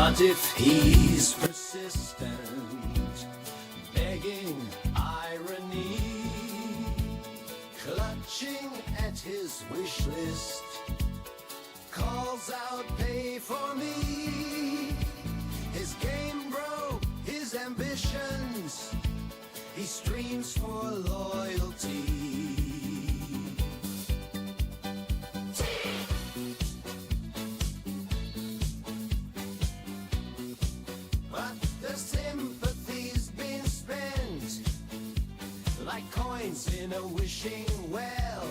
But if he's persistent, begging irony, clutching at his wish list, calls out pay for me, his game broke, his ambitions, he streams for loyalty. But the sympathy's been spent like coins in a wishing well.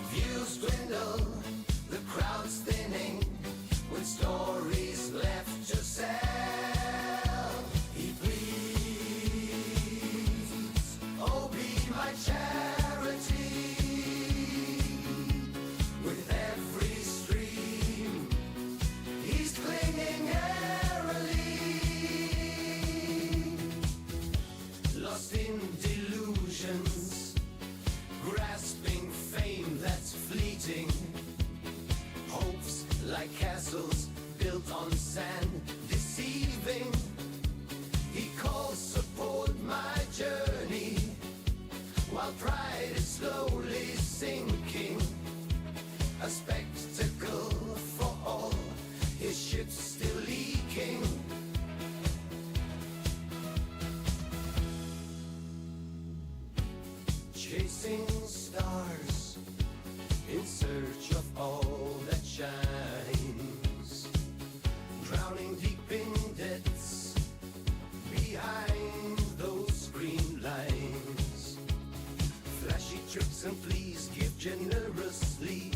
Views dwindle, the crowd's thinning, with stories left to sell. He pleads, oh be my charity. With every stream, he's clinging airily. Lost in delusions, grasping fame that's fleeting. Hopes like castles built on sand, deceiving. He calls support my journey, while pride is slowly sinking. A spectacle for all, his ship's still leaking. Chasing stars in search of all that shines, drowning deep in debts behind those screen lines. Flashy tricks and please give generously,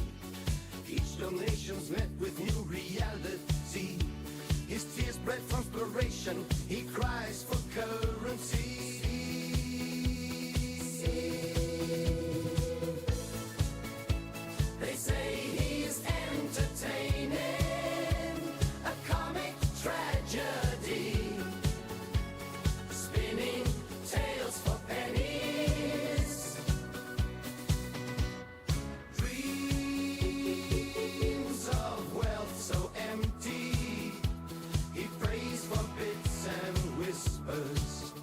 each donation's met with new reality. His tears bred from inspiration, he cries for currency. They say he's entertaining, a comic tragedy, spinning tales for pennies. Dreams of wealth so empty, he prays for bits and whispers.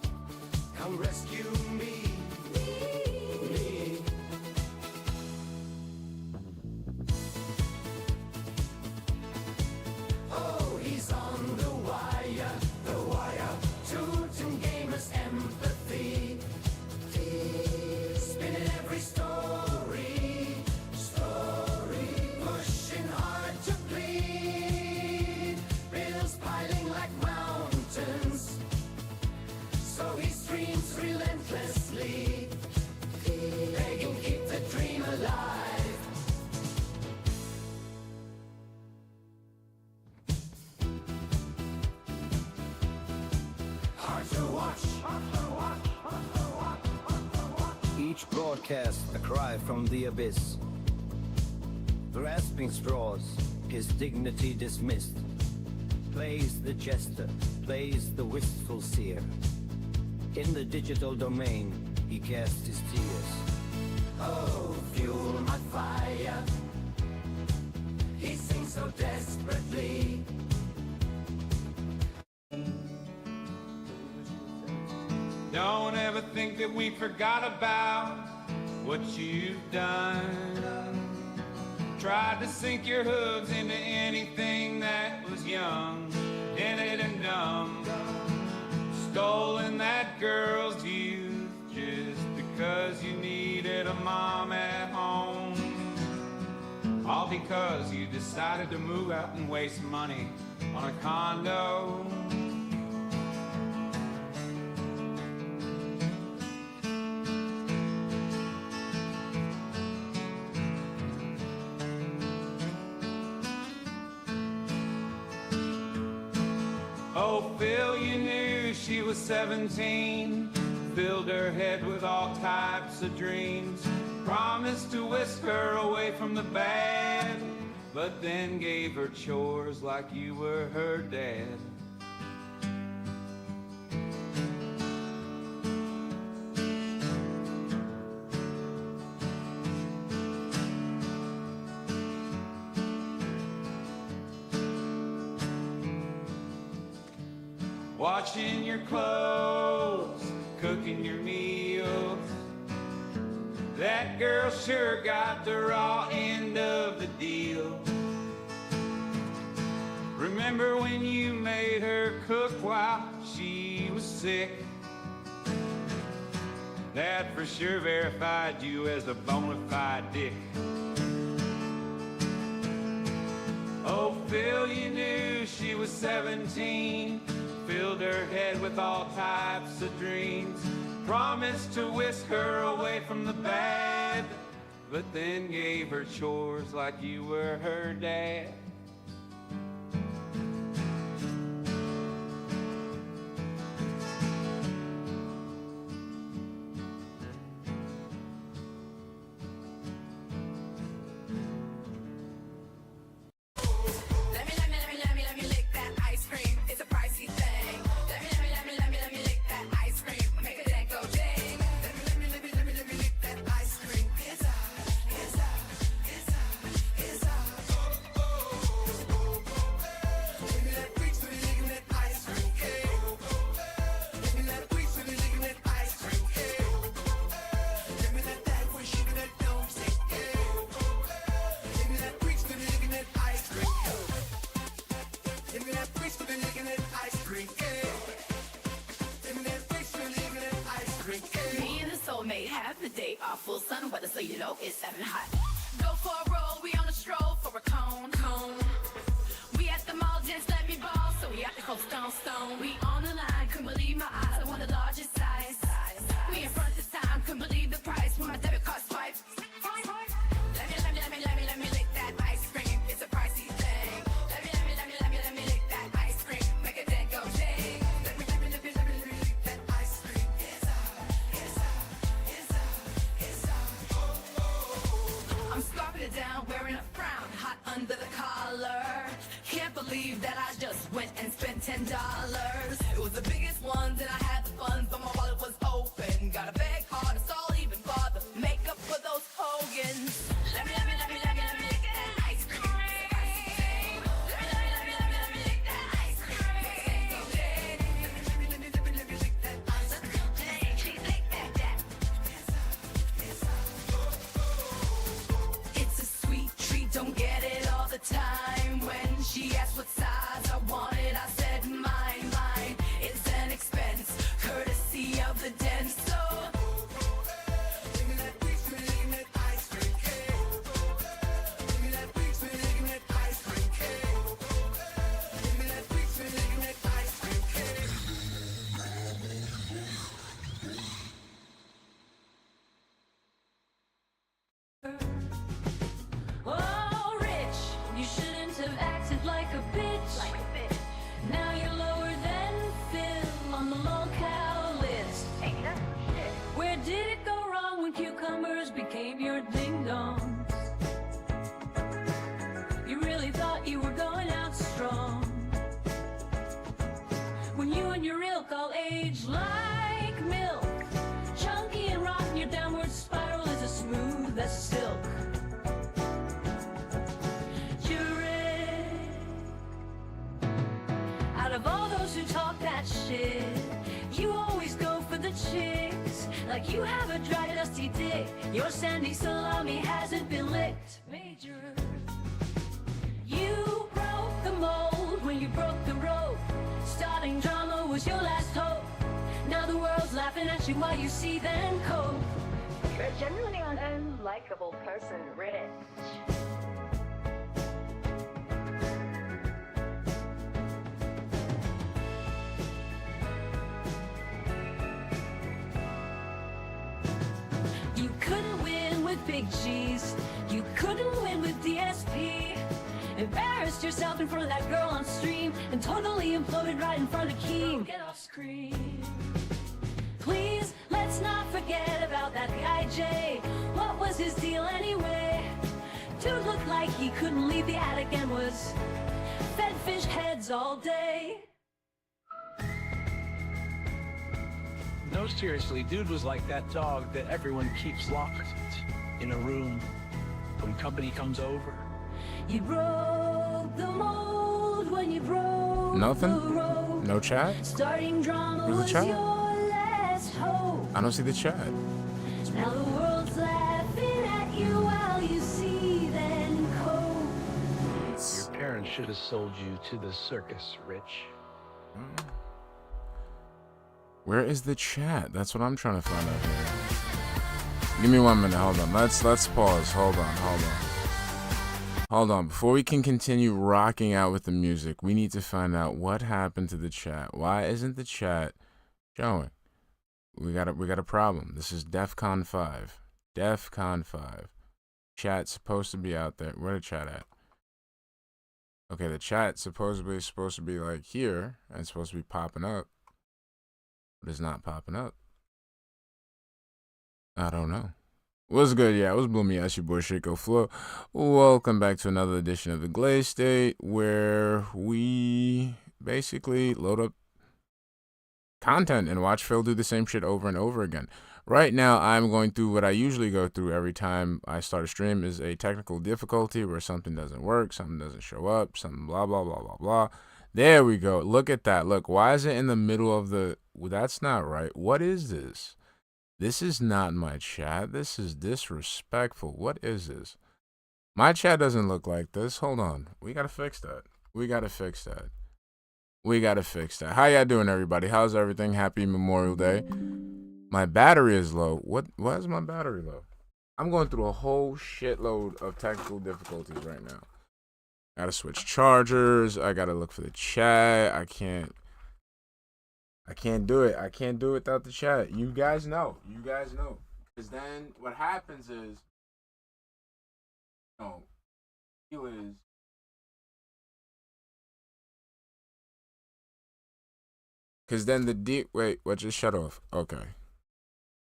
Come rescue me, me. Oh, he's on the wire, tooting gamers' empathy, spinning every story, pushing hard to plead, bills piling like mountains, so he streams relentlessly, begging keep the dream alive. Hard to watch. Each broadcast a cry from the abyss. Grasping straws, his dignity dismissed. Plays the jester, plays the wistful seer. In the digital domain, he casts his tears. Oh, fuel my fire. He sings so desperately. Don't ever think that we forgot about what you've done. Tried to sink your hooves into anything that was young, dented and dumb. Stolen that girl's youth just because you needed a mom at home. All because you decided to move out and waste money on a condo. Oh, Phil, you knew she was 17, filled her head with all types of dreams, promised to whisk her away from the bad, but then gave her chores like you were her dad. washing your clothes, cooking your meals. That girl sure got the raw end of the deal. Remember when you made her cook while she was sick? That for sure verified you as a bona fide dick. Oh, Phil, you knew she was 17, filled her head with all types of dreams, promised to whisk her away from the bad, but then gave her chores like you were her dad. Let me lick that ice cream. It's a pricey thing. Let me lick that ice cream. Make a dang go ding. Let me lick that ice cream. It's Give me that freak, so they licking that ice cream. Hey. Give me that freak, so they licking that ice cream. Hey. Give me that thing for sugar that don't take. Hey. Give me that freak, so they licking that ice cream. Give me that freak, so they licking that ice cream. Hey. Give me that freak, so they licking that ice cream. Hey. Me and the soulmate have the day off, full sun weather, so you know it's 7 hot. Go for a roll, we on a stroll for a cone. We at the mall, just let me ball, so we at the cold stone. We on the line, couldn't believe my eyes, I want the largest size. We in front this time, couldn't believe the price when my debit card swipes. Let me lick that ice cream, it's a pricey thing. Let me lick that ice cream, make a dang go ding. Let me lick that ice cream. I'm scarfing it down, wearing a frown, hot under the collar. Can't believe that I just went and spent $10. It was the biggest ones and I had the funds, but my wallet was open. Got a bag hard, it's all even bother. Makeup for those Hogans. Let me lick that ice cream. Let me lick that ice cream. Let me lick that ice cream. Please lick that. It's a sweet treat, don't get it all the time. When she asked what size I wanted, I said mine. It's an expense, courtesy of the den. So Give me that freak, so they licking that ice cream. Hey. Give me that freak, so they licking that ice cream. Hey. Give me that freak, so they licking that ice cream. Hey. oh, Rich, you shouldn't have acted like a bitch. Now you're lower than Phil on the locale list. Where did it go wrong when cucumbers became your ding-dongs? You really thought you were going out strong when you and your ilk all age like milk. Chunky and rotten, your downward spiral is as smooth as silk. Out of all those who talk that shit, you always go for the chicks. Like you have a dry, dusty dick. Your sandy salami hasn't been licked. Major, you broke the mold when you broke the rope. Starting drama was your last hope. Now the world's laughing at you while you see them cope. You're genuinely an unlikable person, Rich. You couldn't win with Big G's. You couldn't win with DSP. Embarrassed yourself in front of that girl on stream and totally imploded right in front of Keem. Get off screen. Please, let's not forget about that guy Jay. What was his deal anyway? Dude looked like he couldn't leave the attic and was fed fish heads all day. No, seriously, dude was like that dog that everyone keeps locked in a room when company comes over. You broke the mold when you broke Nothing? the road. No chat? Starting drama Where's the was chat? your last hope. I don't see the chat. Now the world's laughing at you while you see then cope. Your parents should have sold you to the circus, Rich. Where is the chat? That's what I'm trying to find out here. Give me 1 minute. Hold on. Let's pause. Hold on. Before we can continue rocking out with the music, we need to find out what happened to the chat. Why isn't the chat showing? We got a problem. This is DEFCON 5. DEFCON 5. Chat's supposed to be out there. Where the chat at? Okay, the chat supposedly is supposed to be like here and it's supposed to be popping up. But it's not popping up. I don't know. What's good? Yeah, it was Bloomy. That's your boy Shinko Fleur. Welcome back to another edition of the Glaze State, where we basically load up content and watch Phil do the same shit over and over again. Right now, I'm going through what I usually go through every time I start a stream, is a technical difficulty where something doesn't work, something doesn't show up, something blah, blah, blah, blah, blah. There we go. Look at that. Look, why is it in the middle of the... Well, that's not right. What is this? This is not my chat. This is disrespectful. What is this? My chat doesn't look like this. Hold on. We got to fix that. We got to fix that. How y'all doing, everybody? How's everything? Happy Memorial Day. My battery is low. Why is my battery low? I'm going through a whole shitload of technical difficulties right now. Gotta switch chargers. I gotta look for the chat. I can't do it. I can't do it without the chat. You guys know. Because then what happens is, because then wait, what just shut off? Okay.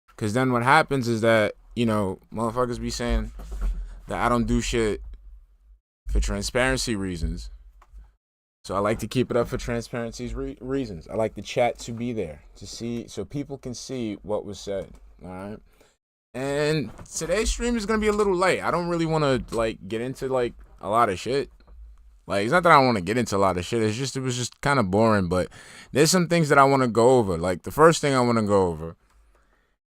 Because then what happens is that, motherfuckers be saying that I don't do shit for transparency reasons. So I like to keep it up for transparency's reasons. I like the chat to be there to see, so people can see what was said. All right. And today's stream is gonna be a little late. I don't really want to get into a lot of shit. It's not that I want to get into a lot of shit. It was just kind of boring. But there's some things that I want to go over. The first thing I want to go over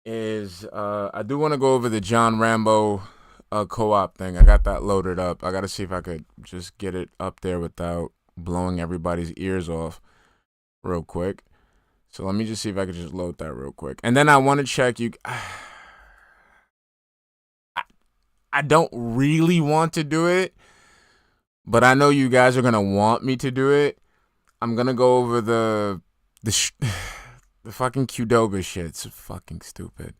is I do want to go over the John Rambo co-op thing. I got that loaded up. I got to see if I could just get it up there without blowing everybody's ears off real quick. So let me just see if I could just load that real quick. And then I want to check you. I don't really want to do it, but I know you guys are going to want me to do it. I'm going to go over the fucking Qdoba shit. It's fucking stupid.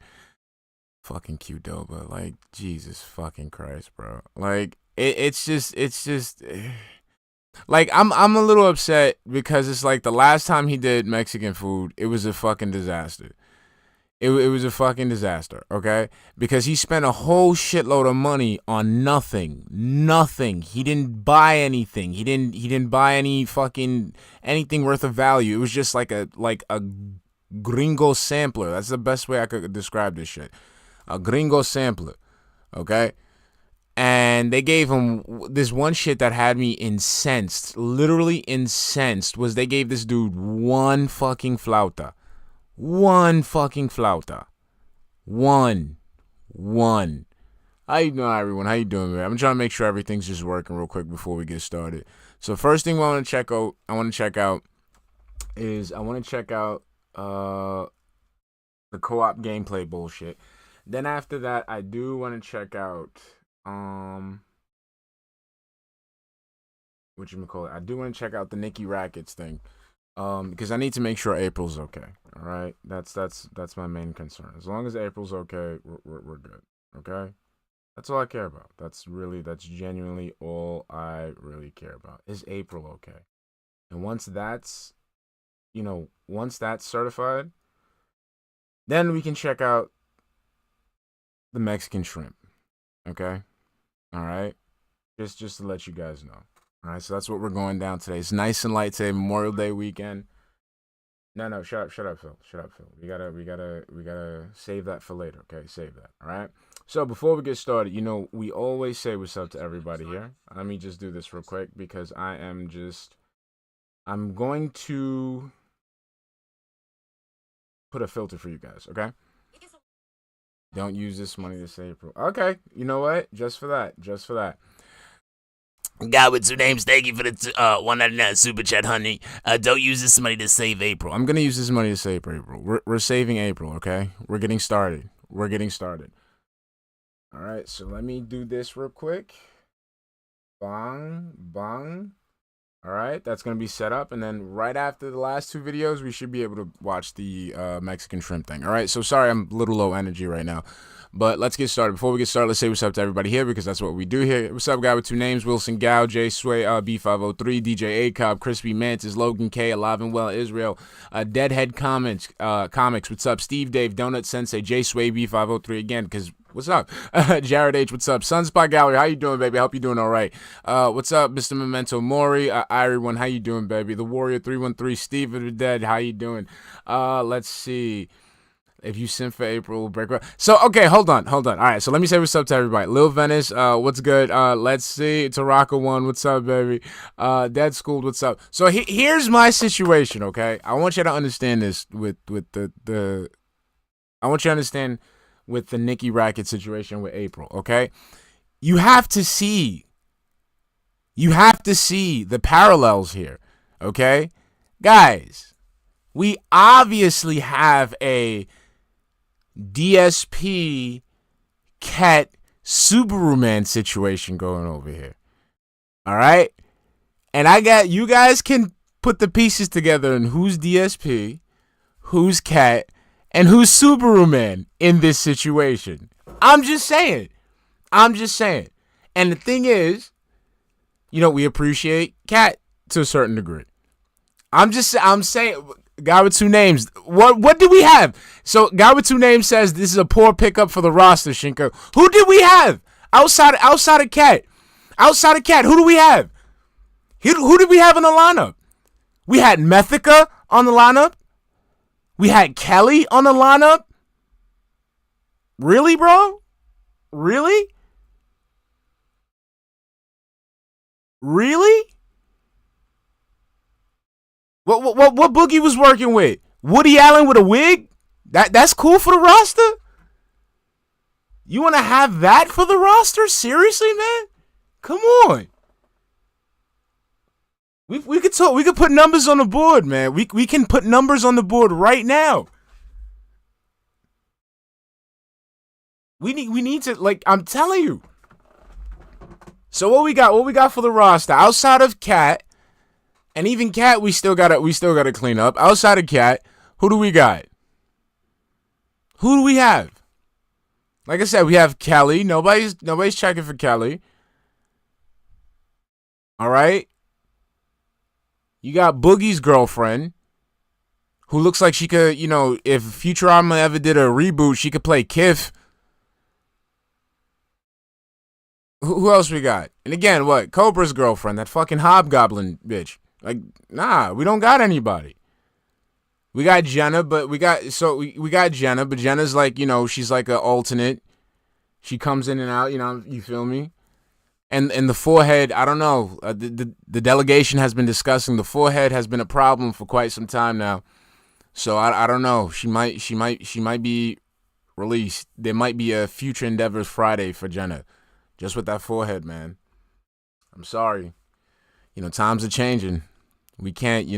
Fucking Qdoba. Jesus fucking Christ, bro. It's just I'm a little upset because it's the last time he did Mexican food, it was a fucking disaster. It was a fucking disaster, okay? Because he spent a whole shitload of money on nothing. He didn't buy anything. He didn't buy any fucking anything worth of value. It was just like a gringo sampler. That's the best way I could describe this shit. A gringo sampler, okay? And they gave him this one shit that had me incensed, literally incensed, was they gave this dude one fucking flauta. One fucking flauta. One. How you doing, everyone? How you doing, man? I'm trying to make sure everything's just working real quick before we get started. So first thing I want to check out is the co-op gameplay bullshit. Then after that, I do want to check out whatchamacallit. I do want to check out the Nikki Rackets thing. Because I need to make sure April's okay. All right, that's my main concern. As long as April's okay, we're good. Okay, that's all I care about. That's genuinely all I really care about. Is April okay? And once that's certified, then we can check out the Mexican shrimp. Okay, all right. Just to let you guys know. All right, so that's what we're going down today. It's nice and light today, Memorial Day weekend. No, shut up, Phil. We gotta save that for later. Okay, save that. All right. So before we get started, we always say what's up to everybody here. Let me just do this real quick because I am just I'm going to put a filter for you guys, okay? Don't use this money to say April. Okay, you know what? Just for that. Guy with 2 names, thank you for the 199 super chat, honey. Don't use this money to save April. I'm gonna use this money to save April. We're saving April, okay? We're getting started. All right, so let me do this real quick. Bang, bang. All right, that's gonna be set up, and then right after the last 2 videos, we should be able to watch the Mexican shrimp thing. All right, so sorry I'm a little low energy right now, but let's get started. Before we get started, let's say what's up to everybody here, because that's what we do here. What's up, guy with 2 names? Wilson Gao, J Sway, B503, DJ Acob, Crispy Mantis, Logan K, Alive and Well, Israel, Deadhead Comics. What's up? Steve Dave, Donut Sensei, J Sway, B503 again, because what's up? Jared H, what's up? Sunspot Gallery, how you doing, baby? I hope you're doing all right. What's up, Mr. Memento Mori? Irie1, how you doing, baby? The Warrior 313, Steve of the Dead, how you doing? Let's see. If you send for April, break. So, okay, hold on. All right, so let me say what's up to everybody. Lil Venice, what's good? Let's see. Taraka1, what's up, baby? Dead Schooled, what's up? So, here's my situation, okay? I want you to understand this with the I want you to understand with the Nicki Racket situation with April, okay? You have to see the parallels here, okay? Guys, we obviously have a DSP Cat Subaru Man situation going over here. All right? And you guys can put the pieces together in who's DSP, who's Cat, and who's Subaru Man in this situation. I'm just saying. And the thing is, we appreciate Cat to a certain degree. I'm saying, guy with 2 names. What did we have? So, guy with 2 names says this is a poor pickup for the roster, Shinko. Who did we have outside of Cat? Who do we have? Who did we have in the lineup? We had Methica on the lineup. We had Kelly on the lineup. Really, bro? Really? What Boogie was working with? Woody Allen with a wig? That's cool for the roster? You want to have that for the roster? Seriously, man? Come on. We could talk. We could put numbers on the board, man. We can put numbers on the board right now. We need to, like, I'm telling you. So what we got for the roster outside of Cat, and even Cat we still gotta clean up. Outside of Cat, who do we got? Who do we have? Like I said, we have Kelly. Nobody's checking for Kelly. All right. You got Boogie's girlfriend, who looks like she could, if Futurama ever did a reboot, she could play Kif. Who else we got? And again, what? Cobra's girlfriend, that fucking hobgoblin bitch. Like, nah, we don't got anybody. We got Jenna, but we got Jenna, but Jenna's like, she's like an alternate. She comes in and out, you feel me? And the forehead, I don't know. The delegation has been discussing the forehead has been a problem for quite some time now. So I don't know. She might be released. There might be a Future Endeavors Friday for Jenna, just with that forehead, man. I'm sorry. Times are changing. We can't,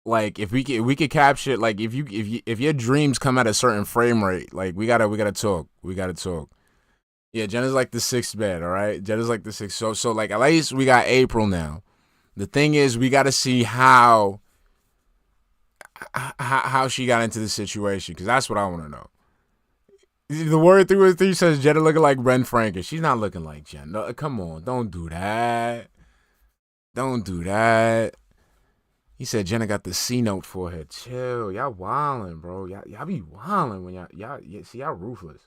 like if we could capture, like if your dreams come at a certain frame rate, like we gotta talk. Yeah, Jenna's like the 6th bed, all right? Jenna's like the 6th. So like at least we got April now. The thing is, we got to see how she got into the situation, because that's what I want to know. The word 313 says Jenna looking like Ren Franken. She's not looking like Jenna. No, come on, don't do that. He said Jenna got the C-note forehead. Chill, y'all wildin', bro. Y'all be wildin' when y'all ruthless.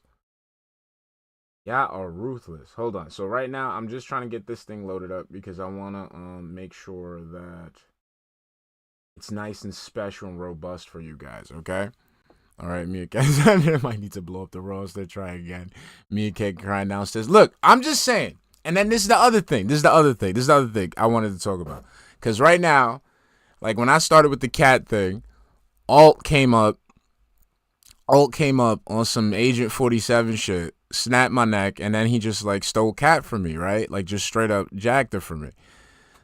Y'all are ruthless. Hold on. So right now, I'm just trying to get this thing loaded up because I want to make sure that it's nice and special and robust for you guys, okay? All right, Mia K. I might need to blow up the roster. Try again. Mia K crying downstairs. Look, I'm just saying. And then this is the other thing. This is the other thing I wanted to talk about. Because right now, like when I started with the cat thing, Alt came up on some Agent 47 shit, snapped my neck, and then he just like stole cat from me, right? Like just straight up jacked it from me.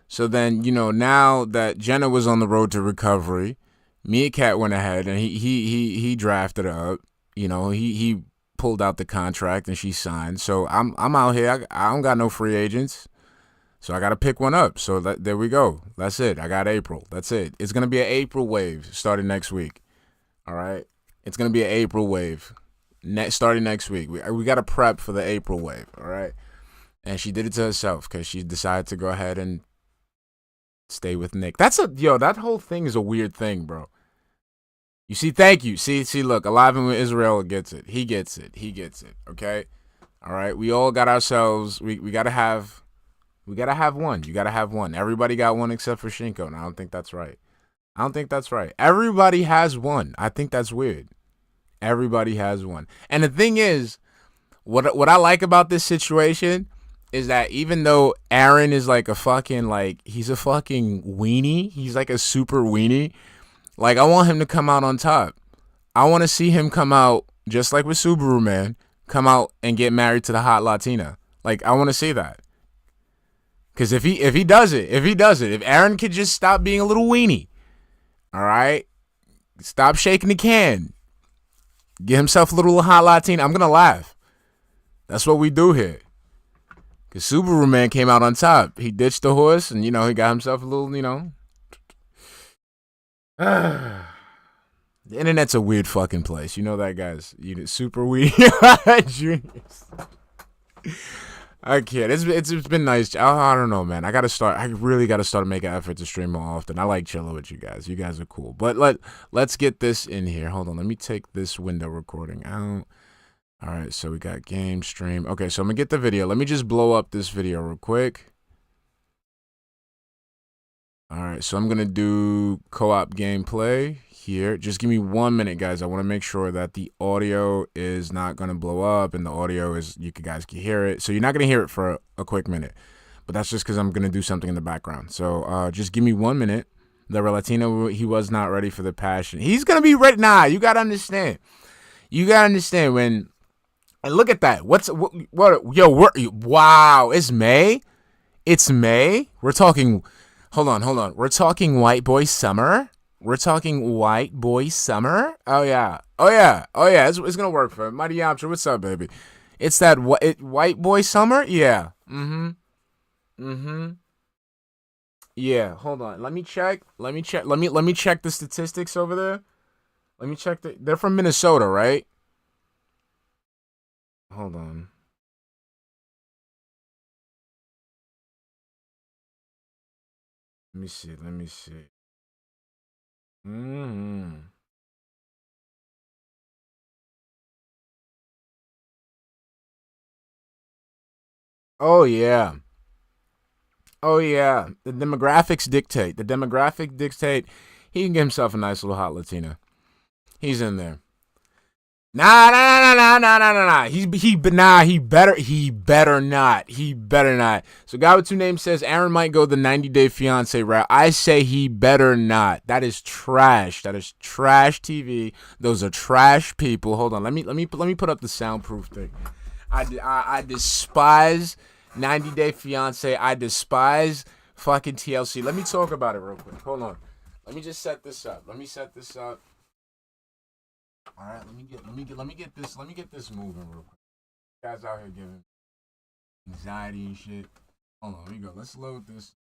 So then, you know, now that Jenna was on the road to recovery, me and Cat went ahead and he drafted her up. You know, he pulled out the contract and she signed. So I'm out here. I don't got no free agents. So I got to pick one up. So there we go. That's it. I got April. That's it. It's going to be an April wave starting next week. All right. It's going to be an April wave starting next week. We got to prep for the April wave. All right. And she did it to herself because she decided to go ahead and stay with Nick. That whole thing is a weird thing, bro. You see, thank you. See, look, Alive and with Israel gets it. He gets it. Okay? All right. We all got ourselves. We gotta have one. You gotta have one. Everybody got one except for Shinko. And I don't think that's right. Everybody has one. I think that's weird. Everybody has one. And the thing is, what I like about this situation is that even though Aaron is like he's a fucking weenie. He's like a super weenie. Like, I want him to come out on top. I want to see him come out, just like with Subaru Man, come out and get married to the hot Latina. Like, I want to see that. Because if he does it, if Aaron could just stop being a little weenie, all right? Stop shaking the can. Get himself a little hot Latina. I'm going to laugh. That's what we do here. Because Subaru Man came out on top. He ditched the horse and, you know, he got himself a little, you know. The internet's a weird fucking place. You know that, guys. Super weird. Juniors. I can't. It's been nice. I don't know, man. I really gotta start making an effort to stream more often. I like chilling with you guys. You guys are cool. But let's get this in here. Hold on. Let me take this window recording out. All right. So we got game stream. Okay. So I'm gonna get the video. Let me just blow up this video real quick. All right, so I'm going to do co-op gameplay here. Just give me 1 minute, guys. I want to make sure that the audio is not going to blow up and the audio is, you guys can hear it. So you're not going to hear it for a quick minute, but that's just because I'm going to do something in the background. So just give me 1 minute. The Latino, he was not ready for the passion. He's going to be ready. Nah, you got to understand. When, and look at that. Wow, it's May. It's May. We're talking... Hold on. We're talking white boy summer. Oh, yeah. It's going to work for him. Mighty Yamcha, what's up, baby? It's that white boy summer? Yeah. Yeah, hold on. Let me check. Let me check the statistics over there. Let me check they're from Minnesota, right? Hold on. Let me see. Oh yeah. The demographics dictate. He can get himself a nice little hot Latina. He's in there. Nah. He better not. So guy with two names says Aaron might go the 90-day fiance route. I say he better not. That is trash. That is trash TV. Those are trash people. Hold on. Let me put up the soundproof thing. I despise 90-day fiance. I despise fucking TLC. Let me talk about it real quick. Hold on. Let me just set this up. All right, let me get this moving real quick. Guys out here giving anxiety and shit. Hold on, here we go. Let's load this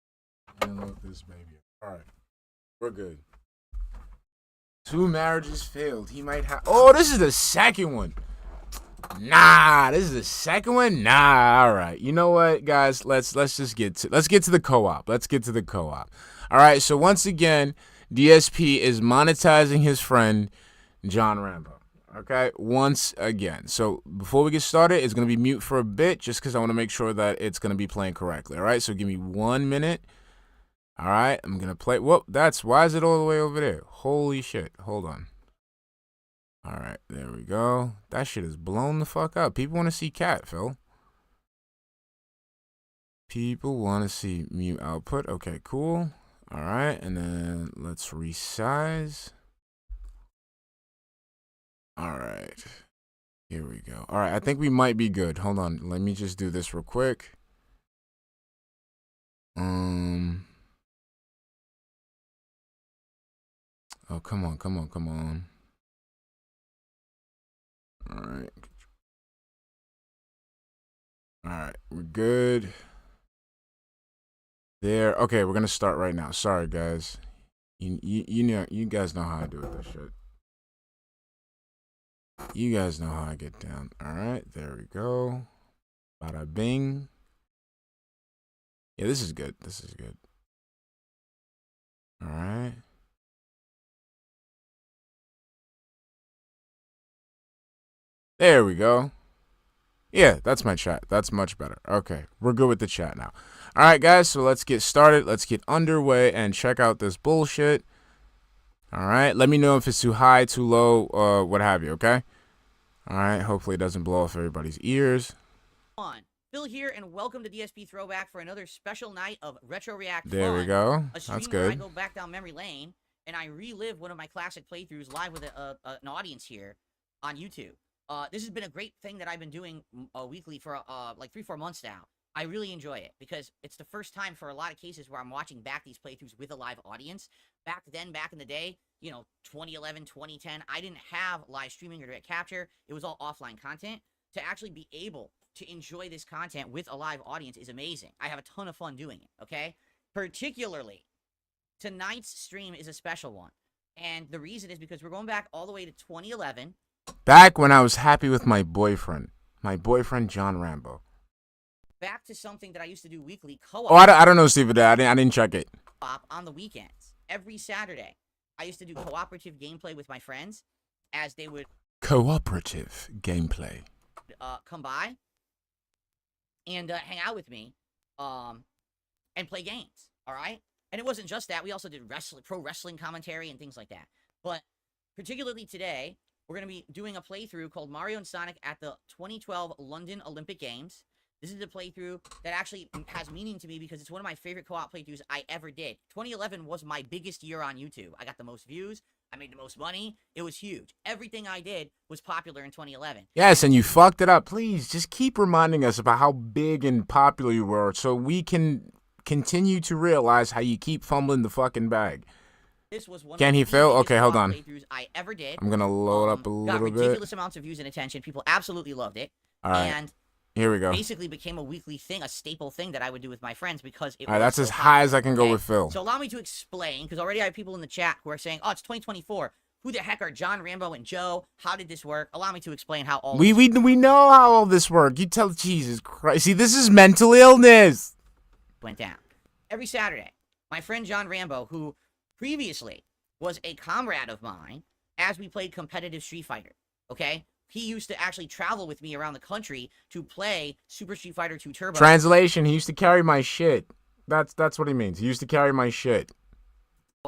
and load this baby. All right, we're good. 2 marriages failed. He might have. Oh, this is the second one. Nah, this is the second one. Nah, all right. You know what, guys? Let's get to the co-op. All right. So once again, DSP is monetizing his friend John Rambo. Okay, once again. So before we get started, it's gonna be mute for a bit, just because I want to make sure that it's gonna be playing correctly. All right. So give me 1 minute. All right, I'm gonna play. Whoop, why is it all the way over there? Holy shit. Hold on. All right, there we go. That shit is blown the fuck up. People want to see Cat, Phil. People want to see mute output. Okay, cool. All right, and then let's resize. All right. Here we go. All right, I think we might be good. Hold on. Let me just do this real quick. Oh, come on, come on, come on. All right. All right, we're good. There. Okay, we're gonna start right now. Sorry, guys. You know, you guys know how I do with this shit. You guys know how I get down. All right, there we go. Bada bing. Yeah, this is good. This is good. All right. There we go. Yeah, that's my chat. That's much better. Okay, we're good with the chat now. All right, guys, so let's get started. Let's get underway and check out this bullshit. All right, let me know if it's too high, too low, what have you, okay? All right, hopefully it doesn't blow off everybody's ears. Phil here, and welcome to DSP Throwback for another special night of Retro React There Fun, we go. a stream That's where I good. go back down memory lane, and I relive one of my classic playthroughs live with an audience here on YouTube. This has been a great thing that I've been doing weekly for like 3-4 months now. I really enjoy it because it's the first time for a lot of cases where I'm watching back these playthroughs with a live audience. Back in the day, you know, 2011, 2010, I didn't have live streaming or direct capture. It was all offline content. To actually be able to enjoy this content with a live audience is amazing. I have a ton of fun doing it, okay? Particularly, tonight's stream is a special one. And the reason is because we're going back all the way to 2011. Back when I was happy with my boyfriend John Rambo. Back to something that I used to do weekly, co-op. Oh, I don't know, Steve. I didn't check it. On the weekends. Every Saturday, I used to do cooperative gameplay with my friends as they would Cooperative gameplay. come by and hang out with me and play games, all right? And it wasn't just that. We also did pro wrestling commentary and things like that. But particularly today, we're going to be doing a playthrough called Mario and Sonic at the 2012 London Olympic Games. This is a playthrough that actually has meaning to me because it's one of my favorite co-op playthroughs I ever did. 2011 was my biggest year on YouTube. I got the most views. I made the most money. It was huge. Everything I did was popular in 2011. Yes, and you fucked it up. Please, just keep reminding us about how big and popular you were so we can continue to realize how you keep fumbling the fucking bag. This was one Can of he the fail? biggest Okay, hold co-op on. playthroughs I ever did. I'm going to load up a got little bit. ridiculous amounts of views and attention. People absolutely loved it. All right. And Here we go. basically became a weekly thing, a staple thing that I would do with my friends because it All right, was that's so as high as I can go okay? with Phil. So allow me to explain, because already I have people in the chat who are saying, oh, it's 2024. Who the heck are John, Rambo, and Joe? How did this work? Allow me to explain how all We this know how all this works. You tell Jesus Christ. See, this is mental illness. went down. Every Saturday, my friend John Rambo, who previously was a comrade of mine as we played competitive Street Fighter, okay? He used to actually travel with me around the country to play Super Street Fighter 2 Turbo. Translation, he used to carry my shit. That's what he means. He used to carry my shit.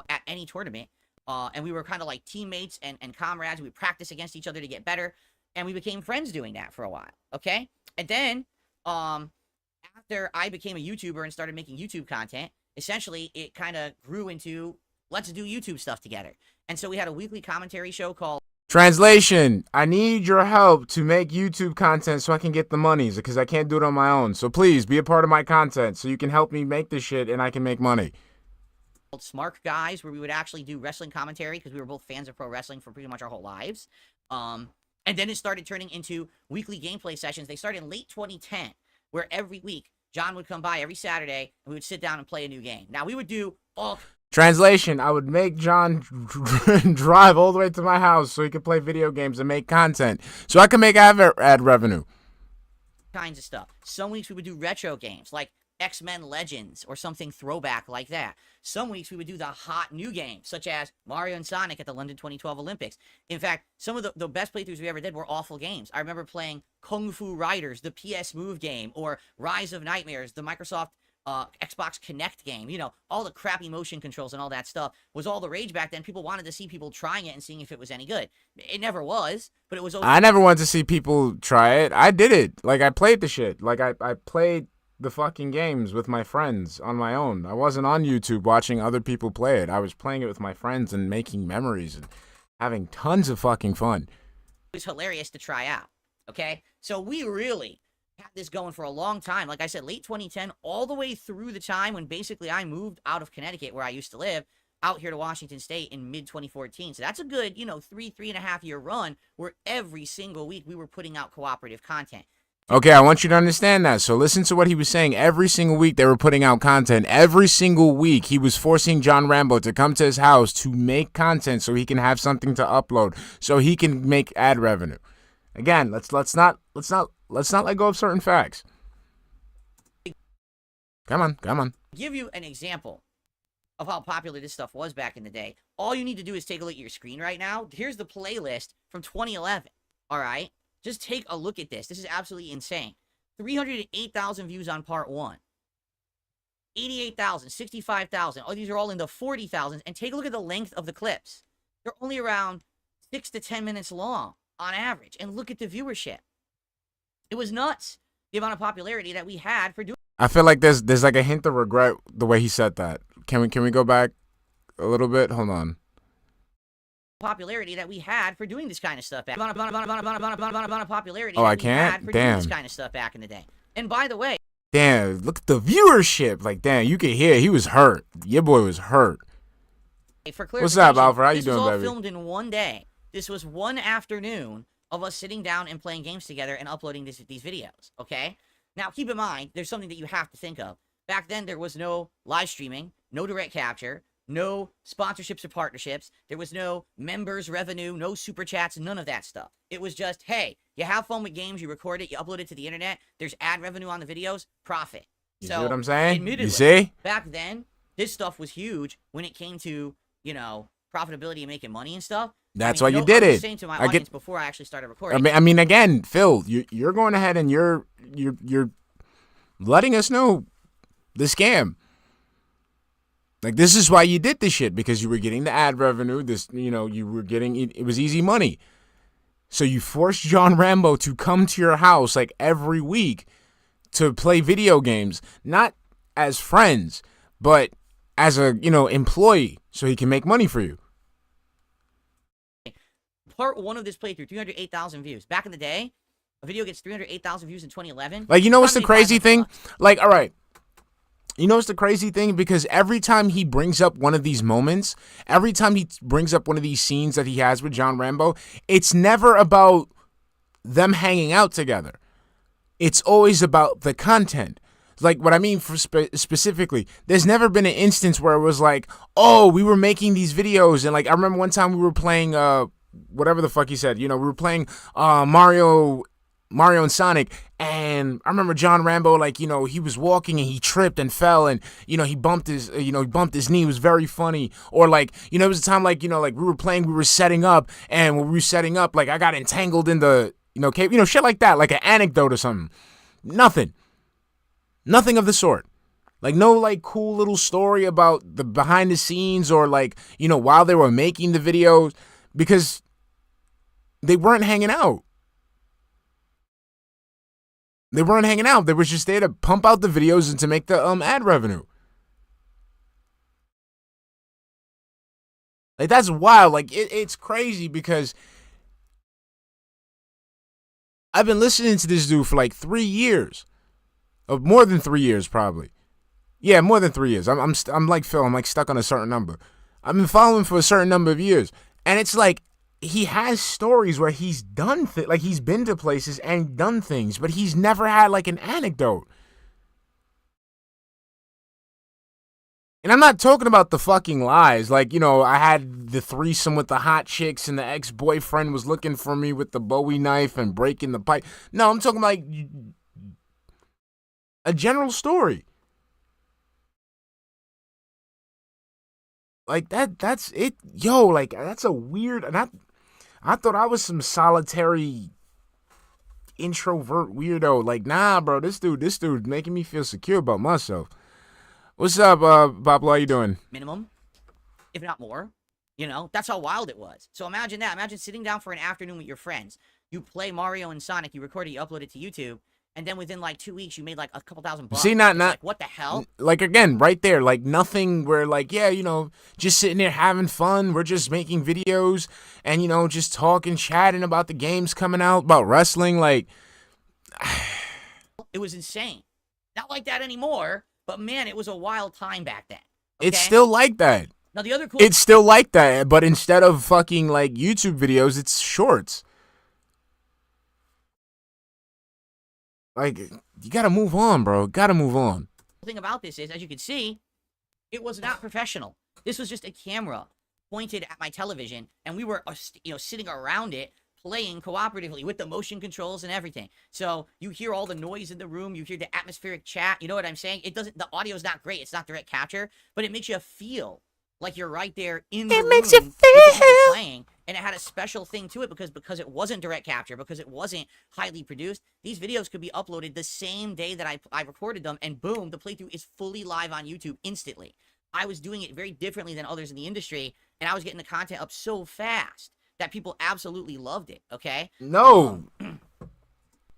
At any tournament. And we were kind of like teammates and comrades. We would practice against each other to get better. And we became friends doing that for a while, okay? And then, after I became a YouTuber and started making YouTube content, essentially it kind of grew into, let's do YouTube stuff together. And so we had a weekly commentary show called Translation, I need your help to make YouTube content so I can get the monies because I can't do it on my own. So please be a part of my content so you can help me make this shit and I can make money. Smart Guys, where we would actually do wrestling commentary because we were both fans of pro wrestling for pretty much our whole lives. And then it started turning into weekly gameplay sessions. They started in late 2010, where every week John would come by every Saturday and we would sit down and play a new game. Now we would do all Translation, I would make John drive all the way to my house so he could play video games and make content so I can make ad revenue. kinds of stuff. Some weeks we would do retro games like X-Men Legends or something throwback like that. Some weeks we would do the hot new games, such as Mario and Sonic at the London 2012 Olympics. In fact, some of the best playthroughs we ever did were awful games. I remember playing Kung Fu Riders, the PS Move game, or Rise of Nightmares, the Microsoft Xbox Kinect game. You know, all the crappy motion controls and all that stuff was all the rage back then. People wanted to see people trying it and seeing if it was any good. It never was, but it was always... I never wanted to see people try it. I did it. Like, I played the shit. Like, I played the fucking games with my friends on my own. I wasn't on YouTube watching other people play it. I was playing it with my friends and making memories and having tons of fucking fun. It was hilarious to try out. Okay, so we really had this going for a long time. Like I said, late 2010, all the way through the time when basically I moved out of Connecticut, where I used to live, out here to Washington State in mid 2014. So that's a good, 3.5 year run where every single week we were putting out cooperative content. Okay, I want you to understand that. So listen to what he was saying. Every single week they were putting out content. Every single week he was forcing John Rambo to come to his house to make content so he can have something to upload, so he can make ad revenue. Again, let's not let go of certain facts. Come on. Give you an example of how popular this stuff was back in the day. All you need to do is take a look at your screen right now. Here's the playlist from 2011. All right? Just take a look at this. This is absolutely insane. 308,000 views on part 1. 88,000, 65,000. Oh, these are all in the 40,000s. And take a look at the length of the clips. They're only around 6 to 10 minutes long on average. And look at the viewership. It was nuts, the amount of popularity that we had for doing. I feel like there's like a hint of regret the way he said that. Can we go back a little bit? Hold on. Popularity that we had for doing this kind of stuff back. Popularity. Oh, I that we can't? had for doing this Damn. kind of stuff back in the day. And by the way, Damn, look at the viewership. Like, damn, you could hear he was hurt. Your boy was hurt. for What's up, clarification, Alfred? How you this was doing, all baby? filmed in one day. This was one afternoon of us sitting down and playing games together and uploading these videos, okay? Now, keep in mind, there's something that you have to think of. Back then, there was no live streaming, no direct capture, no sponsorships or partnerships. There was no members revenue, no super chats, none of that stuff. It was just, hey, you have fun with games, you record it, you upload it to the internet, there's ad revenue on the videos, profit. You see what I'm saying? Admittedly, You see? back then, this stuff was huge when it came to, profitability and making money and stuff. That's I why mean, you did I was it. saying to my I get- audience before I actually started recording. I mean, again, Phil, you're going ahead and you're letting us know the scam. Like, this is why you did this shit, because you were getting the ad revenue. You were getting it was easy money. So you forced John Rambo to come to your house like every week to play video games, not as friends, but as a employee, so he can make money for you. Part 1 of this playthrough, 308,000 views. Back in the day, a video gets 308,000 views in 2011. Like, what's the Probably crazy thing? $500. Like, all right. What's the crazy thing? Because every time he brings up one of these moments, every time he brings up one of these scenes that he has with John Rambo, it's never about them hanging out together. It's always about the content. Like, what I mean for specifically, there's never been an instance where it was like, oh, we were making these videos. And, like, I remember one time we were playing, whatever the fuck he said. We were playing Mario and Sonic, and I remember John Rambo, like, he was walking and he tripped and fell, and he bumped his knee. It was very funny. Or, like, it was a time, like, like we were playing, we were setting up, and when we were setting up, like, I got entangled in the cave, shit like that, like an anecdote or something. Nothing of the sort. Like, no, like, cool little story about the behind the scenes, or, like, while they were making the videos, because they weren't hanging out. They weren't hanging out. They were just there to pump out the videos and to make the ad revenue. Like, that's wild. Like, it's crazy, because I've been listening to this dude for like 3 years. More than 3 years, probably. Yeah, more than 3 years. I'm like Phil. I'm like stuck on a certain number. I've been following for a certain number of years, and it's like, he has stories where he's done like he's been to places and done things, but he's never had like an anecdote. And I'm not talking about the fucking lies. Like, I had the threesome with the hot chicks and the ex-boyfriend was looking for me with the Bowie knife and breaking the pipe. No, I'm talking about like a general story. Like, that's it. Yo, like, that's a weird, and I thought I was some solitary introvert weirdo. Like, nah, bro, this dude making me feel secure about myself. What's up, Pablo? How you doing? Minimum, if not more. That's how wild it was. So imagine that. Imagine sitting down for an afternoon with your friends. You play Mario and Sonic, you record it, you upload it to YouTube, and then within like 2 weeks you made like a couple $1,000. See, It's like, what the hell? Like, again, right there, like, nothing where, like, yeah, you know, just sitting there having fun. We're just making videos and, you know, just talking, chatting about the games coming out, about wrestling. Like, it was insane. Not like that anymore, but man, it was a wild time back then. it's okay? still like that. Now, the other cool It's still like that, but instead of fucking, like, YouTube videos, it's shorts. Like, you gotta move on, bro. Gotta move on. thing about this is, as you can see, it was not professional. This was just a camera pointed at my television, and we were, sitting around it, playing cooperatively with the motion controls and everything. So you hear all the noise in the room, you hear the atmospheric chat. You know what I'm saying? The audio's not great. It's not direct capture, but it makes you feel like you're right there in the room. It makes you feel playing, and it had a special thing to it because it wasn't direct capture, because it wasn't highly produced. These videos could be uploaded the same day that I recorded them, and boom, the playthrough is fully live on YouTube instantly. I was doing it very differently than others in the industry, and I was getting the content up so fast that people absolutely loved it, okay? No.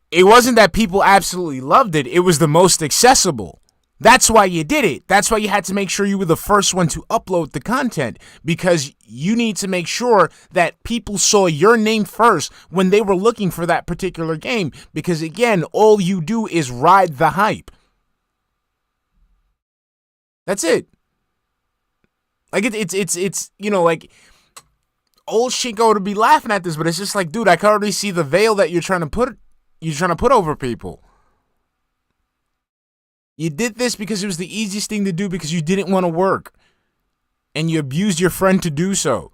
It wasn't that people absolutely loved it. It was the most accessible. That's why you did it. That's why you had to make sure you were the first one to upload the content, because you need to make sure that people saw your name first when they were looking for that particular game, because again, all you do is ride the hype. That's it. Like it's you know, like, old Shinko to be laughing at this, but it's just like, dude, I can already see the veil that you're trying to put over people. You did this because it was the easiest thing to do, because you didn't want to work. And you abused your friend to do so,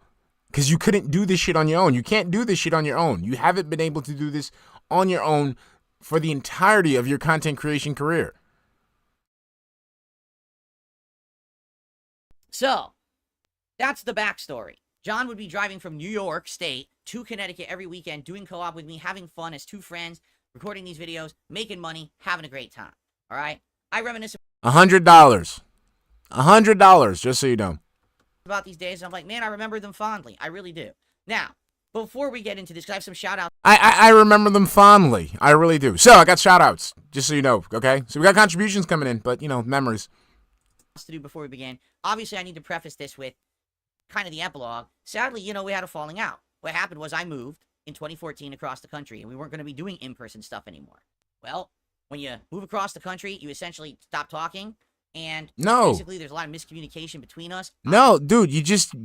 because you couldn't do this shit on your own. You can't do this shit on your own. You haven't been able to do this on your own for the entirety of your content creation career. So, that's the backstory. John would be driving from New York State to Connecticut every weekend, doing co-op with me, having fun as two friends, recording these videos, making money, having a great time. All right? I reminisce $100. $100, just so you know. about these days, and I'm like, man, I remember them fondly. I really do. Now, before we get into this, 'cause I have some shout-outs. I remember them fondly. I really do. So, I got shout-outs, just so you know, okay? So, we got contributions coming in, but, you know, memories. To do before we begin. Obviously, I need to preface this with kind of the epilogue. Sadly, we had a falling out. What happened was I moved in 2014 across the country, and we weren't going to be doing in-person stuff anymore. Well, when you move across the country, you essentially stop talking, and basically there's a lot of miscommunication between us. No, dude, you just...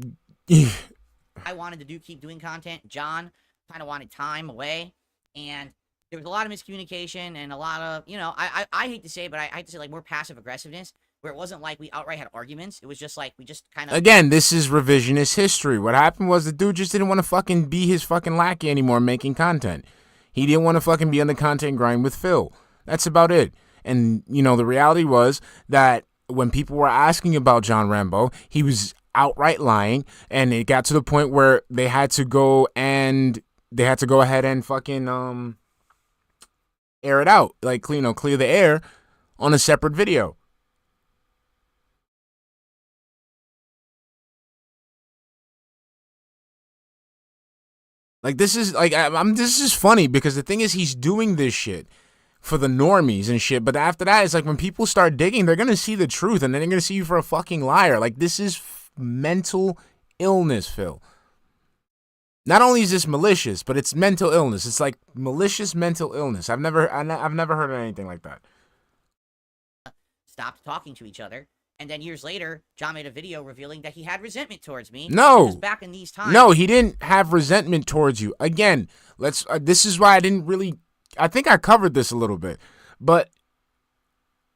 I wanted to keep doing content. John kind of wanted time away, and there was a lot of miscommunication and a lot of, I hate to say it, but I hate to say, like, more passive aggressiveness, where it wasn't like we outright had arguments. It was just like we just kind of... Again, this is revisionist history. What happened was the dude just didn't want to fucking be his fucking lackey anymore making content. He didn't want to fucking be on the content grind with Phil. That's about it. And, the reality was that when people were asking about John Rambo, he was outright lying, and it got to the point where they had to go ahead and fucking air it out. Like, clear the air on a separate video. Like, this is, like, this is funny, because the thing is, he's doing this shit for the normies and shit, but after that, it's like, when people start digging, they're gonna see the truth, and then they're gonna see you for a fucking liar. Like, this is mental illness, Phil. Not only is this malicious, but it's mental illness. It's like malicious mental illness. I've never heard of anything like that. Stopped talking to each other. And then years later, John made a video revealing that he had resentment towards me. No. Because back in these times... No, he didn't have resentment towards you. Again, this is why I didn't really... I think I covered this a little bit. But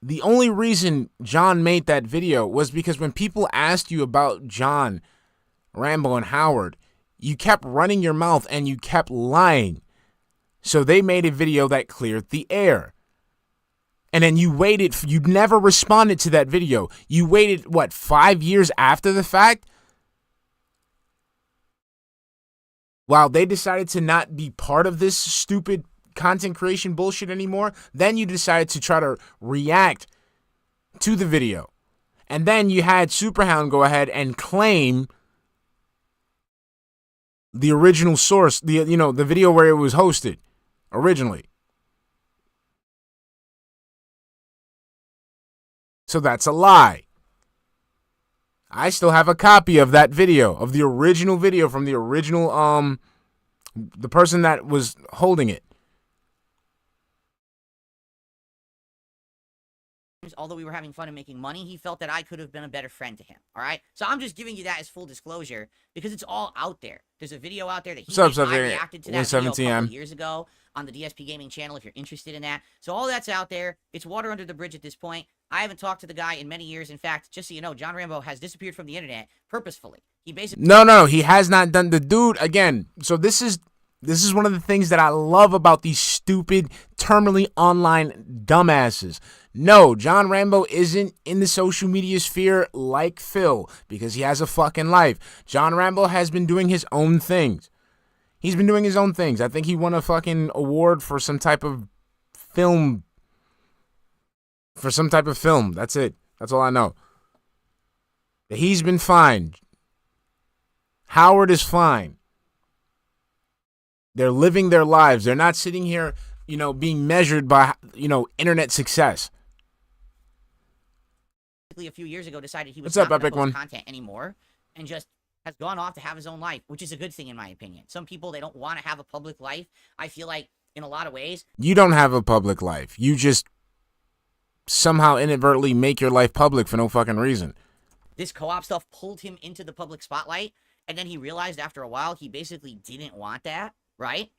the only reason John made that video was because when people asked you about John, Rambo, and Howard, you kept running your mouth and you kept lying. So they made a video that cleared the air. And then you never responded to that video. You waited, 5 years after the fact? While they decided to not be part of this stupid content creation bullshit anymore, then you decided to try to react to the video. And then you had Superhound go ahead and claim the original source, the video where it was hosted originally. So that's a lie. I still have a copy of that video, of the original video from the original, the person that was holding it. Although we were having fun and making money, he felt that I could have been a better friend to him. All right, so I'm just giving you that as full disclosure because it's all out there. There's a video out there that he I reacted to that video a couple years ago on the DSP Gaming channel. If you're interested in that, so all that's out there. It's water under the bridge at this point. I haven't talked to the guy in many years. In fact, just so you know, John Rambo has disappeared from the internet purposefully. He basically no, he has not done the dude again. So this is one of the things that I love about these stupid, terminally online dumbasses. No, John Rambo isn't in the social media sphere like Phil because he has a fucking life. John Rambo has been doing his own things. He's been doing his own things. I think he won a fucking award for some type of film. That's it. That's all I know. He's been fine. Howard is fine. They're living their lives. They're not sitting here, being measured by, internet success. A few years ago decided he was not not going Epic to post One? content anymore and just has gone off to have his own life, which is a good thing in my opinion. Some people, they don't want to have a public life. I feel like in a lot of ways. You don't have a public life. You just somehow inadvertently make your life public for no fucking reason. This co-op stuff pulled him into the public spotlight, and then he realized after a while he basically didn't want that, right?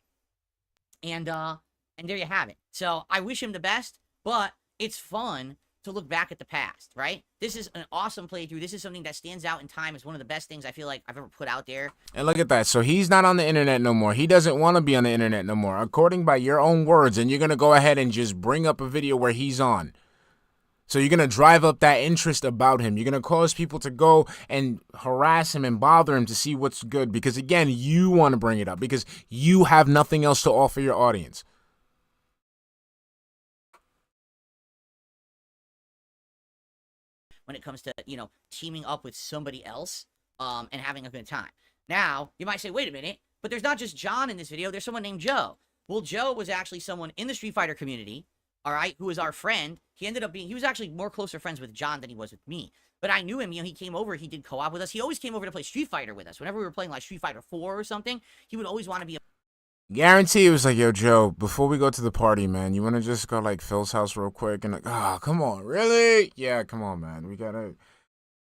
And there you have it. So I wish him the best, but it's fun to look back at the past, right? This is an awesome playthrough. This is something that stands out in time as one of the best things I feel like I've ever put out there. And look at that. So he's not on the internet no more. He doesn't want to be on the internet no more, according by your own words. And you're going to go ahead and just bring up a video where he's on. So you're going to drive up that interest about him. You're going to cause people to go and harass him and bother him to see what's good. Because, again, you want to bring it up because you have nothing else to offer your audience. When it comes to, teaming up with somebody else and having a good time. Now, you might say, wait a minute, but there's not just John in this video. There's someone named Joe. Well, Joe was actually someone in the Street Fighter community, all right, who was our friend. He was actually more closer friends with John than he was with me. But I knew him, he came over, he did co-op with us. He always came over to play Street Fighter with us. Whenever we were playing like Street Fighter 4 or something, he would always want to be a Guarantee it was like, yo, Joe, before we go to the party, man, you want to just go, like, Phil's house real quick? And, like, oh, come on, really? Yeah, come on, man. We got to,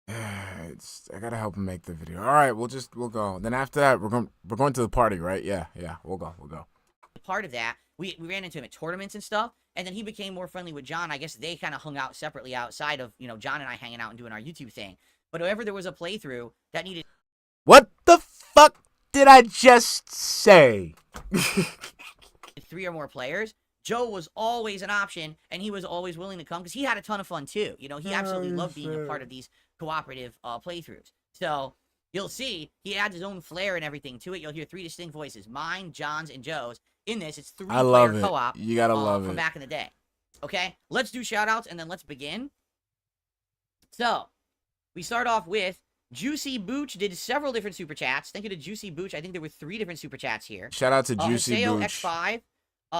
I got to help him make the video. All right, we'll go. Then after that, we're going to the party, right? Yeah, we'll go. part of that. We ran into him at tournaments and stuff, and then he became more friendly with John. I guess they kind of hung out separately outside of, John and I hanging out and doing our YouTube thing. But whenever there was a playthrough that needed... What the fuck did I just say? 3 or more players, Joe was always an option, and he was always willing to come because he had a ton of fun too. He absolutely loved being a part of these cooperative playthroughs. So you'll see he adds his own flair and everything to it. You'll hear 3 distinct voices: mine, John's, and Joe's. In this, it's 3-player co-op. You gotta love it. From back in the day. Okay, let's do shout-outs and then let's begin. So we start off with Juicy Booch did several different super chats. Thank you to Juicy Booch. I think there were 3 different super chats here. Shout out to Juicy Booch. X5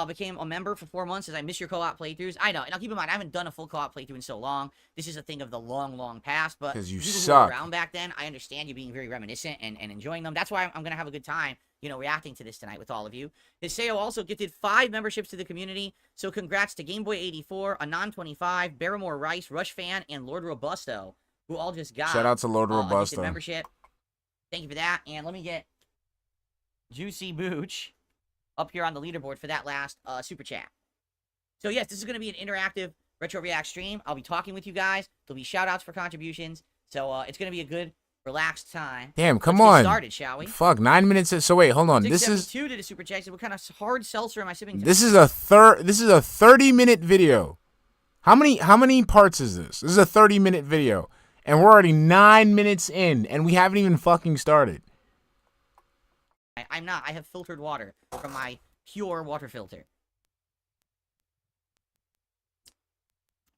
became a member for 4 months. Says, I miss your co-op playthroughs. I know. And now keep in mind, I haven't done a full co-op playthrough in so long. This is a thing of the long, long past. But because you people suck. who were around back then, I understand you being very reminiscent and enjoying them. That's why I'm going to have a good time, reacting to this tonight with all of you. Hiseo also gifted 5 memberships to the community. So congrats to Gameboy84, Anon25, Barrymore Rice, Rush Fan, and Lord Robusto, who all just got shout out to Lord Robusto membership. Thank you for that. And let me get Juicy Booch up here on the leaderboard for that last super chat. So yes, this is going to be an interactive Retro React stream. I'll be talking with you guys. There'll be shout outs for contributions. So it's going to be a good, relaxed time. Damn, come Let's on. Get started, shall we? Fuck, 9 minutes. So wait, hold on. This is 2 did a super chat. So what kind of hard seltzer am I sipping? This is a 30-minute video. How many parts is this? This is a 30-minute video. And we're already 9 minutes in, and we haven't even fucking started. I'm not. I have filtered water from my pure water filter.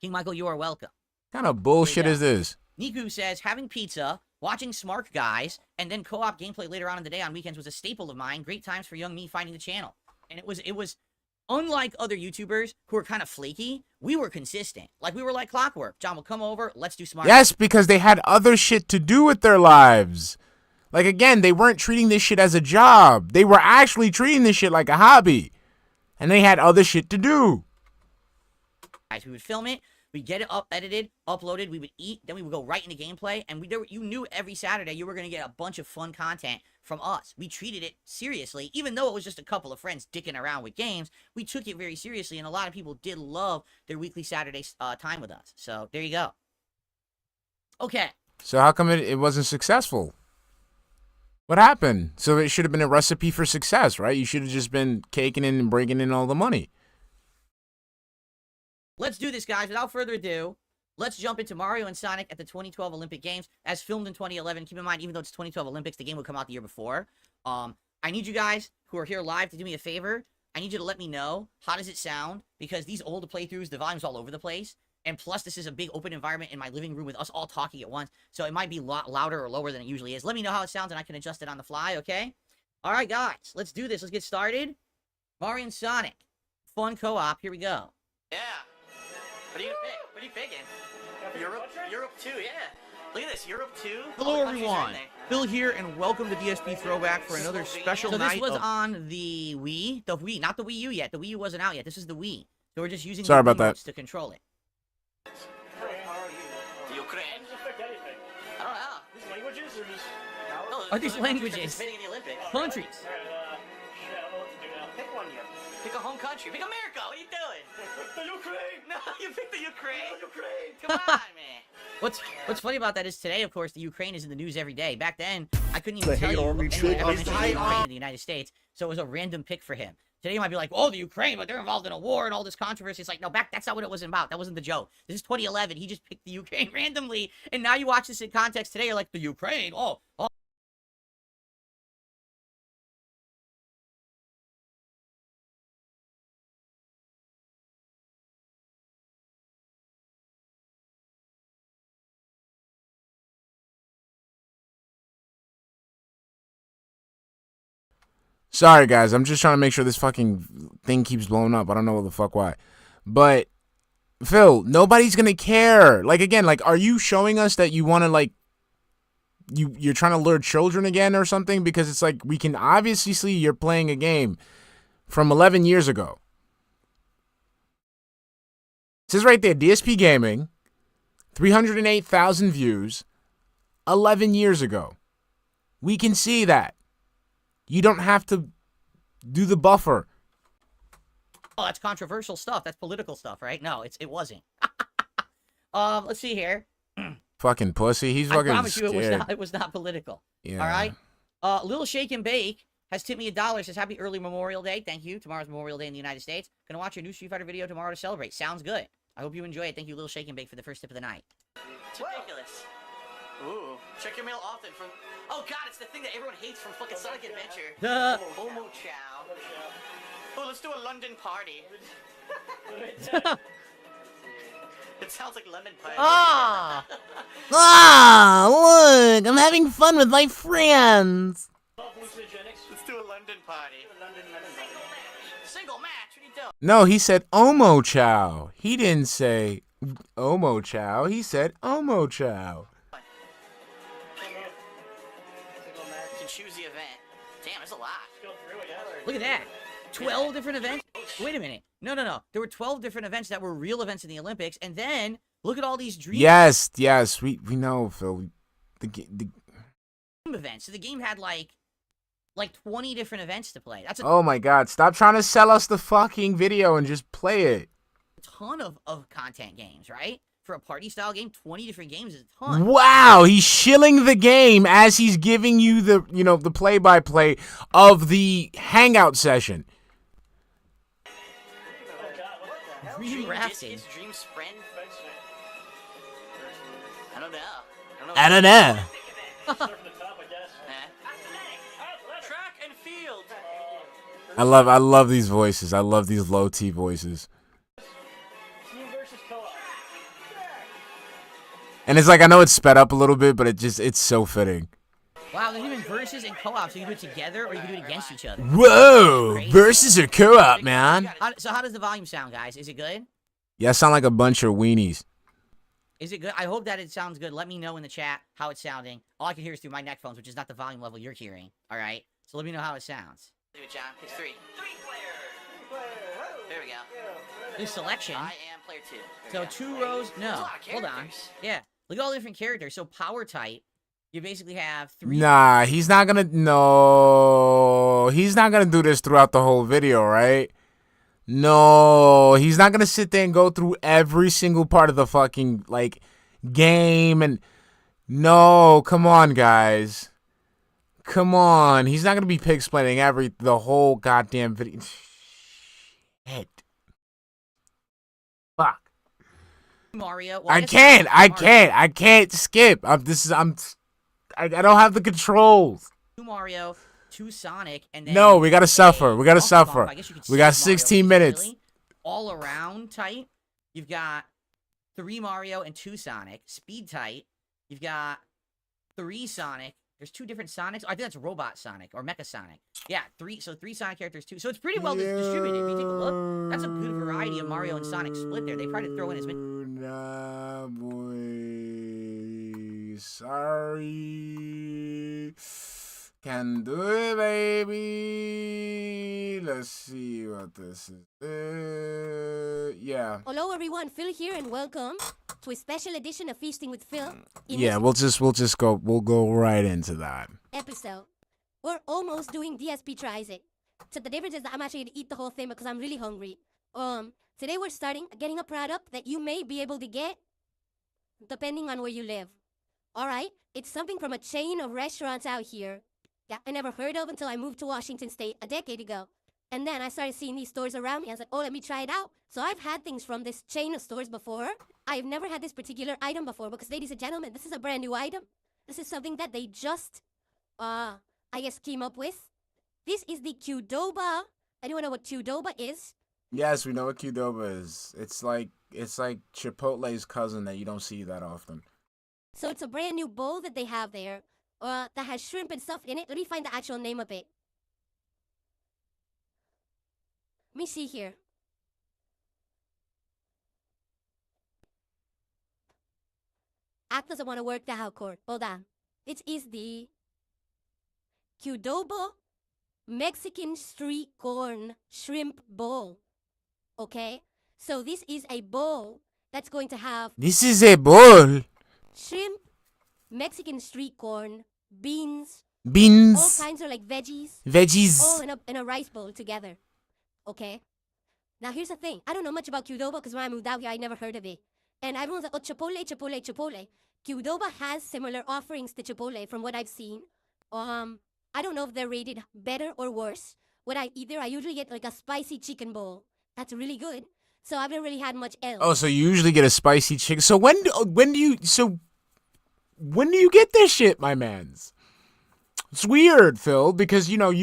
King Michael, you are welcome. What kind of bullshit is this? Niku says, having pizza, watching Smart Guys, and then co-op gameplay later on in the day on weekends was a staple of mine. Great times for young me finding the channel. And it was Unlike other YouTubers who are kind of flaky, we were consistent. Like, we were like clockwork. John will come over, let's do smart. Yes, because they had other shit to do with their lives. Like, again, they weren't treating this shit as a job. They were actually treating this shit like a hobby. And they had other shit to do. Guys, we would film it, we'd get it up, edited, uploaded, we would eat, then we would go right into gameplay, and you knew every Saturday you were going to get a bunch of fun content from us. We treated it seriously, even though it was just a couple of friends dicking around with games. We took it very seriously, and a lot of people did love their weekly Saturday time with us. So, there you go. Okay. So how come it wasn't successful? What happened? So it should have been a recipe for success, right? You should have just been caking in and breaking in all the money. Let's do this, guys. Without further ado, let's jump into Mario and Sonic at the 2012 Olympic Games, as filmed in 2011. Keep in mind, even though it's 2012 Olympics, the game will come out the year before. I need you guys who are here live to do me a favor. I need you to let me know, how does it sound? Because these older playthroughs, the volume's all over the place. And plus, this is a big open environment in my living room with us all talking at once. So it might be louder or lower than it usually is. Let me know how it sounds, and I can adjust it on the fly, okay? All right, guys. Let's do this. Let's get started. Mario and Sonic. Fun co-op. Here we go. Yeah. What are you gonna pick? What are you picking? Europe 2, yeah. Look at this, Europe 2. Hello, everyone. Phil here, and welcome to DSP Throwback for another special night. So this was on the Wii, not the Wii U yet. The Wii U wasn't out yet. This is the Wii. So we're just using Sorry the about that. remotes to control it. Ukraine. I don't know. These languages or just? No, are these languages? In the Olympics. Countries. Pick one here. Pick a home country. Pick America. What are you doing? The Ukraine. No, you picked the Ukraine. The Ukraine. Come on, man. What's funny about that is today, of course, the Ukraine is in the news every day. Back then, I couldn't even tell you anyone mentioned the Ukraine in the United States, so it was a random pick for him. Today you might be like, oh, the Ukraine, but they're involved in a war and all this controversy. It's like, no, that's not what it was about. That wasn't the joke. This is 2011. He just picked the Ukraine randomly, and now you watch this in context today, you're like, the Ukraine? Oh. Sorry, guys. I'm just trying to make sure this fucking thing keeps blowing up. I don't know what the fuck why. But, Phil, nobody's going to care. Like, again, like, are you showing us that you want to, like, you're trying to lure children again or something? Because it's like, we can obviously see you're playing a game from 11 years ago. It says right there, DSP Gaming, 308,000 views, 11 years ago. We can see that. You don't have to do the buffer. Oh, that's controversial stuff. That's political stuff, right? No, it wasn't. Let's see here. Fucking pussy. He's fucking I promise you scared. it was not political. Yeah. All right? Little Shake and Bake has tipped me $1. Says, happy early Memorial Day. Thank you. Tomorrow's Memorial Day in the United States. Gonna watch your new Street Fighter video tomorrow to celebrate. Sounds good. I hope you enjoy it. Thank you, Little Shake and Bake, for the first tip of the night. It's ridiculous. Ooh. Check your mail often from... Oh, God, it's the thing that everyone hates from fucking Sonic Adventure. Homo Chow. Oh, let's do a London party. It sounds like lemon pie. Ah! Ah, look, I'm having fun with my friends. Let's do a London party. Single match. What are you doing? No, he said Omo Chow. He didn't say Omo Chow. He said Omo Chow. You can choose the event. Damn, there's a lot. Look at that. 12 different events? Wait a minute. No. There were 12 different events that were real events in the Olympics, and then look at all these dream Yes, we know, Phil. The events. So the game had like 20 different events to play. That's a Oh my God! Stop trying to sell us the fucking video and just play it. ton of content games, right? For a party style game, 20 different games is a ton. Wow, he's shilling the game as he's giving you the the play-by-play of the hangout session. Dream rafting. Dream sprint. I don't know. I don't know. Track and field. I love these voices. I love these low T voices. And it's like, I know it's sped up a little bit, but it's so fitting. Wow, there's even versus and co-op, so you can do it together or you can do it against each other. Whoa! Crazy. Versus or co-op, man. So how does the volume sound, guys? Is it good? Yeah, I sound like a bunch of weenies. Is it good? I hope that it sounds good. Let me know in the chat how it's sounding. All I can hear is through my neck phones, which is not the volume level you're hearing. All right? So let me know how it sounds. Do it, John. It's 3. There we go. This selection. I am player 2. So 2 rows. No. Hold on. Yeah. Look at all the different characters. So power type. You basically have 3. Nah, he's not gonna. No, he's not gonna do this throughout the whole video, right? No, he's not gonna sit there and go through every single part of the fucking like game and. No, come on, guys. Come on, he's not gonna be pig splitting the whole goddamn video. Shit. Fuck. Mario. Well, I can't skip. I don't have the controls. 2 Mario, 2 Sonic, and then No, we gotta suffer. We gotta suffer. I guess you could We got skip Mario, 16 which is minutes. silly. All around type, you've got 3 Mario and 2 Sonic. Speed type, you've got 3 Sonic. There's 2 different Sonics. I think that's Robot Sonic or Mecha Sonic. Yeah, 3. So 3 Sonic characters too. So it's pretty well distributed. If you take a look, that's a good variety of Mario and Sonic split there. They tried to throw in as many. Nah, boy. Sorry. Can do it, baby. Let's see what this is. Yeah. Hello everyone, Phil here and welcome to a special edition of Feasting with Phil. Yeah, we'll go right into that. Episode. We're almost doing DSP tries it. So the difference is that I'm actually gonna eat the whole thing because I'm really hungry. Today we're getting a product that you may be able to get depending on where you live. Alright? It's something from a chain of restaurants out here that I never heard of until I moved to Washington State a decade ago. And then I started seeing these stores around me. I was like, oh, let me try it out. So I've had things from this chain of stores before. I've never had this particular item before because, ladies and gentlemen, this is a brand new item. This is something that they just, I guess, came up with. This is the Qdoba. Anyone know what Qdoba is? Yes, we know what Qdoba is. It's like Chipotle's cousin that you don't see that often. So it's a brand new bowl that they have there that has shrimp and stuff in it. Let me find the actual name of it. Let me see here. Act doesn't want to work the out court. Hold on. It is the Qdoba Mexican Street Corn Shrimp Bowl. Okay? So this is a bowl that's going to have... This is a bowl. Shrimp, Mexican street corn, beans, all kinds of like veggies, all in a rice bowl together. Okay? Now here's the thing. I don't know much about Qdoba because when I moved out here, I never heard of it. And everyone's like, oh, Chipotle. Qdoba has similar offerings to Chipotle from what I've seen. I don't know if they're rated better or worse. I usually get like a spicy chicken bowl. That's really good. So I haven't really had much else. Oh, so you usually get a spicy chicken. So when do you get this shit, my mans? It's weird, Phil, because because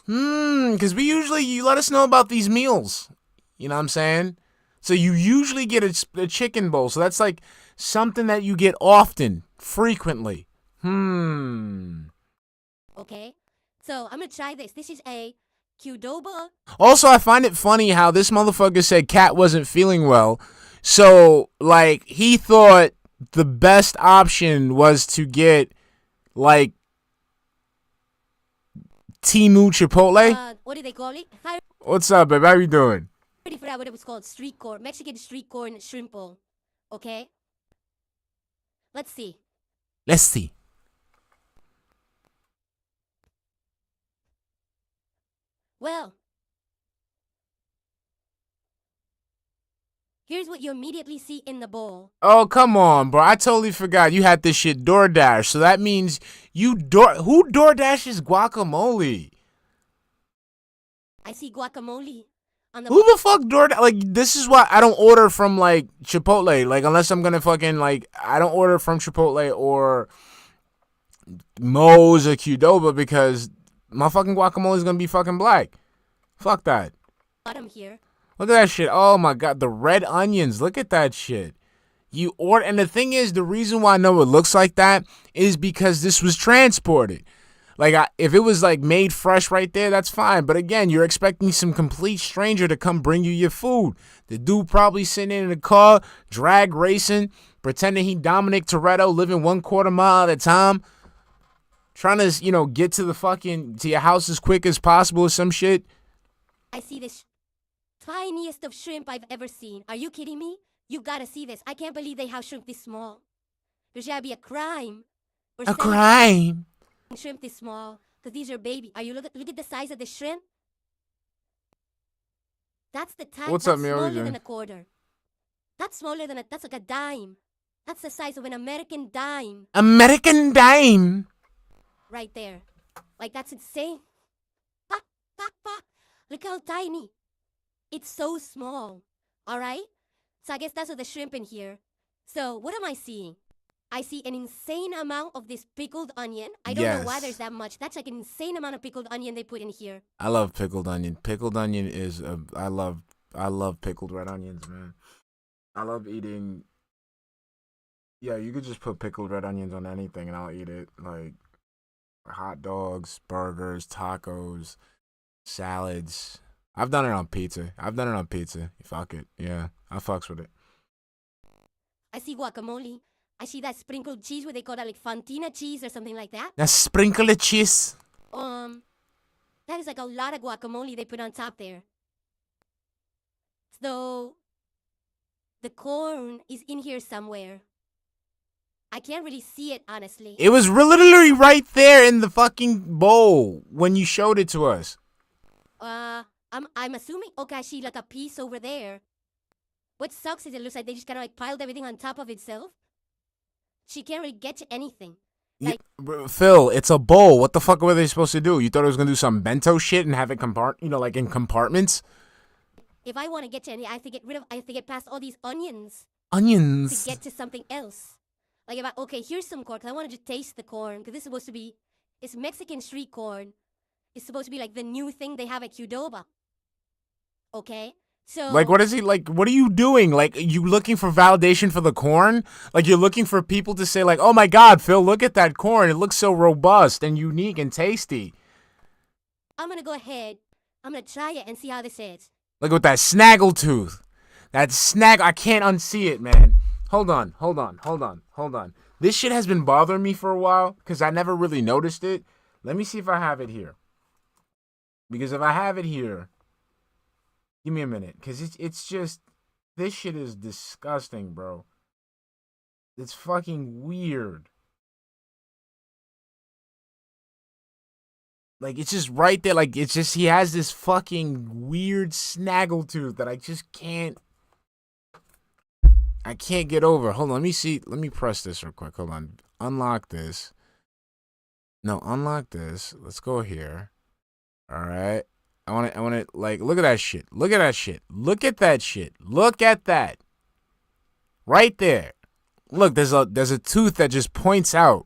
you let us know about these meals. You know what I'm saying? So you usually get a chicken bowl. So that's like something that you get often, frequently. Okay. So I'm gonna try this. This is a Qdoba. Also, I find it funny how this motherfucker said Cat wasn't feeling well. So, like, he thought the best option was to get, like, Timu Chipotle. What do they call it? What's up, babe? How you doing? I forgot what it was called. Street corn. Mexican street corn shrimp bowl. Okay? Let's see. Well, here's what you immediately see in the bowl. Oh, come on, bro. I totally forgot you had this shit DoorDash. So that means who DoorDashes guacamole? I see guacamole on the Who the fuck DoorDash? Like, this is why I don't order from, like, Chipotle. Like, unless I'm gonna fucking, like, I don't order from Chipotle or Moe's or Qdoba because my fucking guacamole is gonna be fucking black. Fuck that. bottom here. Look at that shit. Oh my god, the red onions. Look at that shit. And the thing is, the reason why I know it looks like that is because this was transported. Like, if it was like made fresh right there, that's fine. But again, you're expecting some complete stranger to come bring you your food. The dude probably sitting in a car, drag racing, pretending he Dominic Toretto, living 1/4 mile at a time, trying to, get to your house as quick as possible or some shit. I see this tiniest of shrimp I've ever seen. Are you kidding me? You gotta see this. I can't believe they have shrimp this small. There should be a crime. A crime? Shrimp this small, because these are baby. Are you look at the size of the shrimp? That's the type. What's that's up, Mio? smaller than a quarter. That's smaller than that's like a dime. That's the size of an American dime. American dime? Right there. Like, that's insane. Pa, pa, pa. Look how tiny. It's so small. Alright? So I guess that's what the shrimp in here. So what am I seeing? I see an insane amount of this pickled onion. I don't know why there's that much. That's like an insane amount of pickled onion they put in here. I love pickled onion. Pickled onion is I love pickled red onions, man. I love eating. Yeah, you could just put pickled red onions on anything and I'll eat it. Like hot dogs, burgers, tacos, salads. I've done it on pizza. Fuck it. Yeah, I fucks with it. I see guacamole. I see that sprinkled cheese, what they call that, like fontina cheese or something like that. That sprinkled cheese. That is like a lot of guacamole they put on top there. So, the corn is in here somewhere. I can't really see it, honestly. It was literally right there in the fucking bowl when you showed it to us. I'm assuming, okay, I see like a piece over there. What sucks is it looks like they just kind of like piled everything on top of itself. She can't really get to anything. Like, Phil, it's a bowl. What the fuck were they supposed to do? You thought it was gonna do some bento shit and have it like in compartments? If I want to get to any, I have to get past all these onions. Onions. To get to something else. Like okay, here's some corn, because I want to just taste the corn, because this is supposed to be, it's Mexican street corn. It's supposed to be like the new thing they have at Qdoba. Okay? So, like, what is he like? What are you doing? Like, you looking for validation for the corn? Like, you're looking for people to say, like, "Oh my God, Phil, look at that corn! It looks so robust and unique and tasty." I'm gonna go ahead. I'm gonna try it and see how this is. Look with that snaggletooth. I can't unsee it, man. Hold on. This shit has been bothering me for a while because I never really noticed it. Let me see if I have it here. Because if I have it here. Give me a minute, because it's just, this shit is disgusting, bro. It's fucking weird. Like, it's just right there, like, it's just, he has this fucking weird snaggletooth that I just can't get over. Hold on, let me press this real quick, hold on. Unlock this. No, unlock this. Let's go here. Alright. I want to, like, look at that shit. Look at that shit. Look at that. Right there. Look, there's a tooth that just points out.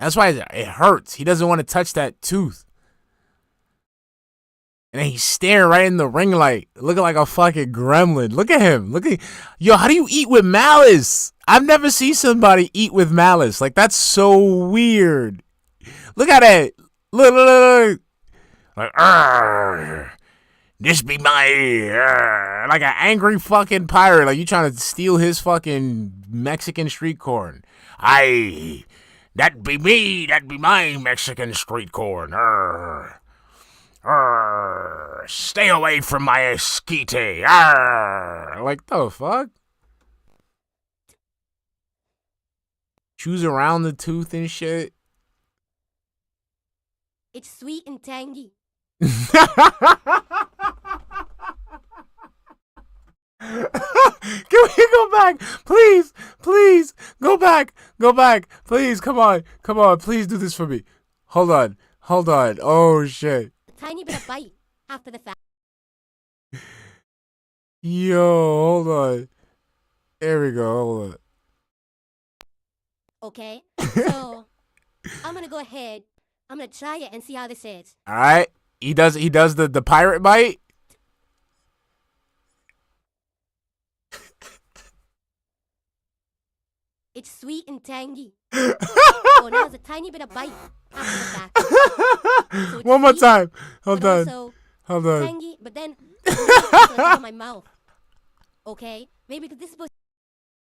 That's why it hurts. He doesn't want to touch that tooth. And then he's staring right in the ring light, looking like a fucking gremlin. Look at him. Yo, how do you eat with malice? I've never seen somebody eat with malice. Like, that's so weird. Look at it. Look. Like, this be my, like an angry fucking pirate. Like, you trying to steal his fucking Mexican street corn. That be me. That be my Mexican street corn. Stay away from my esquite. Like, the fuck? Chews around the tooth and shit. It's sweet and tangy. Can we go back? Please, go back. Please, come on. Please do this for me. Hold on. Oh, shit. A tiny bit of bite after the fact. Yo, hold on. There we go. Hold on. Okay, so I'm gonna go ahead. I'm gonna try it and see how this is. All right. He does the pirate bite. It's sweet and tangy. Oh, now there's a tiny bit of bite after the fact. So it's One more sweet, time. Hold but on. also Hold on. tangy, but then in my mouth. Okay, maybe because this is supposed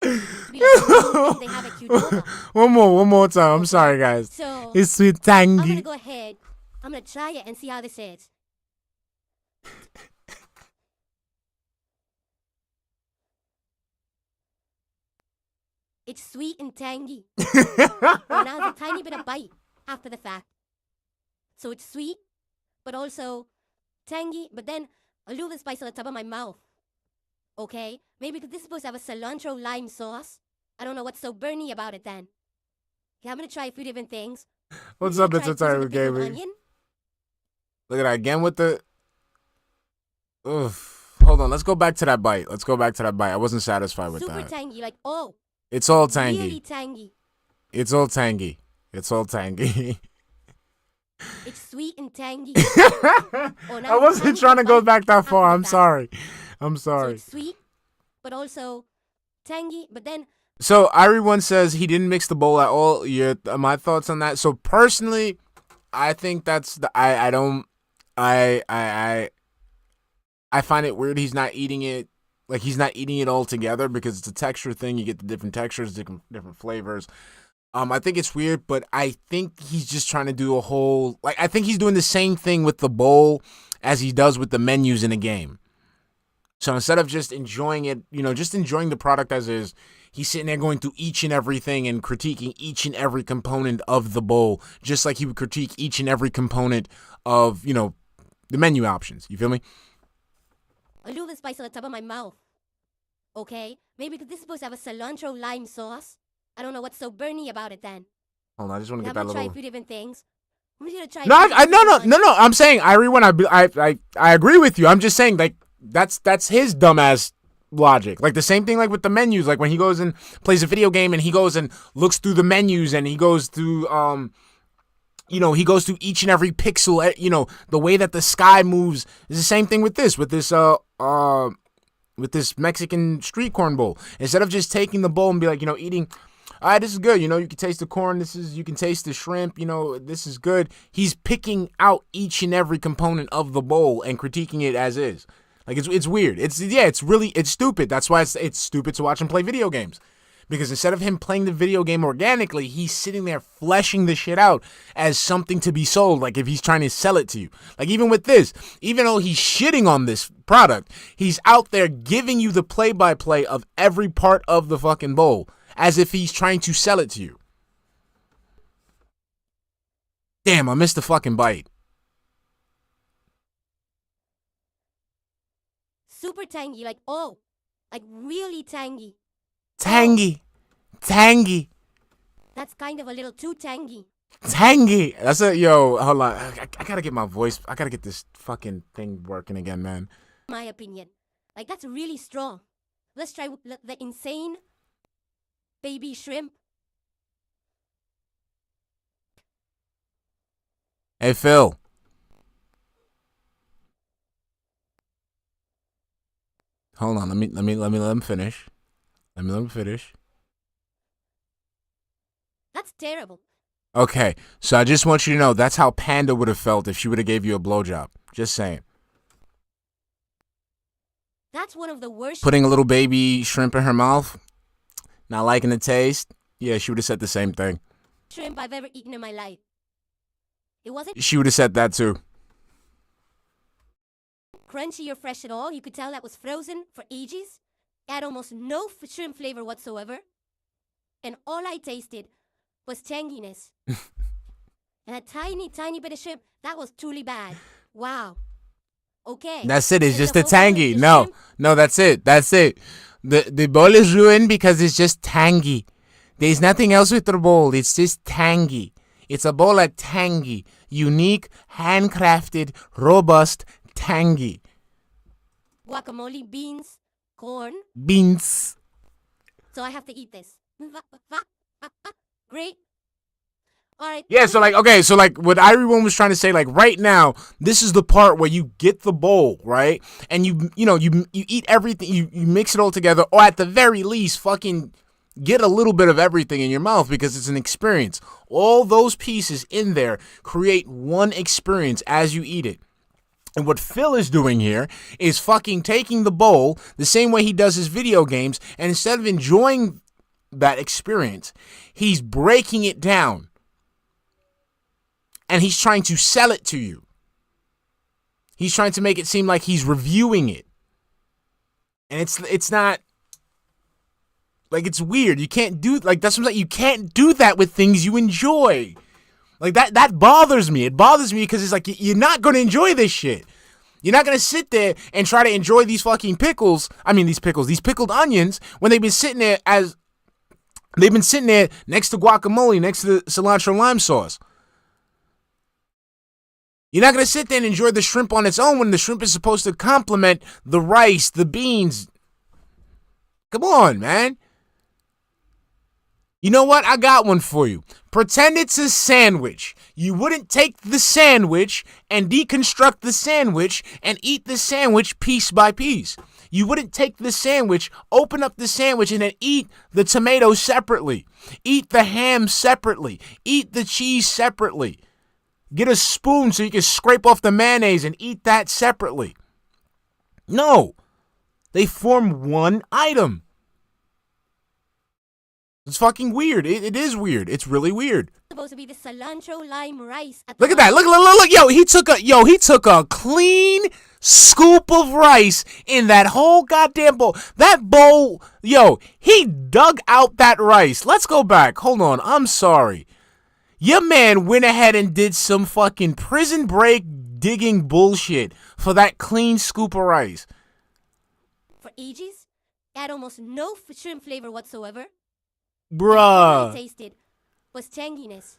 to be like the thing they have at Qdoba. One more time. I'm sorry, guys. So It's sweet I'm gonna tangy. go ahead. I'm gonna try it and see how this is. It's sweet and tangy. Oh, now there's a tiny bit of bite after the fact. So it's sweet, but also tangy, but then a little bit spice on the top of my mouth. Okay, maybe because this is supposed to have a cilantro lime sauce. I don't know what's so burny about it then. Okay, I'm gonna try a few different things. What's I'm up, gonna it's a try title pickled gaming. onion. Look at that again with the. Oof. Hold on. Let's go back to that bite. I wasn't satisfied with Super that. tangy, like oh, It's all tangy. really tangy. It's all tangy. It's all tangy. It's sweet and tangy. I now wasn't tiny trying to bit go bite back that after far. the I'm fact. sorry. I'm So sorry. it's sweet, but also tangy, but then So everyone says he didn't mix the bowl at all. My thoughts on that. So personally, I think that's the I find it weird he's not eating it. Like he's not eating it all together because it's a texture thing. You get the different textures, different flavors. I think it's weird, but I think he's just trying to do a whole I think he's doing the same thing with the bowl as he does with the menus in a game. So instead of just enjoying it, just enjoying the product as is, he's sitting there going through each and everything and critiquing each and every component of the bowl, just like he would critique each and every component of, the menu options. You feel me? a little bit spice on the top of my mouth. Okay, maybe because this is supposed to have a cilantro lime sauce. I don't know what's so burny about it then. Hold on, I just want to I'm get that gonna try a little. few different things. I'm just gonna try. No, a few different no. things on- I'm saying I agree with you. I'm just saying that's his dumbass logic. Like the same thing like with the menus. Like when he goes and plays a video game and he goes and looks through the menus and he goes through he goes through each and every pixel. The way that the sky moves is the same thing with this Mexican street corn bowl. Instead of just taking the bowl and be like, eating, all right, this is good. You can taste the corn. You can taste the shrimp. This is good. He's picking out each and every component of the bowl and critiquing it as is. Like it's weird. It's stupid. That's why it's stupid to watch him play video games. Because instead of him playing the video game organically, he's sitting there fleshing the shit out as something to be sold, like if he's trying to sell it to you. Like even with this, even though he's shitting on this product, he's out there giving you the play-by-play of every part of the fucking bowl as if he's trying to sell it to you. Damn, I missed the fucking bite. super tangy, like really tangy. Tangy. That's kind of a little too tangy. Tangy. That's it. Yo, hold on. I gotta get my voice. I gotta get this fucking thing working again, man. My opinion. Like that's really strong. Let's try the insane baby shrimp. Hey, Phil. Hold on. Let him finish. Let him finish. That's terrible. Okay, so I just want you to know that's how Panda would have felt if she would have gave you a blowjob. Just saying. That's one of the worst. Putting a little baby shrimp in her mouth, not liking the taste. Yeah, she would have said the same thing. Shrimp I've ever eaten in my life. It wasn't She would have said that too. crunchy or fresh at all. You could tell that was frozen for ages. It had almost no shrimp flavor whatsoever. And all I tasted was tanginess. And a tiny, tiny bit of shrimp. That was truly bad. Wow. Okay. That's it. It's And just the a whole thing tangy. with the No, shrimp, no, that's it. That's it. The bowl is ruined because it's just tangy. There's nothing else with the bowl. It's just tangy. It's a bowl of tangy, unique, handcrafted, robust, tangy guacamole, beans, corn. beans. So I have to eat this. Great. All right. Yeah, so what everyone was trying to say, like right now, this is the part where you get the bowl, right? And you eat everything, you mix it all together, or at the very least, fucking get a little bit of everything in your mouth because it's an experience. All those pieces in there create one experience as you eat it. And what Phil is doing here is fucking taking the bowl the same way he does his video games, and instead of enjoying that experience, he's breaking it down. And he's trying to sell it to you. He's trying to make it seem like he's reviewing it. And it's not, like, it's weird. You can't do, like, that's what I'm saying. You can't do that with things you enjoy. Like, that bothers me. It bothers me because it's like, you're not going to enjoy this shit. You're not going to sit there and try to enjoy these fucking pickles. I mean, these pickled onions when they've been sitting there next to guacamole, next to the cilantro lime sauce. You're not going to sit there and enjoy the shrimp on its own when the shrimp is supposed to complement the rice, the beans. Come on, man. You know what? I got one for you. Pretend it's a sandwich. You wouldn't take the sandwich and deconstruct the sandwich and eat the sandwich piece by piece. You wouldn't take the sandwich, open up the sandwich, and then eat the tomato separately. Eat the ham separately. Eat the cheese separately. Get a spoon so you can scrape off the mayonnaise and eat that separately. No. They form one item. It's fucking weird. It is weird. It's really weird. Supposed to be the cilantro lime rice. Look at that. Look. Yo, he took a clean scoop of rice in that whole goddamn bowl. That bowl, yo, he dug out that rice. Let's go back. Hold on. I'm sorry. Your man went ahead and did some fucking prison break digging bullshit for that clean scoop of rice. For ages, it had almost no shrimp flavor whatsoever. Bruh. What I tasted was tanginess.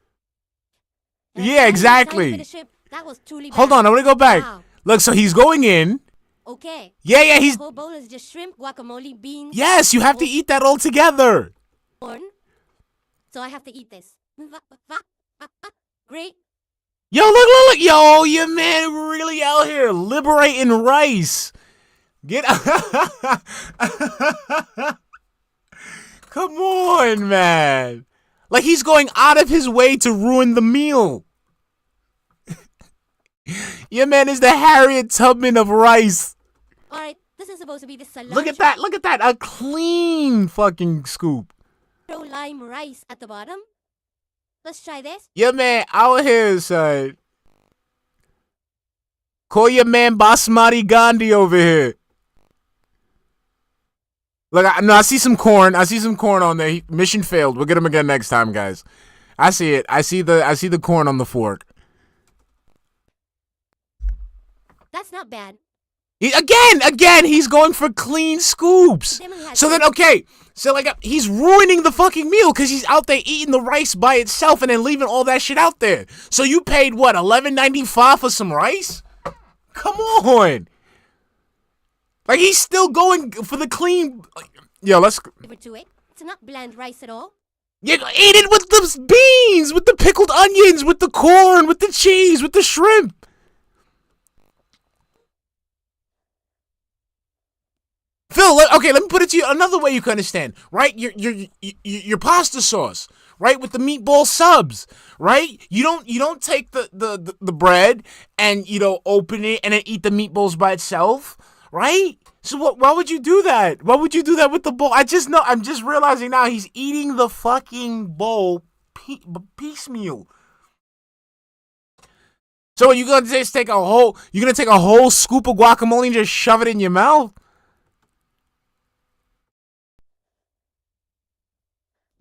Yeah, exactly. That was truly bad. Hold on, I'm gonna go back. Wow. Look, so he's going in. Okay. Yeah, he's. The whole bowl is just shrimp, guacamole, beans. Yes, you have to eat that all together. Corn. So I have to eat this. Great. Yo, look. Yo, your man really out here liberating rice. Get. Come on, man. Like he's going out of his way to ruin the meal. Your man is the Harriet Tubman of rice. Alright, this is supposed to be the cilantro. Look at that. A clean fucking scoop. Lime rice at the bottom. Let's try this. Your man out here, son. Call your man Basmati Gandhi over here. Look, I see some corn. I see some corn on there. Mission failed. We'll get him again next time, guys. I see it. I see the corn on the fork. That's not bad. Again, he's going for clean scoops. So then, okay, so like he's ruining the fucking meal because he's out there eating the rice by itself and then leaving all that shit out there. So you paid what, $11.95 for some rice? Come on. Like he's still going for the clean. Yo, let's. To it. It's not bland rice at all. You eat it with the beans, with the pickled onions, with the corn, with the cheese, with the shrimp. Phil, okay, let me put it to you another way you can understand, right? Your pasta sauce, right, with the meatball subs, right? You don't take the bread and open it and then eat the meatballs by itself, right? So why would you do that? Why would you do that with the bowl? I'm just realizing now he's eating the fucking bowl piecemeal. So you're gonna just take a whole scoop of guacamole and just shove it in your mouth?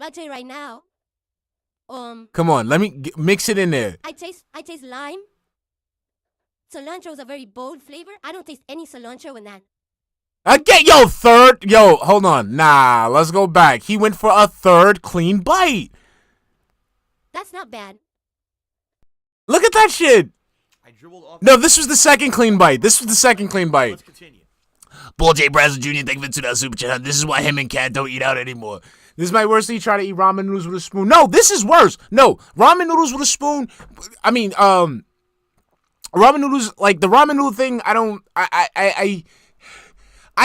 I'll tell you right now. Come on, let me mix it in there. I taste lime. Cilantro is a very bold flavor. I don't taste any cilantro in that. Again, hold on. Nah, let's go back. He went for a third clean bite. That's not bad. Look at that shit. I dribbled off. No, this was the second clean bite. Let's continue. Bull J. Brazel Jr., thank you for that super chat. This is why him and Cat don't eat out anymore. This is my worst thing. You try to eat ramen noodles with a spoon. No, this is worse. No, ramen noodles with a spoon. I mean, ramen noodles, like the ramen noodle thing, I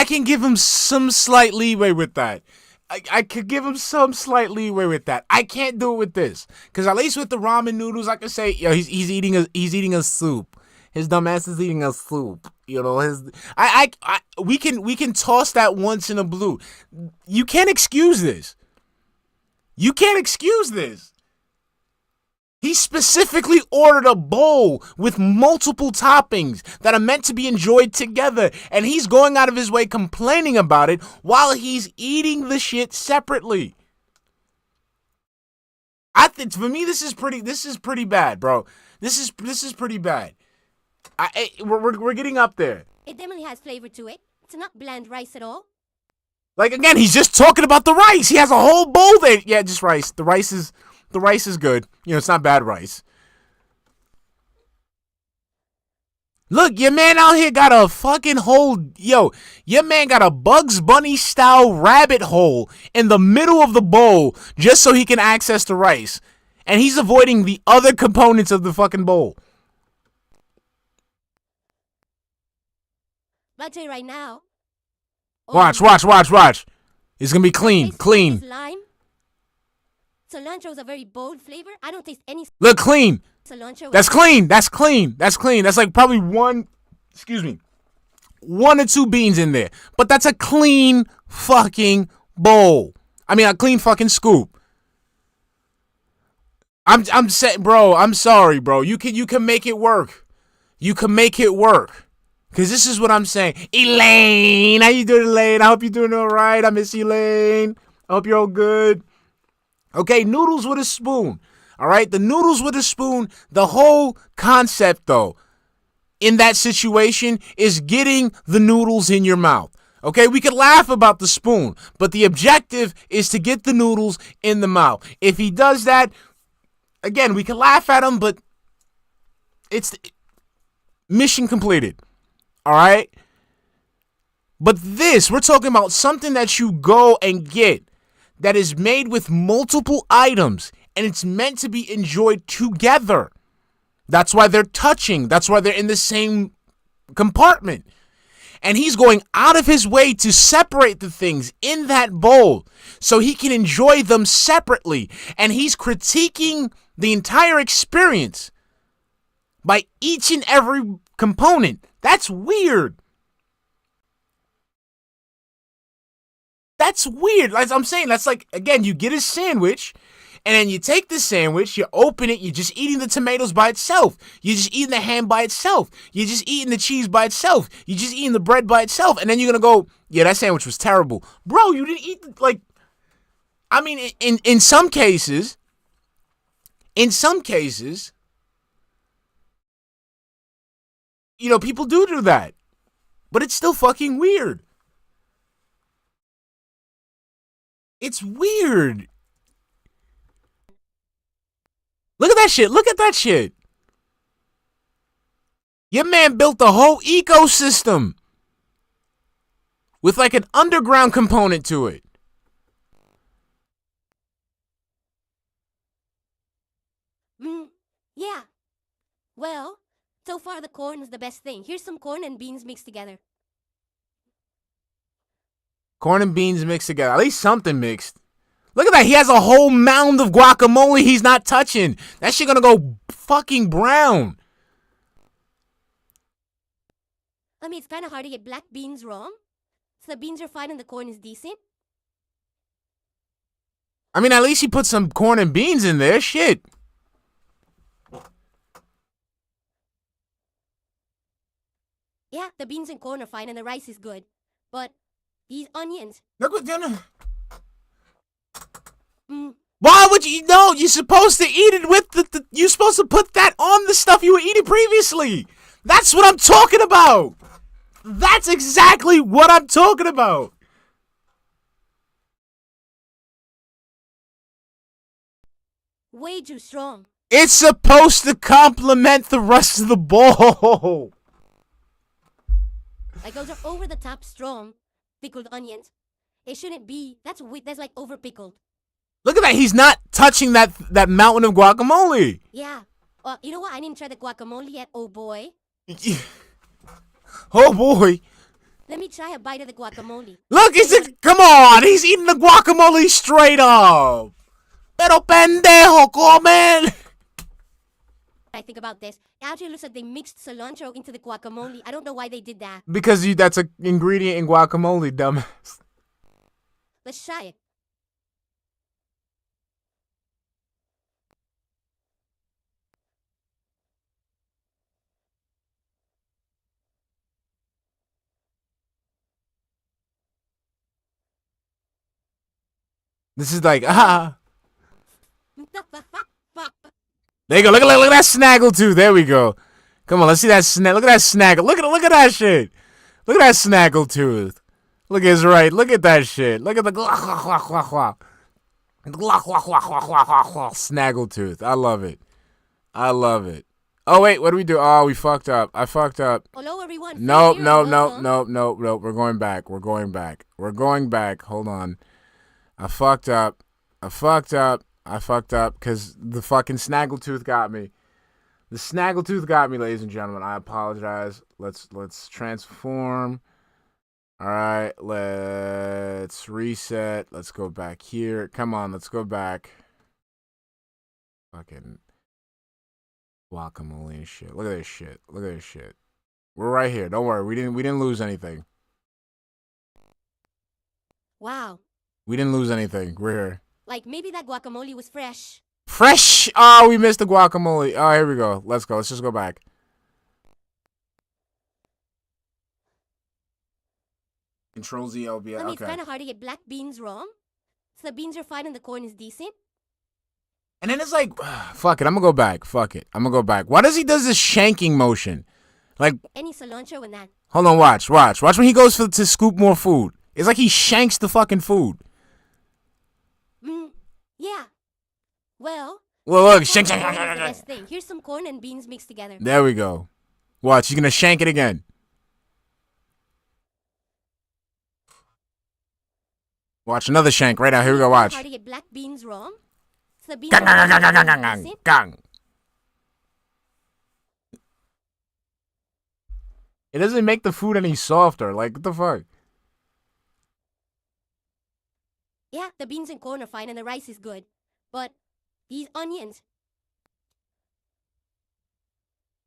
can give him some slight leeway with that. I could give him some slight leeway with that. I can't do it with this, because at least with the ramen noodles, I can say, yo, he's eating a soup. His dumb ass is eating a soup. You know, we can toss that once in a blue. You can't excuse this. You can't excuse this. He specifically ordered a bowl with multiple toppings that are meant to be enjoyed together, and he's going out of his way complaining about it while he's eating the shit separately. I think for me this is pretty bad, bro. This is pretty bad. We're getting up there. It definitely has flavor to it. It's not bland rice at all. Like, again, he's just talking about the rice. He has a whole bowl there. Yeah, just rice. The rice is good. You know, it's not bad rice. Look, your man out here got a fucking hole. Yo, your man got a Bugs Bunny style rabbit hole in the middle of the bowl just so he can access the rice. And he's avoiding the other components of the fucking bowl. But I'll tell you right now. Watch. It's gonna be clean. Lime. Cilantro is a very bold flavor. I don't taste any. Look, clean. Cilantro. That's clean. That's like probably one or two beans in there. But that's a clean fucking bowl. I mean, a clean fucking scoop. I'm saying, bro, I'm sorry, bro. You can make it work. You can make it work. Because this is what I'm saying. Elaine, how you doing, Elaine? I hope you're doing all right. I miss you, Elaine. I hope you're all good. Okay, noodles with a spoon. All right, the noodles with a spoon. The whole concept, though, in that situation is getting the noodles in your mouth. Okay, we could laugh about the spoon, but the objective is to get the noodles in the mouth. If he does that, again, we can laugh at him, but it's mission completed. All right? But this, we're talking about something that you go and get that is made with multiple items, and it's meant to be enjoyed together. That's why they're touching. That's why they're in the same compartment. And he's going out of his way to separate the things in that bowl so he can enjoy them separately. And he's critiquing the entire experience by each and every component. That's weird. That's weird. Like I'm saying, that's like, again, you get a sandwich, and then you take the sandwich, you open it, you're just eating the tomatoes by itself. You're just eating the ham by itself. You're just eating the cheese by itself. You're just eating the bread by itself. And then you're going to go, yeah, that sandwich was terrible. Bro, you didn't eat, like, I mean, in some cases, you know, people do that. But it's still fucking weird. It's weird. Look at that shit. Your man built a whole ecosystem with like an underground component to it. Yeah. Well, so far the corn is the best thing. Here's some corn and beans mixed together. Corn and beans mixed together. At least something mixed. Look at that. He has a whole mound of guacamole he's not touching. That shit gonna go fucking brown. I mean, it's kind of hard to get black beans wrong. So the beans are fine and the corn is decent. I mean, at least he put some corn and beans in there. Shit. Yeah, the beans and corn are fine and the rice is good. But these onions. Look what Why would you? No, you're supposed to eat it with you're supposed to put that on the stuff you were eating previously. That's what I'm talking about. That's exactly what I'm talking about. Way too strong. It's supposed to complement the rest of the bowl. Like those are over the top strong pickled onions. It shouldn't be. That's like over pickled. Look at that. He's not touching that mountain of guacamole. Yeah. You know what? I didn't try the guacamole yet. Oh boy. Oh boy. Let me try a bite of the guacamole. Look, come on, he's eating the guacamole straight up. Pero pendejo, come. I think about this. It actually looks like they mixed cilantro into the guacamole. I don't know why they did that. Because that's an ingredient in guacamole, dumbass. Let's try it. This is like, There you go. Look at that snaggletooth. There we go. Come on, let's see that Look at that snaggle. Look at that shit. Look at that snaggletooth. Look at his right. Look at that shit. Look at the snaggletooth. I love it. I love it. Oh wait, what do we do? Oh, we fucked up. I fucked up. Hello everyone. Nope. We're going back. We're going back. Hold on. I fucked up because the fucking snaggletooth got me. The snaggletooth got me, ladies and gentlemen. I apologize. Let's transform. All right, let's reset. Let's go back here. Come on, let's go back. Fucking guacamole and shit. Look at this shit. We're right here. Don't worry. We didn't lose anything. Wow. We didn't lose anything. We're here. Like maybe that guacamole was fresh. Fresh! Oh, we missed the guacamole. Oh, here we go. Let's go. Let's just go back. Control Z, LB. I mean, Okay. it's kind of hard to get black beans wrong. So the beans are fine and the corn is decent. And then it's like, fuck it. I'm going to go back. Fuck it. I'm going to go back. Why does he does this shanking motion? Like, Any cilantro in that. hold on. Watch. Watch when he goes to scoop more food. It's like he shanks the fucking food. Yeah. Well. Well, look. Corn is the best thing. Here's some corn and beans mixed together. There we go. Watch. He's going to shank it again. Watch another shank right now. Here we go. Watch. It's hard to get black beans wrong. So the beans Gang, gang, gang, gang, gang, gang, gang, decent. gang. It doesn't make the food any softer. Like, what the fuck? Yeah, the beans and corn are fine and the rice is good. But these onions.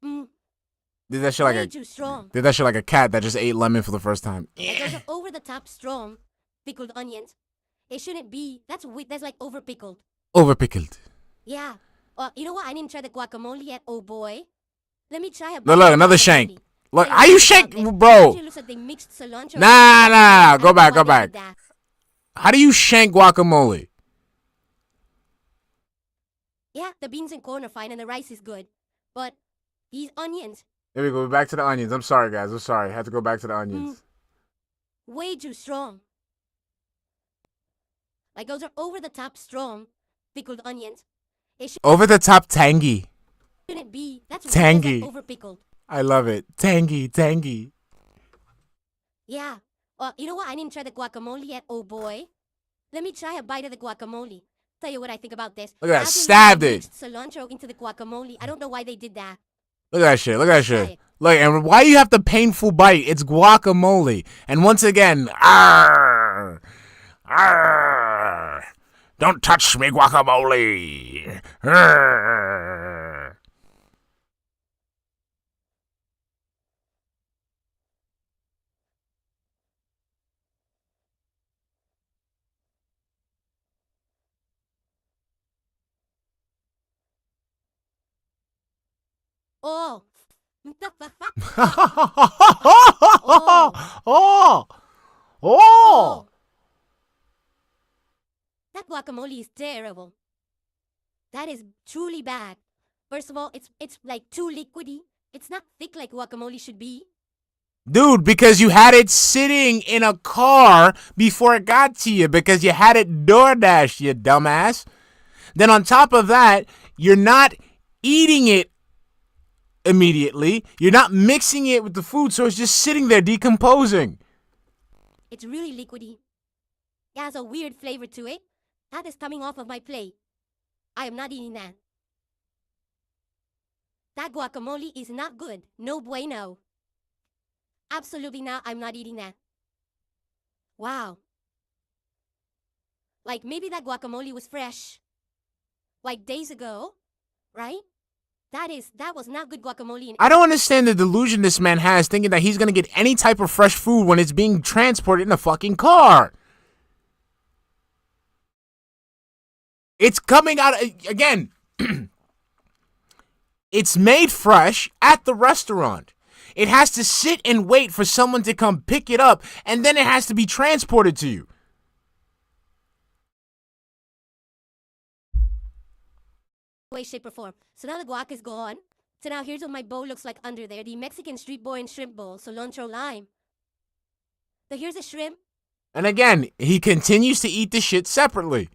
Did that shit like way a too strong. Did that shit like a cat that just ate lemon for the first time. Like those are over the top strong pickled onions. It shouldn't be. That's like over pickled. Over pickled. Yeah. You know what? I didn't try the guacamole yet. Oh boy. Let me try a. Look, another shank. Look, how you shank, bro? Actually looks like they mixed cilantro. Nah. Go back. How do you shank guacamole? Yeah, the beans and corn are fine and the rice is good. But these onions. There we go. We're back to the onions. I'm sorry, guys. I'm sorry. I had to go back to the onions. Way too strong. Like those are over the top strong pickled onions. It Over the top tangy. shouldn't be. That's Tangy. over pickled. I love it. Tangy. Yeah. You know what? I didn't try the guacamole yet. Oh boy. Let me try a bite of the guacamole. Tell you what I think about this. Look at that. After Stabbed they it. mixed cilantro into the guacamole. I don't know why they did that. Look at that shit. Look, and why you have the painful bite? It's guacamole. And once again, arr, arr, don't touch me, guacamole. Arr. Oh. Oh. That guacamole is terrible. That is truly bad. First of all, it's like too liquidy. It's not thick like guacamole should be. Dude, because you had it sitting in a car before it got to you because you had it DoorDash, you dumbass. Then on top of that, you're not eating it immediately. You're not mixing it with the food, so it's just sitting there decomposing. It's really liquidy. It has a weird flavor to it. That is coming off of my plate. I am not eating that. That guacamole is not good. No bueno. Absolutely not. I'm not eating that. Wow. Like maybe that guacamole was fresh. Like days ago, right? That was not good guacamole. I don't understand the delusion this man has, thinking that he's gonna get any type of fresh food when it's being transported in a fucking car. It's coming out again. It's made fresh at the restaurant. It has to sit and wait for someone to come pick it up, and then it has to be transported to you. Way, shape, or form. So now the guac is gone. So now here's what my bowl looks like under there. The Mexican street boy and shrimp bowl. Cilantro lime. So here's a shrimp. And again, he continues to eat the shit separately.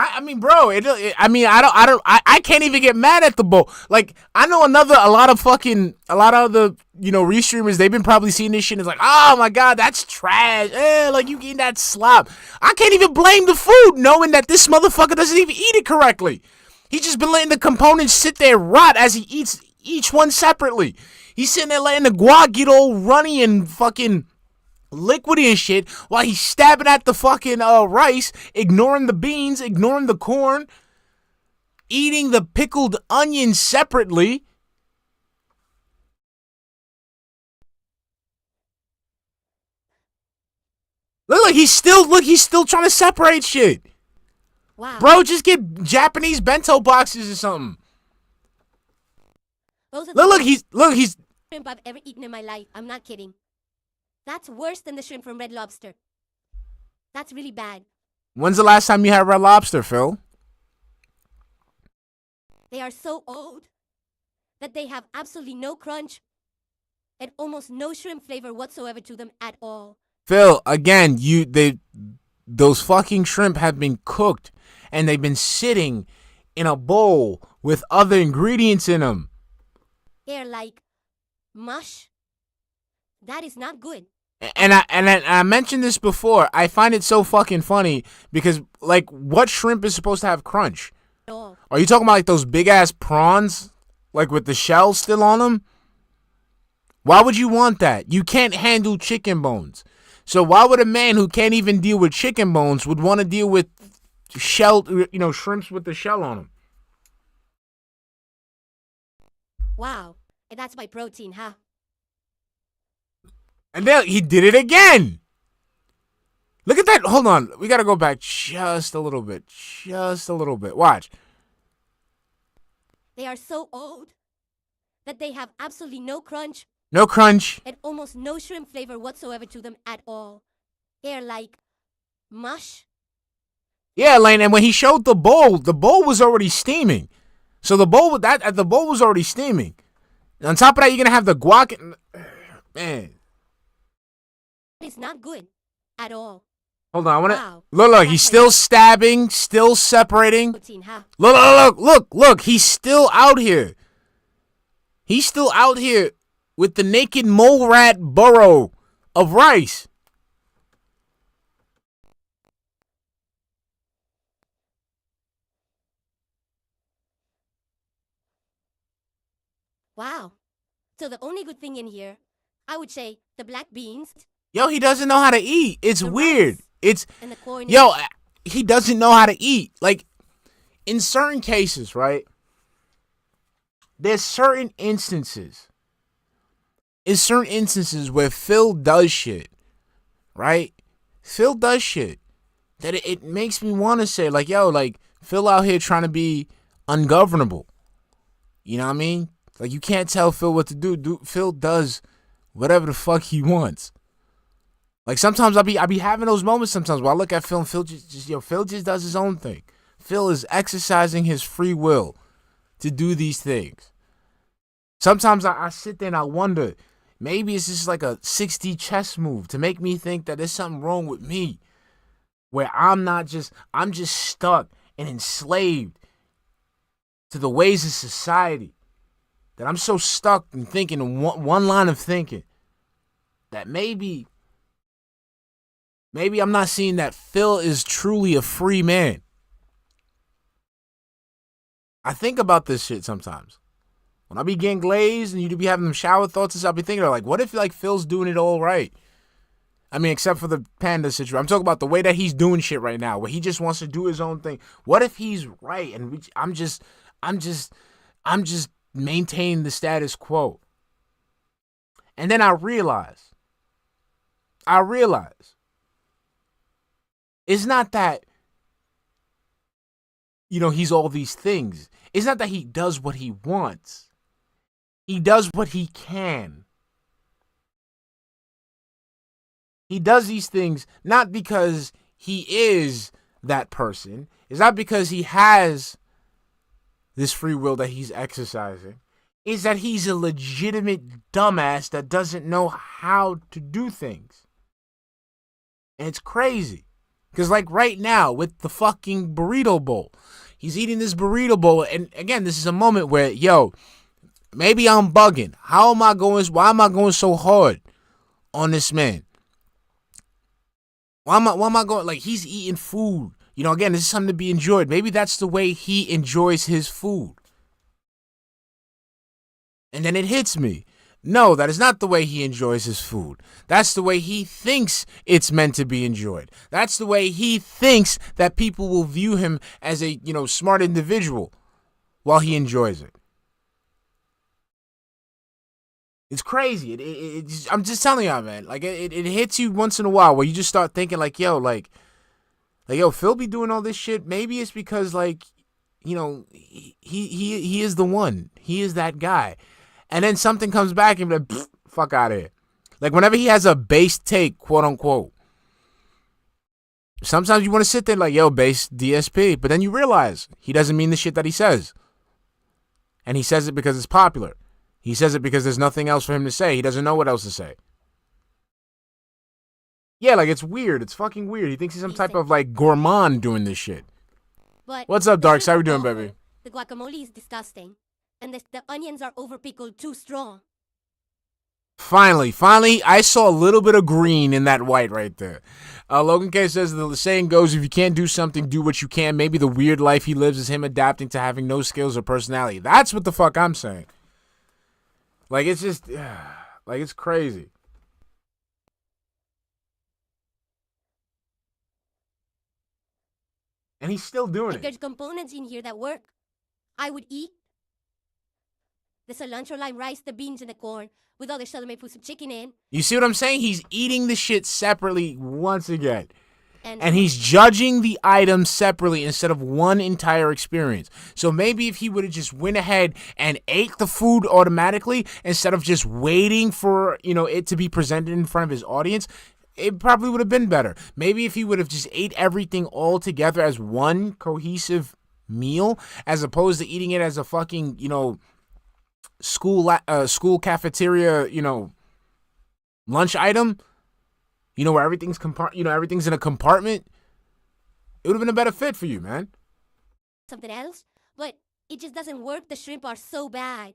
I mean, bro, I can't even get mad at the bowl. Like, I know a lot of the, restreamers, they've been probably seeing this shit and it's like, oh my God, that's trash. Like, you eating that slop. I can't even blame the food knowing that this motherfucker doesn't even eat it correctly. He's just been letting the components sit there rot as he eats each one separately. He's sitting there letting the guac get all runny and fucking liquidy and shit while he's stabbing at the fucking rice, ignoring the beans, ignoring the corn, eating the pickled onions separately. Look, he's still trying to separate shit. Wow. Bro, just get Japanese bento boxes or something. Look, he's shrimp I've ever eaten in my life. I'm not kidding. That's worse than the shrimp from Red Lobster. That's really bad. When's the last time you had Red Lobster, Phil? They are so old that they have absolutely no crunch and almost no shrimp flavor whatsoever to them at all. Phil, again, those fucking shrimp have been cooked and they've been sitting in a bowl with other ingredients in them. They're like mush. That is not good. And I mentioned this before. I find it so fucking funny because, like, what shrimp is supposed to have crunch? Oh. Are you talking about like those big ass prawns, like with the shell still on them? Why would you want that? You can't handle chicken bones. So why would a man who can't even deal with chicken bones would want to deal with shell, shrimps with the shell on them? Wow. And that's my protein, huh? And then he did it again. Look at that. Hold on. We got to go back just a little bit. Just a little bit. Watch. They are so old that they have absolutely no crunch. No crunch. And almost no shrimp flavor whatsoever to them at all. They're like mush. Yeah, Lane. And when he showed the bowl was already steaming. So the bowl was already steaming. On top of that, you're going to have the guac. Man. It's not good at all. Hold on, I want to Wow. look. He's still stabbing, still separating. Protein, huh? Look. He's still out here. He's still out here with the naked mole rat burrow of rice. Wow. So the only good thing in here, I would say, the black beans. Yo, he doesn't know how to eat. It's The weird. rice It's and the corn. yo, he doesn't know how to eat. Like, in certain cases, right? There's certain instances where Phil does shit, right? Phil does shit that it makes me want to say, like, yo, like, Phil out here trying to be ungovernable. You know what I mean? Like, you can't tell Phil what to do. Phil does whatever the fuck he wants. Like, sometimes I be having those moments sometimes where I look at Phil and Phil just does his own thing. Phil is exercising his free will to do these things. Sometimes I sit there and I wonder, maybe it's just like a 6D chess move to make me think that there's something wrong with me. where I'm just stuck and enslaved to the ways of society, that I'm so stuck in thinking in one line of thinking that maybe I'm not seeing that Phil is truly a free man. I think about this shit sometimes. When I be getting glazed and you be having them shower thoughts and stuff, I'll be thinking, like, what if, like, Phil's doing it all right? I mean, except for the panda situation. I'm talking about the way that he's doing shit right now, where he just wants to do his own thing. What if he's right and I'm just maintaining the status quo? And then I realize, it's not that, he's all these things. It's not that he does what he wants. He does what he can. He does these things not because he is that person. It's not because he has this free will that he's exercising. It's that he's a legitimate dumbass that doesn't know how to do things. And it's crazy. Because, like, right now with the fucking burrito bowl, he's eating this burrito bowl. And again, this is a moment where, maybe I'm bugging. Why am I going so hard on this man? Why am I going, like, he's eating food. Again, this is something to be enjoyed. Maybe that's the way he enjoys his food. And then it hits me. No, that is not the way he enjoys his food. That's the way he thinks it's meant to be enjoyed. That's the way he thinks that people will view him as a, smart individual while he enjoys it. It's crazy. I'm just telling y'all, man. Like, it hits you once in a while where you just start thinking, like, Phil be doing all this shit. Maybe it's because, like, he is the one. He is that guy. And then something comes back and be like, fuck out of here. Like, whenever he has a base take, quote unquote, sometimes you want to sit there like, base DSP. But then you realize he doesn't mean the shit that he says. And he says it because it's popular. He says it because there's nothing else for him to say. He doesn't know what else to say. Yeah, like, it's weird. It's fucking weird. He thinks he's some type of, like, gourmand doing this shit. But what's up, Darks? How we doing, baby? The guacamole is disgusting. And the onions are overpickled too strong. Finally, I saw a little bit of green in that white right there. Logan K says the saying goes, if you can't do something, do what you can. Maybe the weird life he lives is him adapting to having no skills or personality. That's what the fuck I'm saying. Like, it's just, like, it's crazy. And he's still doing it. There's components in here that work. I would eat the cilantro, lime, rice, the beans, and the corn. With other stuff, I may put some chicken in. You see what I'm saying? He's eating the shit separately once again. And he's judging the items separately instead of one entire experience. So maybe if he would have just went ahead and ate the food automatically instead of just waiting for, it to be presented in front of his audience, it probably would have been better. Maybe if he would have just ate everything all together as one cohesive meal, as opposed to eating it as a fucking, school cafeteria, lunch item, where everything's everything's in a compartment, it would have been a better fit for you, man. Something else, but it just doesn't work. The shrimp are so bad.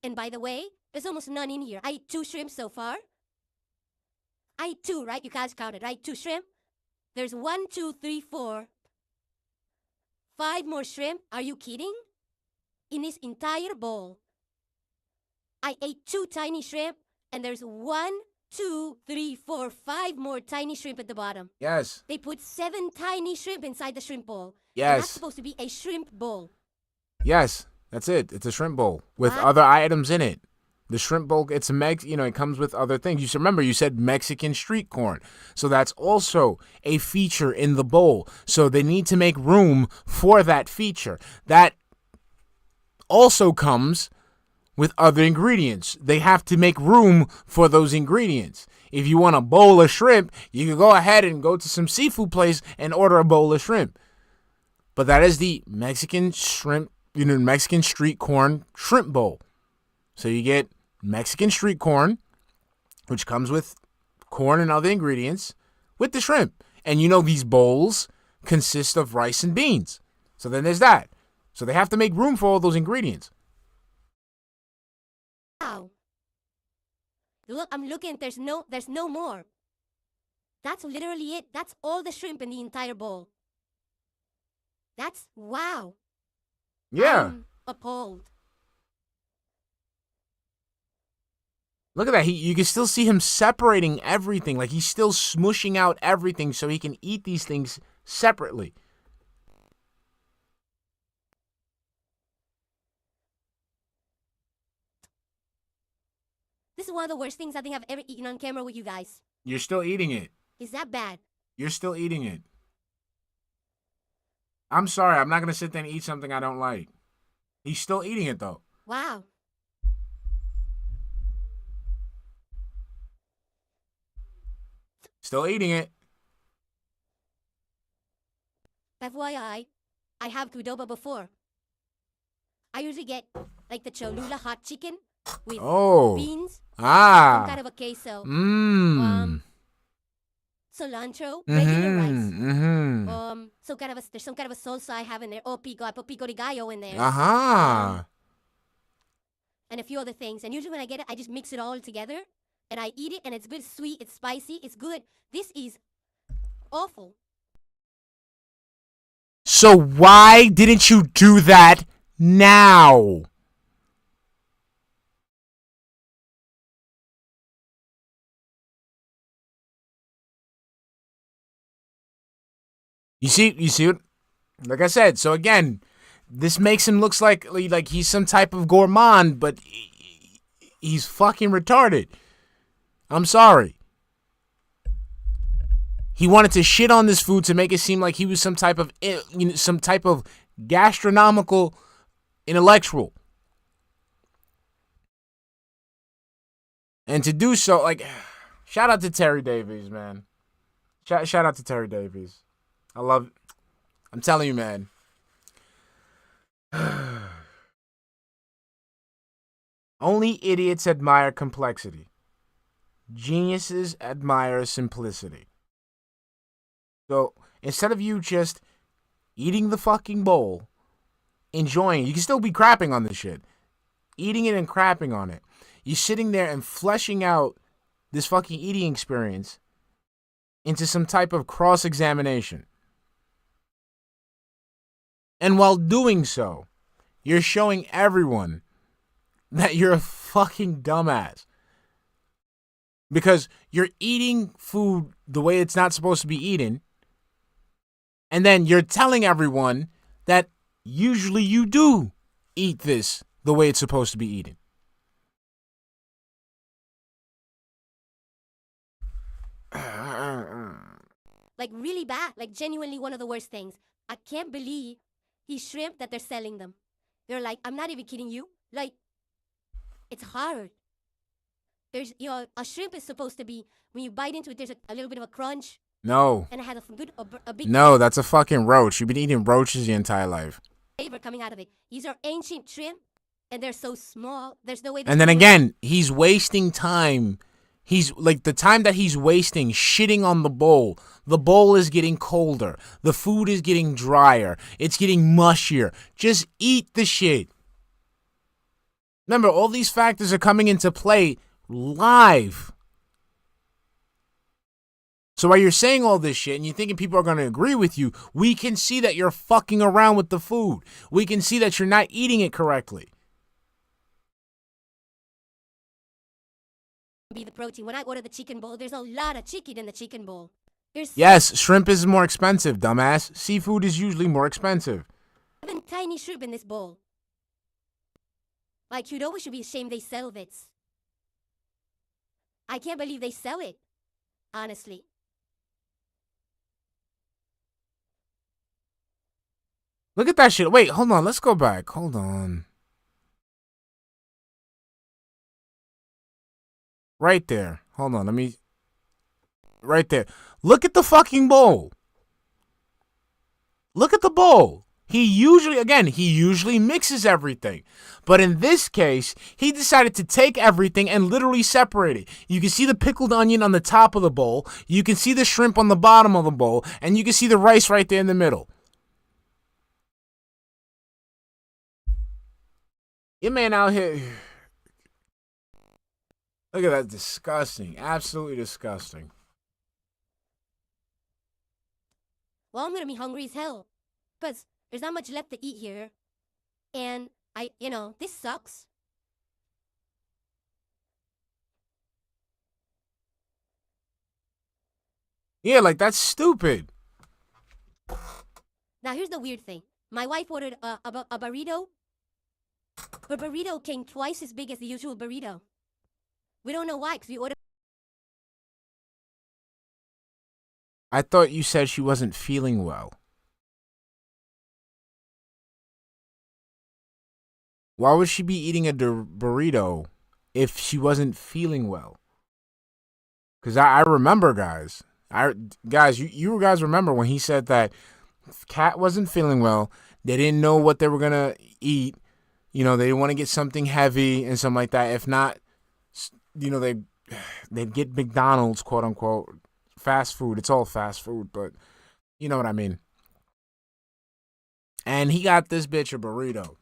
And by the way, there's almost none in here. I ate 2 shrimp so far. I ate 2, right? You guys counted, right? 2 shrimp. There's 1, 2, 3, 4, 5 more shrimp. Are you kidding? In this entire bowl. I ate 2 tiny shrimp, and there's 1, 2, 3, 4, 5 more tiny shrimp at the bottom. Yes. They put 7 tiny shrimp inside the shrimp bowl. Yes. And that's supposed to be a shrimp bowl. Yes, that's it. It's a shrimp bowl with other items in it. The shrimp bowl, it's a it comes with other things. You should remember, you said Mexican street corn. So that's also a feature in the bowl. So they need to make room for that feature. That also comes with other ingredients. They have to make room for those ingredients. If you want a bowl of shrimp, you can go ahead and go to some seafood place and order a bowl of shrimp. But that is the Mexican shrimp, Mexican street corn shrimp bowl. So you get Mexican street corn, which comes with corn and other ingredients, with the shrimp. And you know these bowls consist of rice and beans. So then there's that. So they have to make room for all those ingredients. Wow. Look, I'm looking. There's no more. That's literally it. That's all the shrimp in the entire bowl. That's wow. Yeah. I'm appalled. Look at that. You can still see him separating everything. Like he's still smushing out everything so he can eat these things separately. This is one of the worst things I think I've ever eaten on camera with you guys. You're still eating it. Is that bad? You're still eating it. I'm sorry. I'm not going to sit there and eat something I don't like. He's still eating it, though. Wow. Still eating it. FYI, I have Qdoba before. I usually get like the Cholula hot chicken with beans, some kind of a queso, cilantro, regular rice, there's some kind of a salsa I have in there. Oh, I put pico de gallo in there. And a few other things. And usually when I get it, I just mix it all together and I eat it, and it's a bit sweet, it's spicy, it's good. This is awful. So why didn't you do that now? You see what? Like I said, so again, this makes him looks like he's some type of gourmand, but he's fucking retarded. I'm sorry. He wanted to shit on this food to make it seem like he was some type of gastronomical intellectual. And to do so, like, shout out to Terry Davies, man. Shout out to Terry Davies. I'm telling you, man. Only idiots admire complexity. Geniuses admire simplicity. So instead of you just eating the fucking bowl, enjoying it, you can still be crapping on this shit. Eating it and crapping on it. You're sitting there and fleshing out this fucking eating experience into some type of cross-examination. And while doing so, you're showing everyone that you're a fucking dumbass. Because you're eating food the way it's not supposed to be eaten. And then you're telling everyone that usually you do eat this the way it's supposed to be eaten. Like really bad. Like genuinely one of the worst things. I can't believe these shrimp that they're selling them. They're like, I'm not even kidding you. Like, it's hard. There's, a shrimp is supposed to be, when you bite into it, there's a little bit of a crunch. No. And it has a big... No, that's a fucking roach. You've been eating roaches your entire life. Flavor coming out of it. These are ancient shrimp, and they're so small. There's no way... And then again, he's wasting time. He's, like, the time that he's wasting shitting on the bowl is getting colder. The food is getting drier. It's getting mushier. Just eat the shit. Remember, all these factors are coming into play live. So while you're saying all this shit and you're thinking people are going to agree with you, we can see that you're fucking around with the food. We can see that you're not eating it correctly. Be the protein. When I order the chicken bowl, there's a lot of chicken in the chicken bowl. Yes, shrimp is more expensive, dumbass. Seafood is usually more expensive. Even tiny shrimp in this bowl. Like, Qdoba should be ashamed they sell this. I can't believe they sell it. Honestly. Look at that shit. Wait, hold on. Let's go back. Hold on. Right there. Hold on. Right there. Look at the fucking bowl. Look at the bowl. He usually mixes everything. But in this case, he decided to take everything and literally separate it. You can see the pickled onion on the top of the bowl. You can see the shrimp on the bottom of the bowl. And you can see the rice right there in the middle. Your man out here. Look at that. Disgusting. Absolutely disgusting. Well, I'm gonna be hungry as hell. Because there's not much left to eat here. And this sucks. Yeah, like, that's stupid. Now, here's the weird thing. My wife ordered a burrito. Her burrito came twice as big as the usual burrito. We don't know why, because we ordered... I thought you said she wasn't feeling well. Why would she be eating a burrito if she wasn't feeling well? Because I remember, guys. You guys remember when he said that Cat wasn't feeling well. They didn't know what they were going to eat. They didn't want to get something heavy and something like that. If not, they'd get McDonald's, quote unquote, fast food. It's all fast food, but you know what I mean. And he got this bitch a burrito.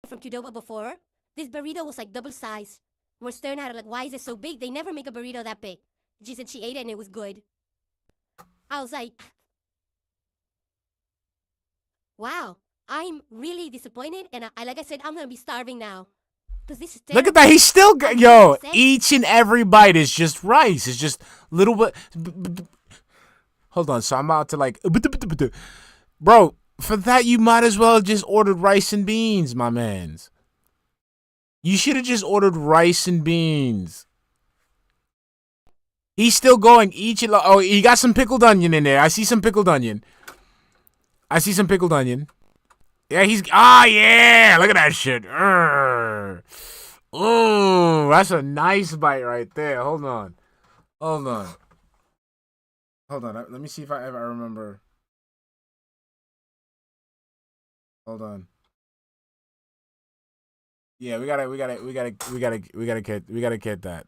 from Qdoba before. This burrito was like double size. We're staring at it like, why is it so big? They never make a burrito that big. She said she ate it and it was good. I was like, wow, I'm really disappointed. And like I said, I'm going to be starving now. Because this is terrible. Look at that. He's still, each and every bite is just rice. It's just little bit. Hold on. So I'm about to like, bro, for that, you might as well have just ordered rice and beans, my mans. You should have just ordered rice and beans. He's still going. Oh, he got some pickled onion in there. I see some pickled onion. Yeah, yeah. Look at that shit. Oh, that's a nice bite right there. Hold on. Let me see if I ever remember. Hold on. Yeah, we gotta get that.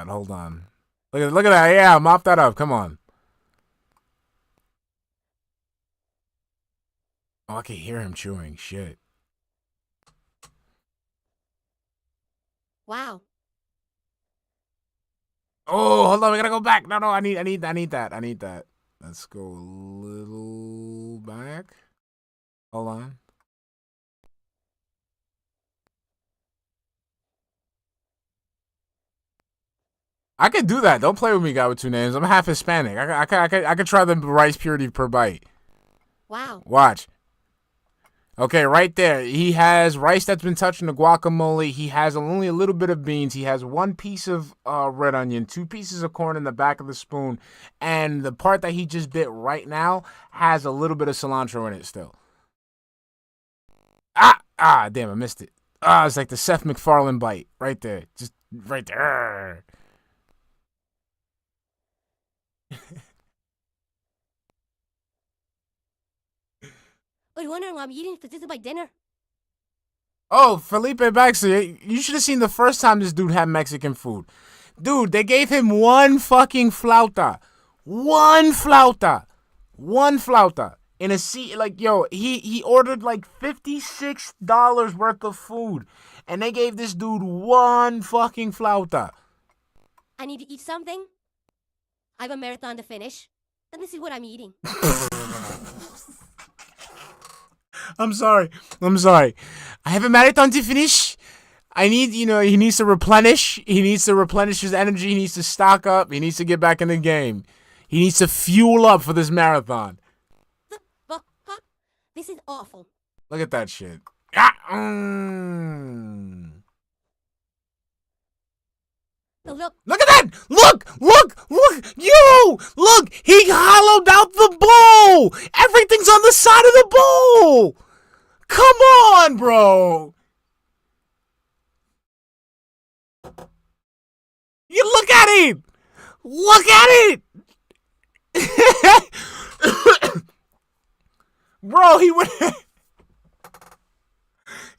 Hold on. Look at that. Yeah, mop that up. Come on. Oh, I can hear him chewing. Shit. Wow. Oh, hold on. We gotta go back. No, I need that. Let's go a little back. Hold on. I could do that. Don't play with me, guy with two names. I'm half Hispanic. I could try the rice purity per bite. Wow. Watch. Okay, right there. He has rice that's been touching the guacamole. He has only a little bit of beans. He has one piece of red onion, 2 pieces of corn in the back of the spoon, and the part that he just bit right now has a little bit of cilantro in it still. Damn, I missed it. It's like the Seth MacFarlane bite right there. Just right there. Are you wondering why I'm eating? Because this is my dinner. Oh, Felipe Baxter, you should have seen the first time this dude had Mexican food. Dude, they gave him one fucking flauta. One flauta. In a seat, like, yo, he ordered like $56 worth of food. And they gave this dude one fucking flauta. I need to eat something. I have a marathon to finish. Let me see what I'm eating. I'm sorry. I have a marathon to finish. I need, he needs to replenish. He needs to replenish his energy. He needs to stock up. He needs to get back in the game. He needs to fuel up for this marathon. This is awful. Look at that shit. Oh, look. Look at that! Look! Yo! Look! He hollowed out the bowl! Everything's on the side of the bowl! Come on, bro! You look at it! Look at it! Bro, he went...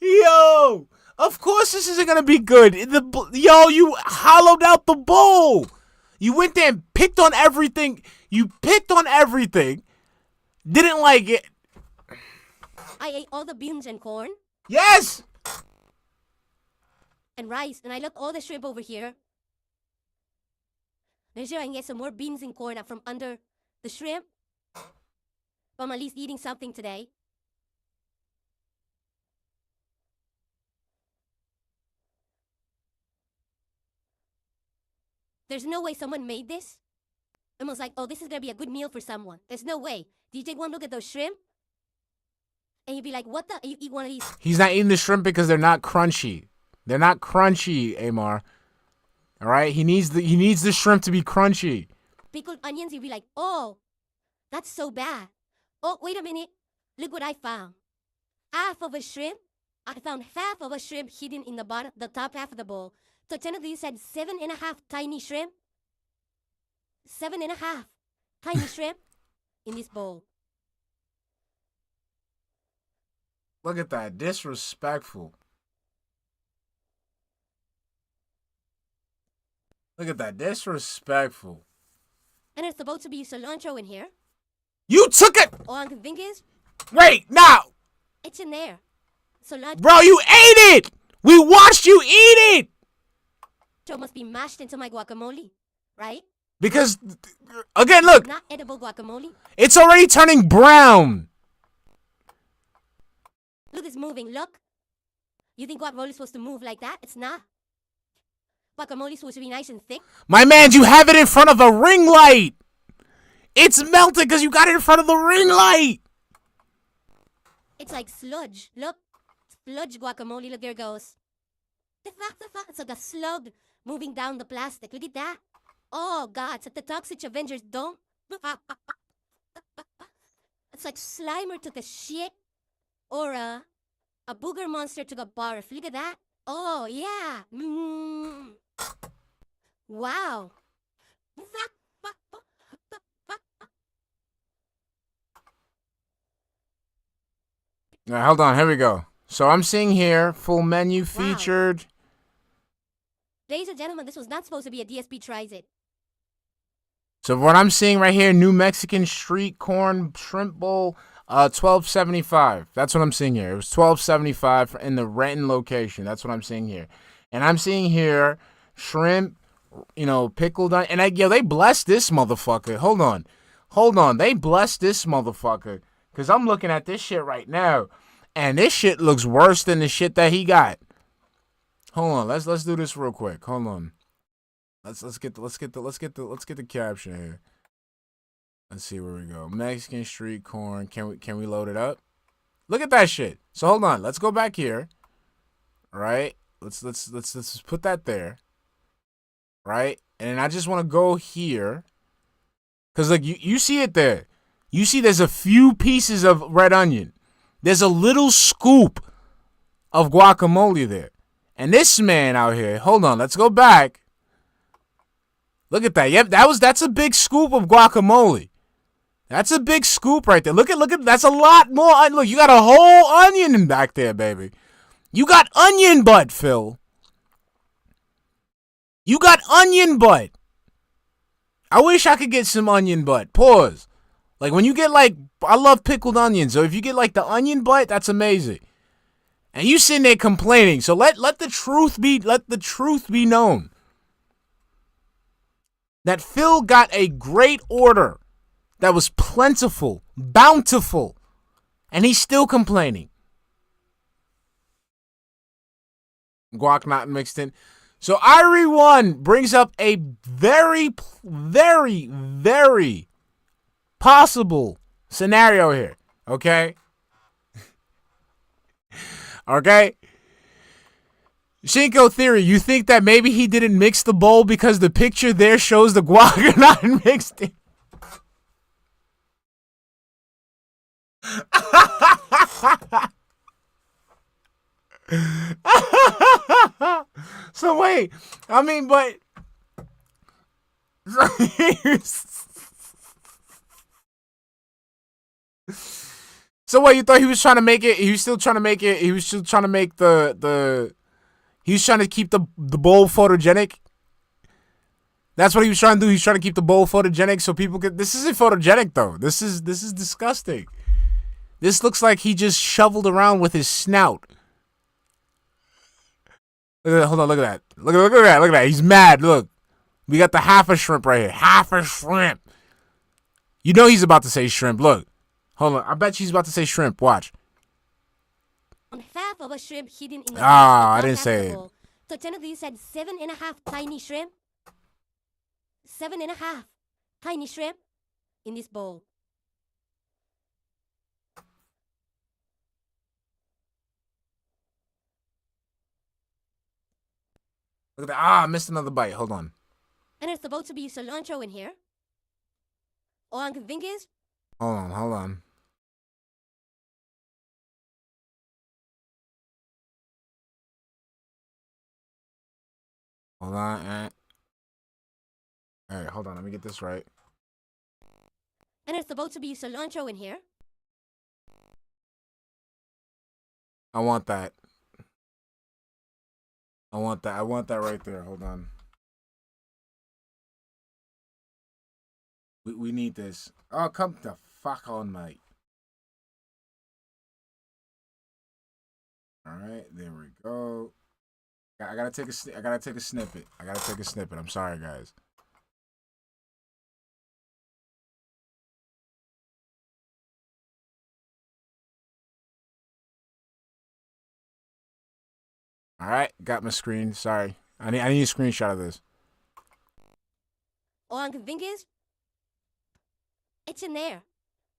Yo! Of course this isn't gonna be good. Yo, you hollowed out the bowl. You went there and picked on everything. You picked on everything. Didn't like it. I ate all the beans and corn. Yes! And rice. And I left all the shrimp over here. Make sure I can get some more beans and corn out from under the shrimp. But I'm at least eating something today. There's no way someone made this. Almost like, oh, this is gonna be a good meal for someone. There's no way. Do you take one look at those shrimp? And you'd be like, what the? You eat one of these. He's not eating the shrimp because they're not crunchy. They're not crunchy, Amar. All right? He needs the shrimp to be crunchy. Pickled onions, you'd be like, oh, that's so bad. Oh, wait a minute. Look what I found. Half of a shrimp. I found half of a shrimp hidden in the top half of the bowl. So technically you said 7.5 tiny shrimp. 7.5 tiny shrimp in this bowl. Look at that. Disrespectful. Look at that. Disrespectful. And there's supposed to be cilantro in here. You took it! All I can think is... Wait, now! It's in there. Cilantro... Bro, you ate it! We watched you eat it! Must be mashed into my guacamole, right? Because, again, look. Not edible guacamole. It's already turning brown. Look, it's moving. Look. You think guacamole is supposed to move like that? It's not. Guacamole is supposed to be nice and thick. My man, you have it in front of a ring light. It's melted because you got it in front of the ring light. It's like sludge. Look. Sludge guacamole. Look, there it goes. It's like a slug moving down the plastic. Look at that. Oh, God. It's like the Toxic Avengers don't. It's like Slimer took a shit. Or a booger monster took a barf. Look at that. Oh, yeah. Wow. Now, hold on. Here we go. So I'm seeing here, full menu featured. Ladies and gentlemen, this was not supposed to be a DSP Tries It. So what I'm seeing right here, New Mexican street corn shrimp bowl, $12.75. That's what I'm seeing here. It was $12.75 in the Renton location. That's what I'm seeing here. And I'm seeing here shrimp, pickled on. And they blessed this motherfucker. Hold on. They blessed this motherfucker. Because I'm looking at this shit right now. And this shit looks worse than the shit that he got. Hold on, let's do this real quick. Hold on. Let's get the caption here. Let's see where we go. Mexican street corn. Can we load it up? Look at that shit. So hold on. Let's go back here. All right. Let's put that there. Right? And I just want to go here. Cause look, you see it there. You see there's a few pieces of red onion. There's a little scoop of guacamole there. And this man out here, hold on, let's go back. Look at that. Yep, that's a big scoop of guacamole. That's a big scoop right there. Look at that's a lot more. Look, you got a whole onion in back there, baby. You got onion butt, Phil. You got onion butt. I wish I could get some onion butt. Pause. Like when you get I love pickled onions. So if you get the onion butt, that's amazing. And you sitting there complaining. So let the truth be known. That Phil got a great order that was plentiful, bountiful, and he's still complaining. Guac not mixed in. So Irie1 brings up a very, very, very possible scenario here. Okay? Okay? Shinko theory, you think that maybe he didn't mix the bowl because the picture there shows the guac not mixed in? So wait, I mean, but so what, you thought he was trying to make it? He was still trying to make it. He was still trying to make the. He was trying to keep the bowl photogenic. That's what he was trying to do. He's trying to keep the bowl photogenic so people could. This isn't photogenic though. This is disgusting. This looks like he just shoveled around with his snout. Look at that. Hold on. Look at that. Look at that. Look at that. He's mad. Look. We got the half a shrimp right here. Half a shrimp. You know he's about to say shrimp. Look. Hold on. I bet she's about to say shrimp. Watch. Half of a shrimp hidden in the I didn't say it. So technically you said 7.5 tiny shrimp. 7.5 tiny shrimp in this bowl. Look at that. I missed another bite. Hold on. And there's supposed to be cilantro in here. All I can think is. Hold on. Hold on. Hold on. All right, hold on. Let me get this right. And there's supposed to be cilantro in here. I want that. I want that. I want that right there. Hold on. We need this. Oh, come the fuck on, mate. All right, there we go. I gotta take a snippet. I gotta take a snippet. I'm sorry, guys. All right, got my screen. Sorry, I need a screenshot of this. All I can think is. It's in there.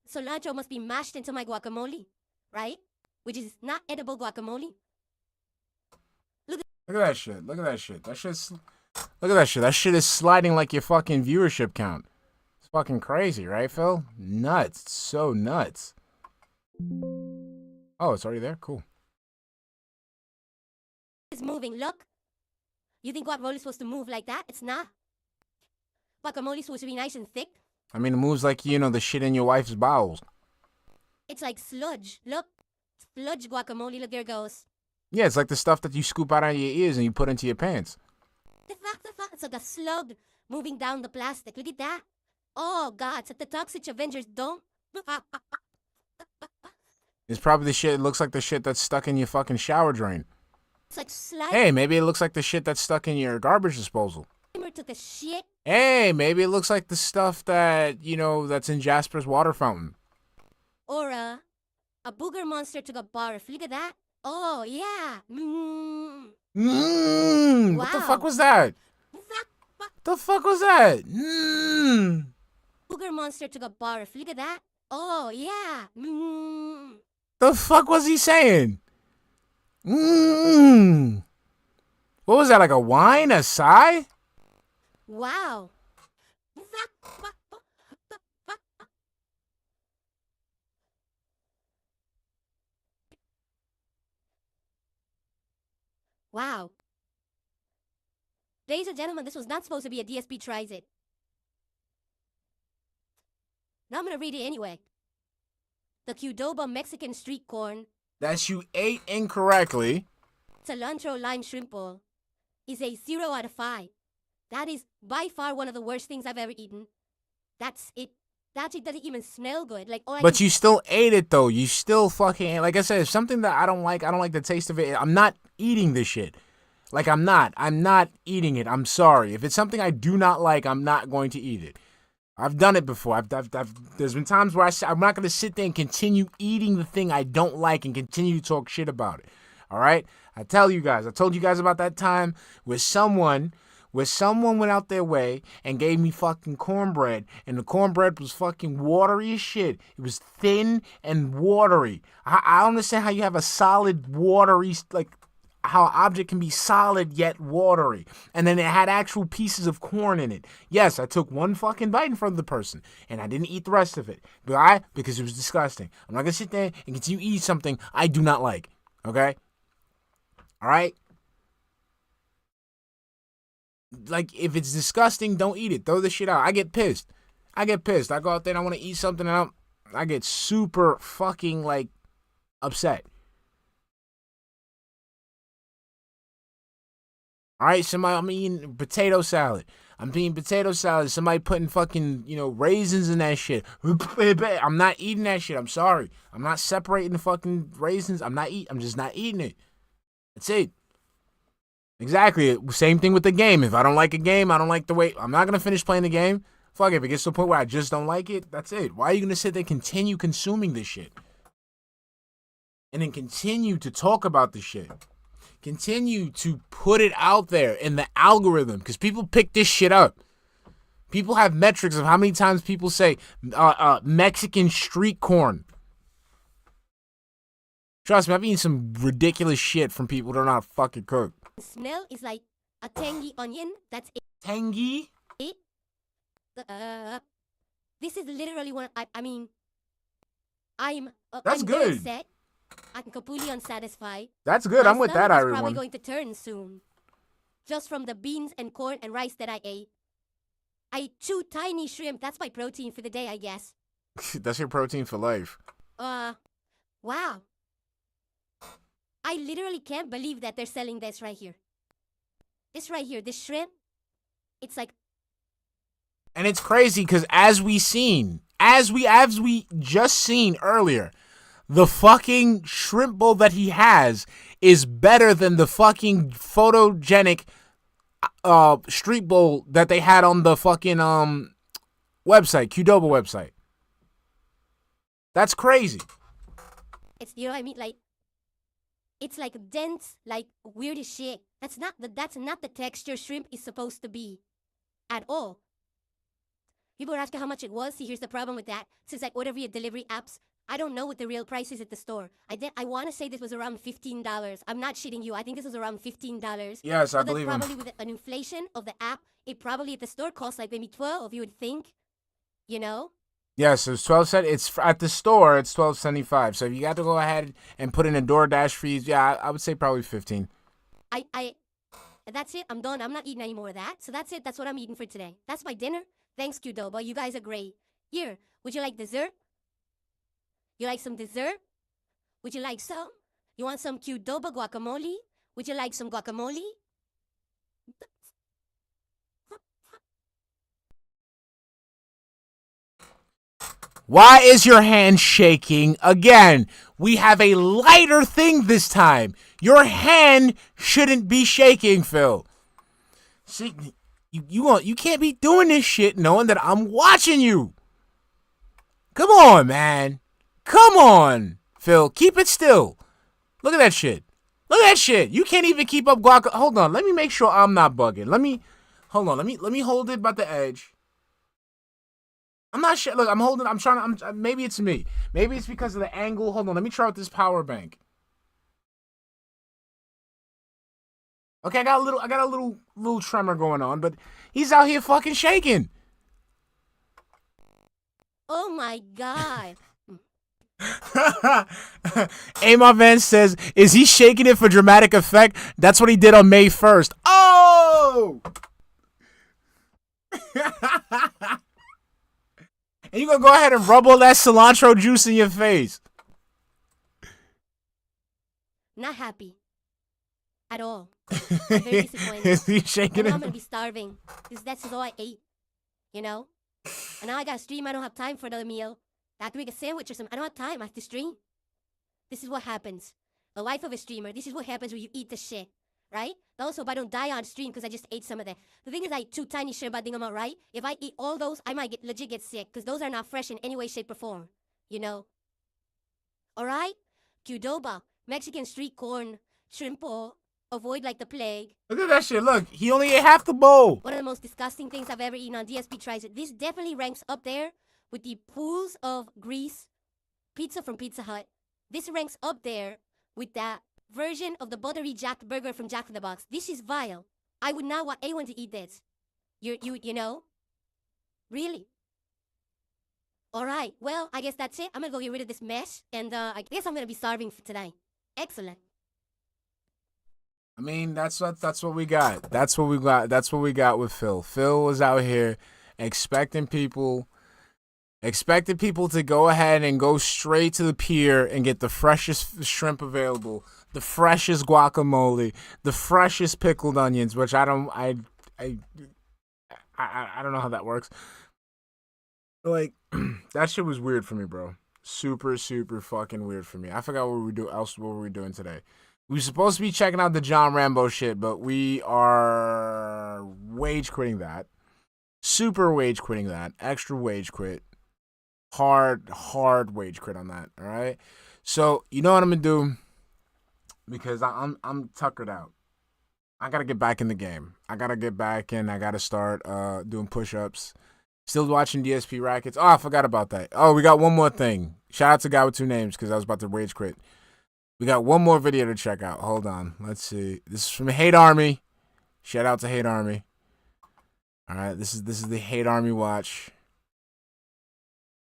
Cilantro must be mashed into my guacamole, right? Which is not edible guacamole. Look at that shit. Look at that shit. Look at that shit. That shit is sliding like your fucking viewership count. It's fucking crazy, right, Phil? Nuts. It's so nuts. Oh, it's already there? Cool. It's moving. Look. You think guacamole is supposed to move like that? It's not. Guacamole is supposed to be nice and thick. I mean, it moves like, you know, the shit in your wife's bowels. It's like sludge. Look. Sludge guacamole. Look, there it goes. Yeah, it's like the stuff that you scoop out of your ears and you put into your pants. The fuck? It's like a slug moving down the plastic. Look at that. Oh, God. It's like the Toxic Avengers don't. It's probably the shit. It looks like the shit that's stuck in your fucking shower drain. It's like slime. Hey, maybe it looks like the shit that's stuck in your garbage disposal. Took the shit. Hey, maybe it looks like the stuff that, you know, that's in Jasper's water fountain. Or a booger monster took a barf. Look at that. Oh, yeah. Wow. What the fuck was that? The fuck was that? Booger monster took a barf. Look at that. Oh, yeah. The fuck was he saying? What was that, like a whine? A sigh? Wow. Wow. Ladies and gentlemen, this was not supposed to be a DSP Tries It. Now I'm going to read it anyway. The Qdoba Mexican street corn. That you ate incorrectly. Cilantro lime shrimp bowl is a 0 out of 5. That is by far one of the worst things I've ever eaten. That's it. That shit doesn't even smell good. Like, but you still ate it though. You still fucking, like I said, if something that I don't like the taste of it. I'm not eating this shit. Like I'm not eating it. I'm sorry. If it's something I do not like, I'm not going to eat it. I've done it before. There's been times where I'm not going to sit there and continue eating the thing I don't like and continue to talk shit about it. All right? I told you guys about that time where someone went out their way and gave me fucking cornbread, and the cornbread was fucking watery as shit. It was thin and watery. I don't understand how you have a solid, watery, like, how an object can be solid yet watery. And then it had actual pieces of corn in it. Yes, I took one fucking bite in front of the person, and I didn't eat the rest of it. Why? Because it was disgusting. I'm not gonna sit there and continue to eat something I do not like. Okay? Alright? Like, if it's disgusting, don't eat it. Throw the shit out. I get pissed. I go out there and I want to eat something, and I get super fucking, like, upset. All right, I'm eating potato salad. Somebody putting fucking, raisins in that shit. I'm not eating that shit. I'm sorry. I'm not separating the fucking raisins. I'm just not eating it. That's it. Exactly. Same thing with the game. If I don't like a game, I don't like the way. I'm not going to finish playing the game. Fuck it. If it gets to the point where I just don't like it, that's it. Why are you going to sit there and continue consuming this shit? And then continue to talk about the shit. Continue to put it out there in the algorithm, because people pick this shit up. People have metrics of how many times people say Mexican street corn. Trust me, I've eaten some ridiculous shit from people that are not fucking cook. Smell is like a tangy onion. That's it. Tangy? This is literally what I'm That's I'm good. very set. I'm completely unsatisfied. That's good. My I'm with that, stomach is everyone. probably going to turn soon. Just from the beans and corn and rice that I ate. I ate 2 tiny shrimp. That's my protein for the day, I guess. That's your protein for life. Wow. I literally can't believe that they're selling this right here. This right here, this shrimp. It's like. And it's crazy because as we just seen earlier, the fucking shrimp bowl that he has is better than the fucking photogenic street bowl that they had on the fucking website, Qdoba website. That's crazy. It's, you know what I mean? Like, it's like dense, like weird as shit. That's not the texture shrimp is supposed to be at all. People are asking how much it was. See, here's the problem with that. Since I order via delivery apps, I don't know what the real price is at the store. I want to say this was around $15. I'm not shitting you. I think this was around $15. Yes, I believe him. Probably with an inflation of the app, it probably at the store costs like maybe 12. You would think, you know. Yes, it's 12 cents. It's at the store. It's $12.75. So if you got to go ahead and put in a DoorDash fees, yeah, I would say probably 15. That's it. I'm done. I'm not eating any more of that. So that's it. That's what I'm eating for today. That's my dinner. Thanks, Qdoba. You guys are great. Here, would you like dessert? You like some dessert? Would you like some? You want some Qdoba guacamole? Would you like some guacamole? Why is your hand shaking? Again, we have a lighter thing this time. Your hand shouldn't be shaking, Phil. See, you can't be doing this shit knowing that I'm watching you. Come on, man. Come on, Phil. Keep it still. Look at that shit. Look at that shit. You can't even keep up guac. Hold on. Let me make sure I'm not bugging. Hold on. Let me hold it by the edge. I'm not sure. Look, maybe it's me. Maybe it's because of the angle. Hold on. Let me try with this power bank. Okay, I got a little tremor going on, but he's out here fucking shaking. Oh my God. Amar Van says, is he shaking it for dramatic effect? That's what he did on May 1st. Oh! And you gonna go ahead and rub all that cilantro juice in your face. Not happy. At all. I'm very disappointed. Is he shaking and it? I'm gonna be starving. Because that's all I ate. You know? And now I gotta stream. I don't have time for another meal. I have to make a sandwich or something. I don't have time. I have to stream. This is what happens. The life of a streamer. This is what happens when you eat the shit. Right? Also, if I don't die on stream because I just ate some of that. The thing is, I ate 2 tiny shrimp. I think I'm alright. If I eat all those, I might legit get sick. Because those are not fresh in any way, shape, or form. You know? Alright? Qdoba. Mexican street corn. Shrimpo. Avoid like the plague. Look at that shit. Look, he only ate half the bowl. One of the most disgusting things I've ever eaten on DSP Tries It. This definitely ranks up there with the pools of grease pizza from Pizza Hut. This ranks up there with that version of the buttery Jack burger from Jack in the Box. This is vile. I would not want anyone to eat this. You know? Really? Alright, well, I guess that's it. I'm gonna go get rid of this mess, and I guess I'm gonna be starving for tonight. Excellent. I mean, that's what we got. That's what we got. That's what we got with Phil. Phil was out here expecting people to go ahead and go straight to the pier and get the freshest shrimp available, the freshest guacamole, the freshest pickled onions, which I don't know how that works. Like, that shit was weird for me, bro. Super, super fucking weird for me. I forgot what we were doing today. We were supposed to be checking out the John Rambo shit, but we are wage quitting that. Super wage quitting that. Extra wage quit. Hard wage quit on that. All right. So you know what I'm gonna do? Because I'm tuckered out. I gotta get back in the game. I gotta get back in. I gotta start doing push-ups. Still watching DSP Rackets. Oh, I forgot about that. Oh, we got one more thing. Shout out to Guy with Two Names because I was about to rage quit. We got one more video to check out. Hold on. Let's see. This is from Hate Army. Shout out to Hate Army. All right, this is the Hate Army watch.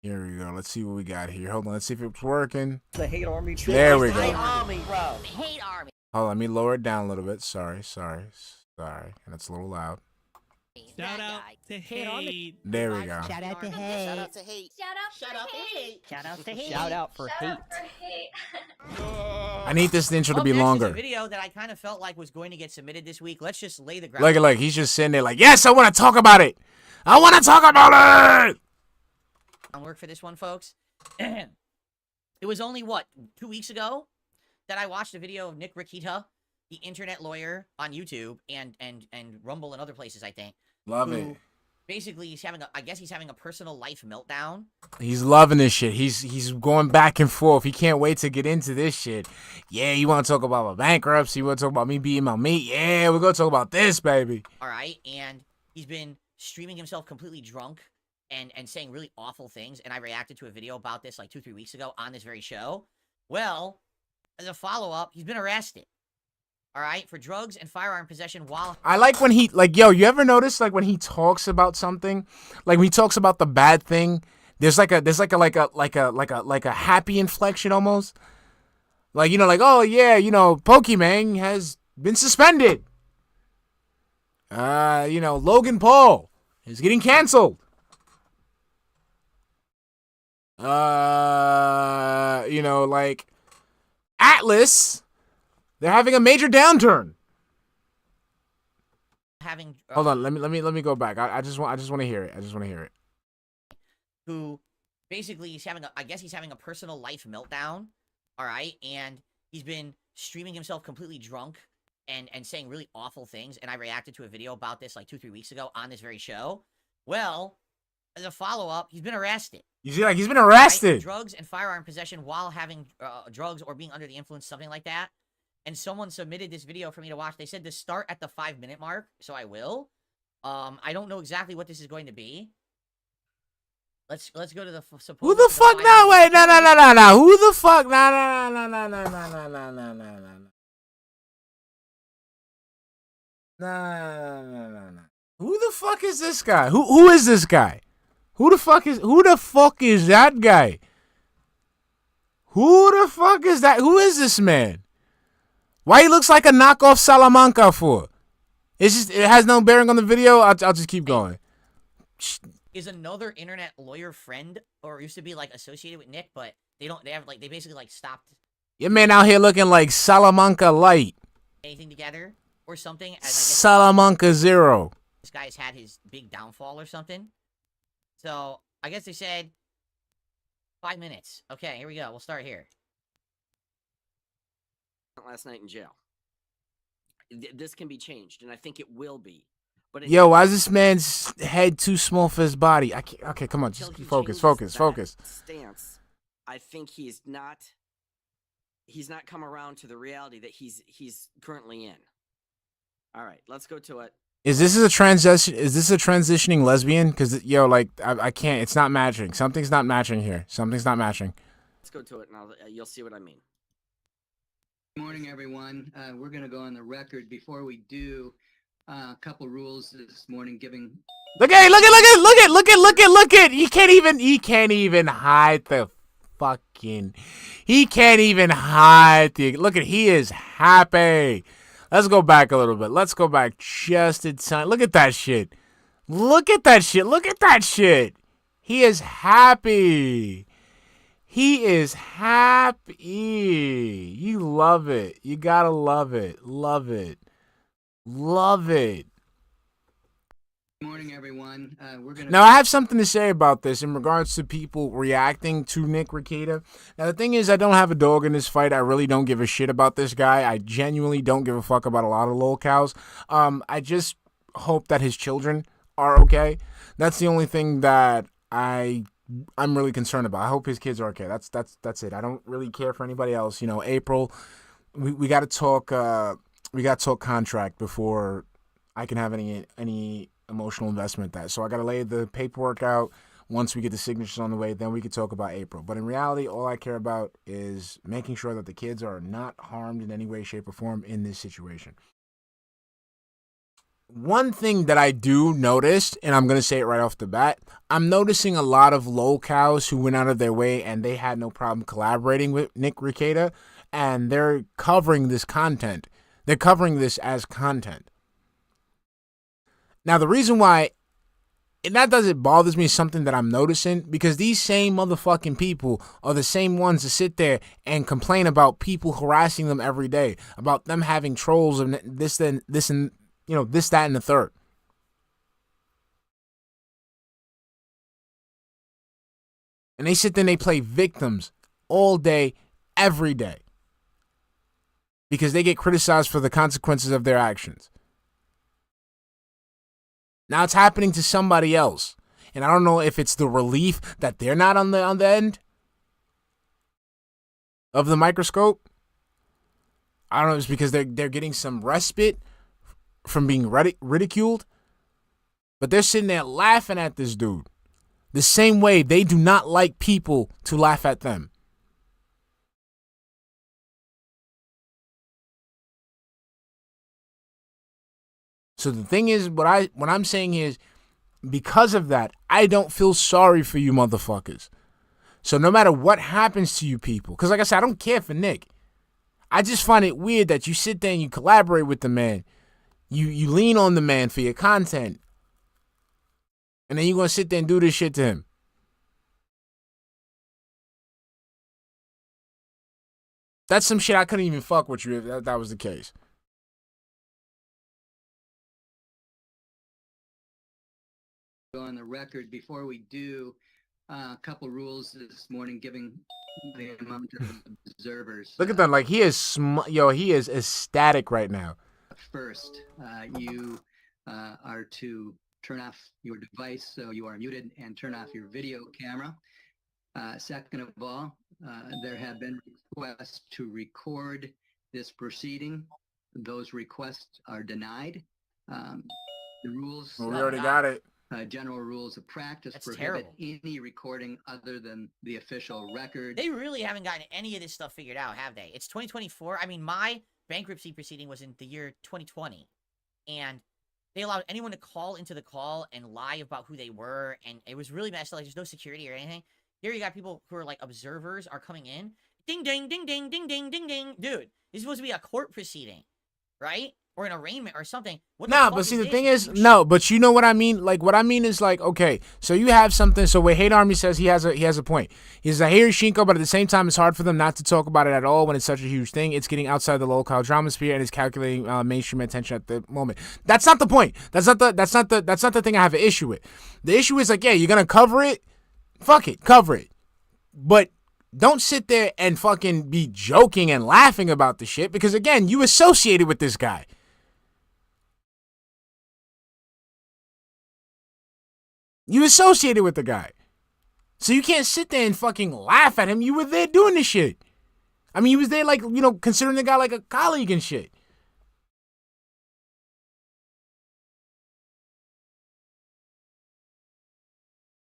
Here we go. Let's see what we got here. Hold on. Let's see if it's working. The Hate Army. There we go. Hate Army, bro. Hate Army. Hold on. Let me lower it down a little bit. Sorry. And it's a little loud. Shout out to Hate. There we go. Shout out to Hate. Shout out to hate. Shout out to Hate. Shout out to Hate. Shout out for hate. I need this intro to be Next is longer. a video that I kind of felt like was going to get submitted this week. Let's just lay the ground. Look. He's just sitting there like, yes, I want to talk about it. I want to talk about it. Work for this one, folks. It was only, what, 2 weeks ago that I watched a video of Nick Rikita, the internet lawyer on YouTube and Rumble and other places, I think. Love it. Basically, he's having a personal life meltdown. He's loving this shit. He's going back and forth. He can't wait to get into this shit. Yeah, you want to talk about my bankruptcy? You want to talk about me beating my meat? Yeah, we're going to talk about this, baby. All right, and he's been streaming himself completely drunk and saying really awful things, and I reacted to a video about this like 2-3 weeks ago on this very show. Well, as a follow-up, he's been arrested. All right, for drugs and firearm possession while... I like when he, like, yo, you ever notice, like, when he talks about something, like, when he talks about the bad thing, there's like a happy inflection almost. Like, you know, like, oh, yeah, you know, Pokemon has been suspended. You know, Logan Paul is getting canceled. You know, like, Atlas, they're having a major downturn. Hold on, let me go back. I just want to hear it. Who basically he's having a personal life meltdown. All right, and he's been streaming himself completely drunk and saying really awful things, and I reacted to a video about this like 2-3 weeks ago on this very show. Well, as a follow-up, he's been arrested. You see, like, he's been arrested. Right? Drugs and firearm possession while having drugs or being under the influence, something like that. And someone submitted this video for me to watch. They said to start at the 5-minute mark, so I will. I don't know exactly what this is going to be. Let's go to the Who the fuck? No, wait, no. Who the fuck? No. Who the fuck is this guy? Who is this guy? Who the fuck is that guy? Who the fuck is that? Who is this man? Why he looks like a knockoff Salamanca for? It has no bearing on the video. I'll just keep going. Is another internet lawyer friend or used to be like associated with Nick, but they basically like stopped. Your man out here looking like Salamanca Light. Anything together or something? As Salamanca Zero. This guy has had his big downfall or something. So I guess they said 5 minutes. Okay, here we go. We'll start here. Last night in jail. This can be changed, and I think it will be. But yo, why is this man's head too small for his body? I can't. Okay, come on, just focus. Stance. I think he's not come around to the reality that he's currently in. All right, let's go to it. Is this a transition? Is this a transitioning lesbian? Because yo, like I can't. It's not matching. Something's not matching here. Something's not matching. Let's go to it, and you'll see what I mean. Morning, everyone. We're going to go on the record. Before we do, a couple rules this morning giving. Look at! He can't even hide the fucking. He can't even hide the. Look at, he is happy. Let's go back a little bit. Let's go back just in time. Look at that shit. Look at that shit. He is happy. He is happy. You love it. You gotta love it. Love it. Love it. Good morning, everyone. We're gonna. Now, I have something to say about this in regards to people reacting to Nick Rekieta. Now, the thing is, I don't have a dog in this fight. I really don't give a shit about this guy. I genuinely don't give a fuck about a lot of lolcows. I just hope that his children are okay. That's the only thing that I'm really concerned about. I hope his kids are okay. That's it. I don't really care for anybody else. You know, April, we got to talk. We got to talk contract before I can have any emotional investment in that. So I got to lay the paperwork out. Once we get the signatures on the way, then we can talk about April. But in reality, all I care about is making sure that the kids are not harmed in any way, shape, or form in this situation. One thing that I do notice, and I'm going to say it right off the bat, I'm noticing a lot of lolcows who went out of their way and they had no problem collaborating with Nick Rekieta, and they're covering this content. They're covering this as content. Now, the reason why, and that doesn't bother me, is something that I'm noticing, because these same motherfucking people are the same ones that sit there and complain about people harassing them every day, about them having trolls and this, and you know, this, that, and the third. And they sit there and they play victims all day, every day, because they get criticized for the consequences of their actions. Now it's happening to somebody else. And I don't know if it's the relief that they're not on the end of the microscope. I don't know if it's because they're getting some respite from being ridiculed. But they're sitting there laughing at this dude. The same way they do not like people to laugh at them. So the thing is, what I'm saying is, because of that, I don't feel sorry for you motherfuckers. So no matter what happens to you people, because like I said, I don't care for Nick. I just find it weird that you sit there and you collaborate with the man. You lean on the man for your content. And then you're going to sit there and do this shit to him. That's some shit I couldn't even fuck with you if that was the case. On the record. Before we do, a couple rules this morning giving the amount of observers. Look at that, like he is he is ecstatic right now. First, you are to turn off your device so you are muted and turn off your video camera. Second of all, there have been requests to record this proceeding. Those requests are denied. The rules. Well, we already got it. General rules of practice prohibit any recording other than the official record. They really haven't gotten any of this stuff figured out, have they? It's 2024. I mean, my bankruptcy proceeding was in the year 2020, and they allowed anyone to call into the call and lie about who they were, and it was really messed up. Like, there's no security or anything. Here you got people who are like observers are coming in. Ding, ding, ding, ding, ding, ding, ding, ding. Dude, this is supposed to be a court proceeding, right? Or an arraignment or something. Nah, but see, the thing is, no, but you know what I mean? Like, what I mean is, like, okay, so you have something. So what Hate Army says, he has a point. He's like, I hear Shinko, but at the same time, it's hard for them not to talk about it at all when it's such a huge thing. It's getting outside the local drama sphere and it's calculating mainstream attention at the moment. That's not the point. That's not the thing I have an issue with. The issue is, like, yeah, you're gonna cover it. Fuck it, cover it. But don't sit there and fucking be joking and laughing about the shit, because again, you associated with this guy. You associated with the guy. So you can't sit there and fucking laugh at him. You were there doing this shit. I mean, he was there, like, you know, considering the guy like a colleague and shit.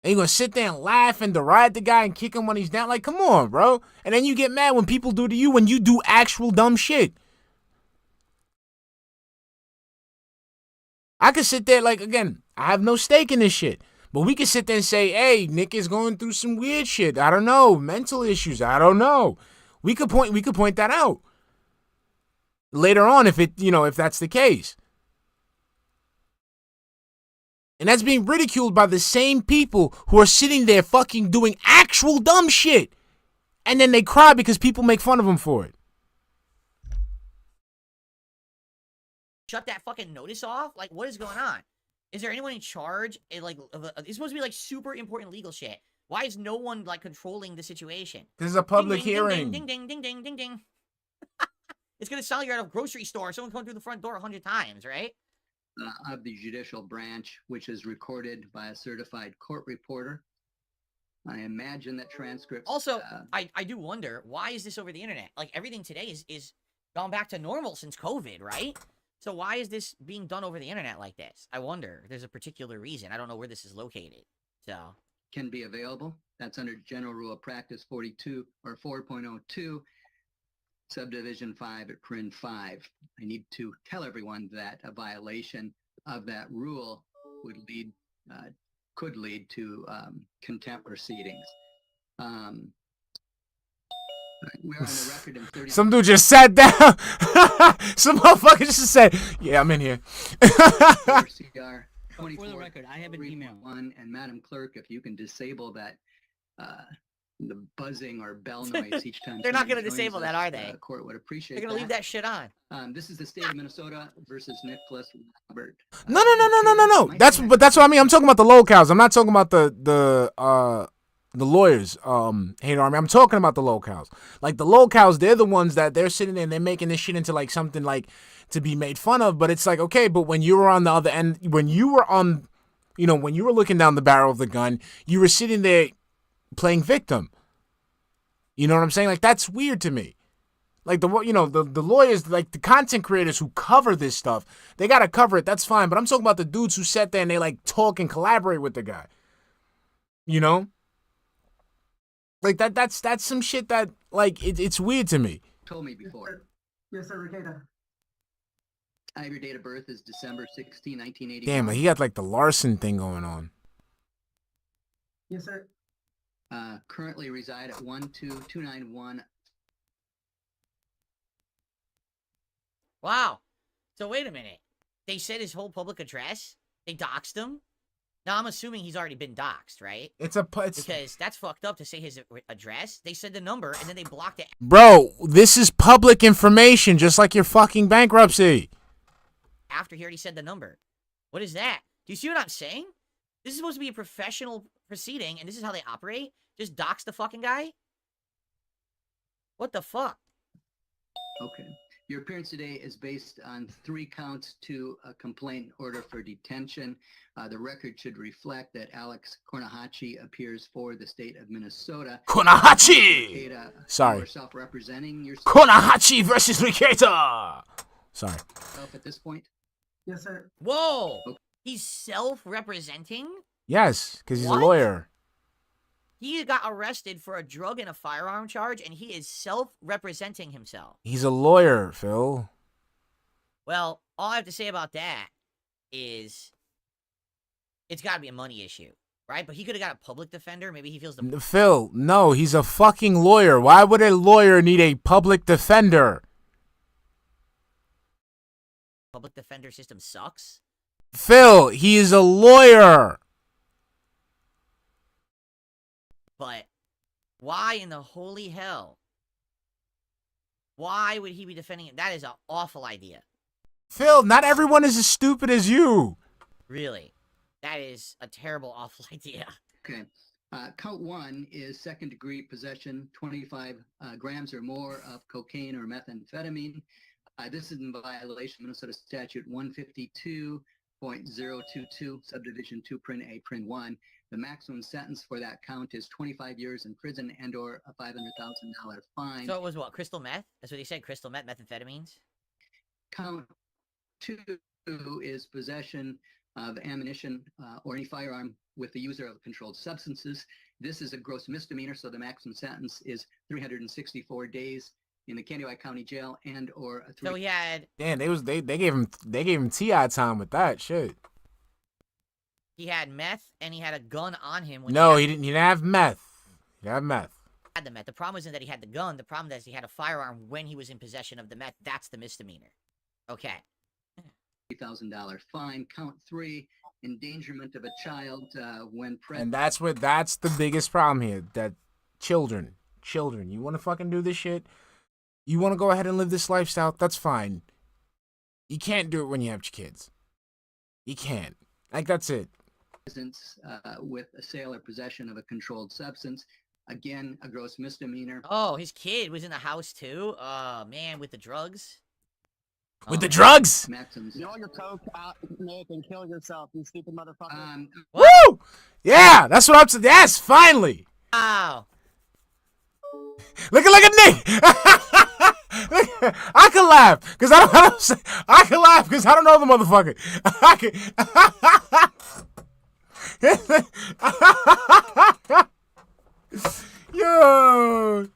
And you're gonna sit there and laugh and deride the guy and kick him when he's down. Like, come on, bro. And then you get mad when people do to you when you do actual dumb shit. I could sit there, like, again, I have no stake in this shit. But we could sit there and say, hey, Nick is going through some weird shit. I don't know. Mental issues. I don't know. We could point that out later on if that's the case. And that's being ridiculed by the same people who are sitting there fucking doing actual dumb shit. And then they cry because people make fun of them for it. Shut that fucking notice off? Like, what is going on? Is there anyone in charge? It's supposed to be like super important legal shit. Why is no one like controlling the situation? This is a public hearing. Ding, ding, ding, ding, ding, ding. It's gonna sound like you're at a grocery store. Someone come through the front door 100 times, right? Of the judicial branch, which is recorded by a certified court reporter. I imagine that transcripts. Also, I do wonder, why is this over the internet? Like, everything today is gone back to normal since COVID, right? So why is this being done over the internet like this? I wonder if there's a particular reason. I don't know where this is located. So Can be available. That's under General Rule of Practice 42 or 4.02, Subdivision 5 at Prin 5. I need to tell everyone that a violation of that rule could lead to contempt proceedings. We're on the record in 30. Some dude just sat down. Some motherfucker just said, yeah, I'm in here. CR For the record, I have an email. And Madam Clerk, if you can disable that, the buzzing or bell noise each time. They're not going to someone disable joins that, us, are they? Court would appreciate They're going to leave that shit on. This is the state of Minnesota versus Nicholas Robert. No. That's what I mean. I'm talking about the locals. I'm not talking about the lawyers, Hate Army. I'm talking about the locals. Like, the locals, they're the ones that they're sitting there and they're making this shit into like something like to be made fun of. But it's like, okay, but when you were on the other end, when you were looking down the barrel of the gun, you were sitting there playing victim. You know what I'm saying? Like, that's weird to me. Like, the lawyers, like the content creators who cover this stuff, they got to cover it. That's fine. But I'm talking about the dudes who sat there and they like talk and collaborate with the guy. You know? Like, that's some shit that, like, it's weird to me. Told me before. Yes, sir, Ricada. I have your date of birth is December 16, 1980. Damn, he got like the Larson thing going on. Yes, sir. Currently reside at 12291. Wow. So wait a minute. They said his whole public address? They doxed him? Now, I'm assuming he's already been doxed, right? Because that's fucked up to say his address. They said the number, and then they blocked it. Bro, this is public information, just like your fucking bankruptcy. After he already said the number. What is that? Do you see what I'm saying? This is supposed to be a professional proceeding, and this is how they operate? Just dox the fucking guy? What the fuck? Okay. Your appearance today is based on 3 counts to a complaint order for detention. The record should reflect that Alex Kornahachi appears for the state of Minnesota. Kornahachi! Sorry. Self-representing yourself. Kornahachi versus Riketa! Sorry. At this point? Yes, sir. Whoa! Okay. He's self-representing? Yes, because he's a lawyer. He got arrested for a drug and a firearm charge, and he is self-representing himself. He's a lawyer, Phil. Well, all I have to say about that is it's got to be a money issue, right? But he could have got a public defender. Maybe he feels the... Phil, no, he's a fucking lawyer. Why would a lawyer need a public defender? Public defender system sucks? Phil, he is a lawyer. But why in the holy hell? Why would he be defending it? That is an awful idea. Phil, not everyone is as stupid as you. Really? That is a terrible, awful idea. Okay. Count 1 is second-degree possession, 25 grams or more of cocaine or methamphetamine. This is in violation of Minnesota Statute 152.022, Subdivision 2, Prin A, Prin 1. The maximum sentence for that count is 25 years in prison and or a $500,000 fine. So it was what, crystal meth? That's what he said, crystal meth, methamphetamines? Count 2 is possession of ammunition or any firearm with the user of controlled substances. This is a gross misdemeanor, so the maximum sentence is 364 days in the Kansas County Jail and or a So he had Damn, they gave him TI time with that shit. he had meth and he had a gun on him. When No, he didn't have meth. He had meth. Had the meth. The problem isn't that he had the gun. The problem is he had a firearm when he was in possession of the meth. That's the misdemeanor. Okay. $3,000 fine. Count 3, endangerment of a child when present. And that's the biggest problem here. That children, you want to fucking do this shit? You want to go ahead and live this lifestyle? That's fine. You can't do it when you have kids. You can't. Like, that's it. Presence with a sale or possession of a controlled substance. Again, a gross misdemeanor. Oh, his kid was in the house too? Oh, man, with the drugs? With the drugs? Maxims. Roll your coke out, Nick, and kill yourself, you stupid motherfucker. Woo! Yeah, that's what I'm saying. Yes, finally. Wow. Look at Nick. I can laugh because I can laugh because I don't know the motherfucker. Yo.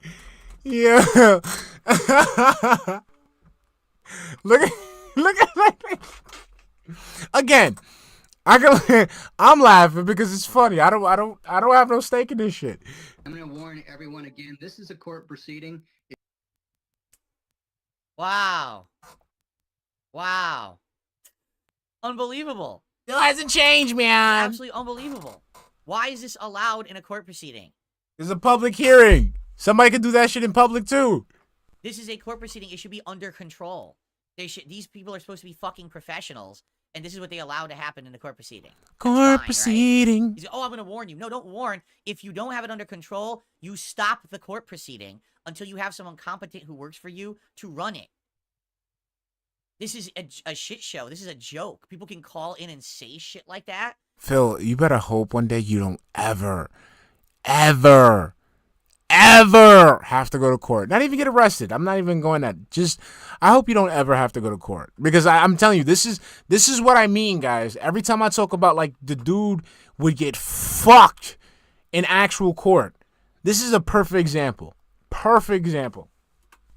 Look at again. I'm laughing because it's funny. I don't have no stake in this shit. I'm going to warn everyone again. This is a court proceeding. Wow. Wow. Unbelievable. Still hasn't changed, man. Absolutely unbelievable. Why is this allowed in a court proceeding? There's a public hearing. Somebody could do that shit in public too. This is a court proceeding. It should be under control. These people are supposed to be fucking professionals, and this is what they allow to happen in the court proceeding. Court proceeding. Right? Oh, I'm going to warn you. No, don't warn. If you don't have it under control, you stop the court proceeding until you have someone competent who works for you to run it. This is a shit show. This is a joke. People can call in and say shit like that. Phil, you better hope one day you don't ever have to go to court. Not even get arrested. I'm not even going that. Just, I hope you don't ever have to go to court. Because I'm telling you, this is what I mean, guys. Every time I talk about, like, the dude would get fucked in actual court. This is a perfect example. Perfect example.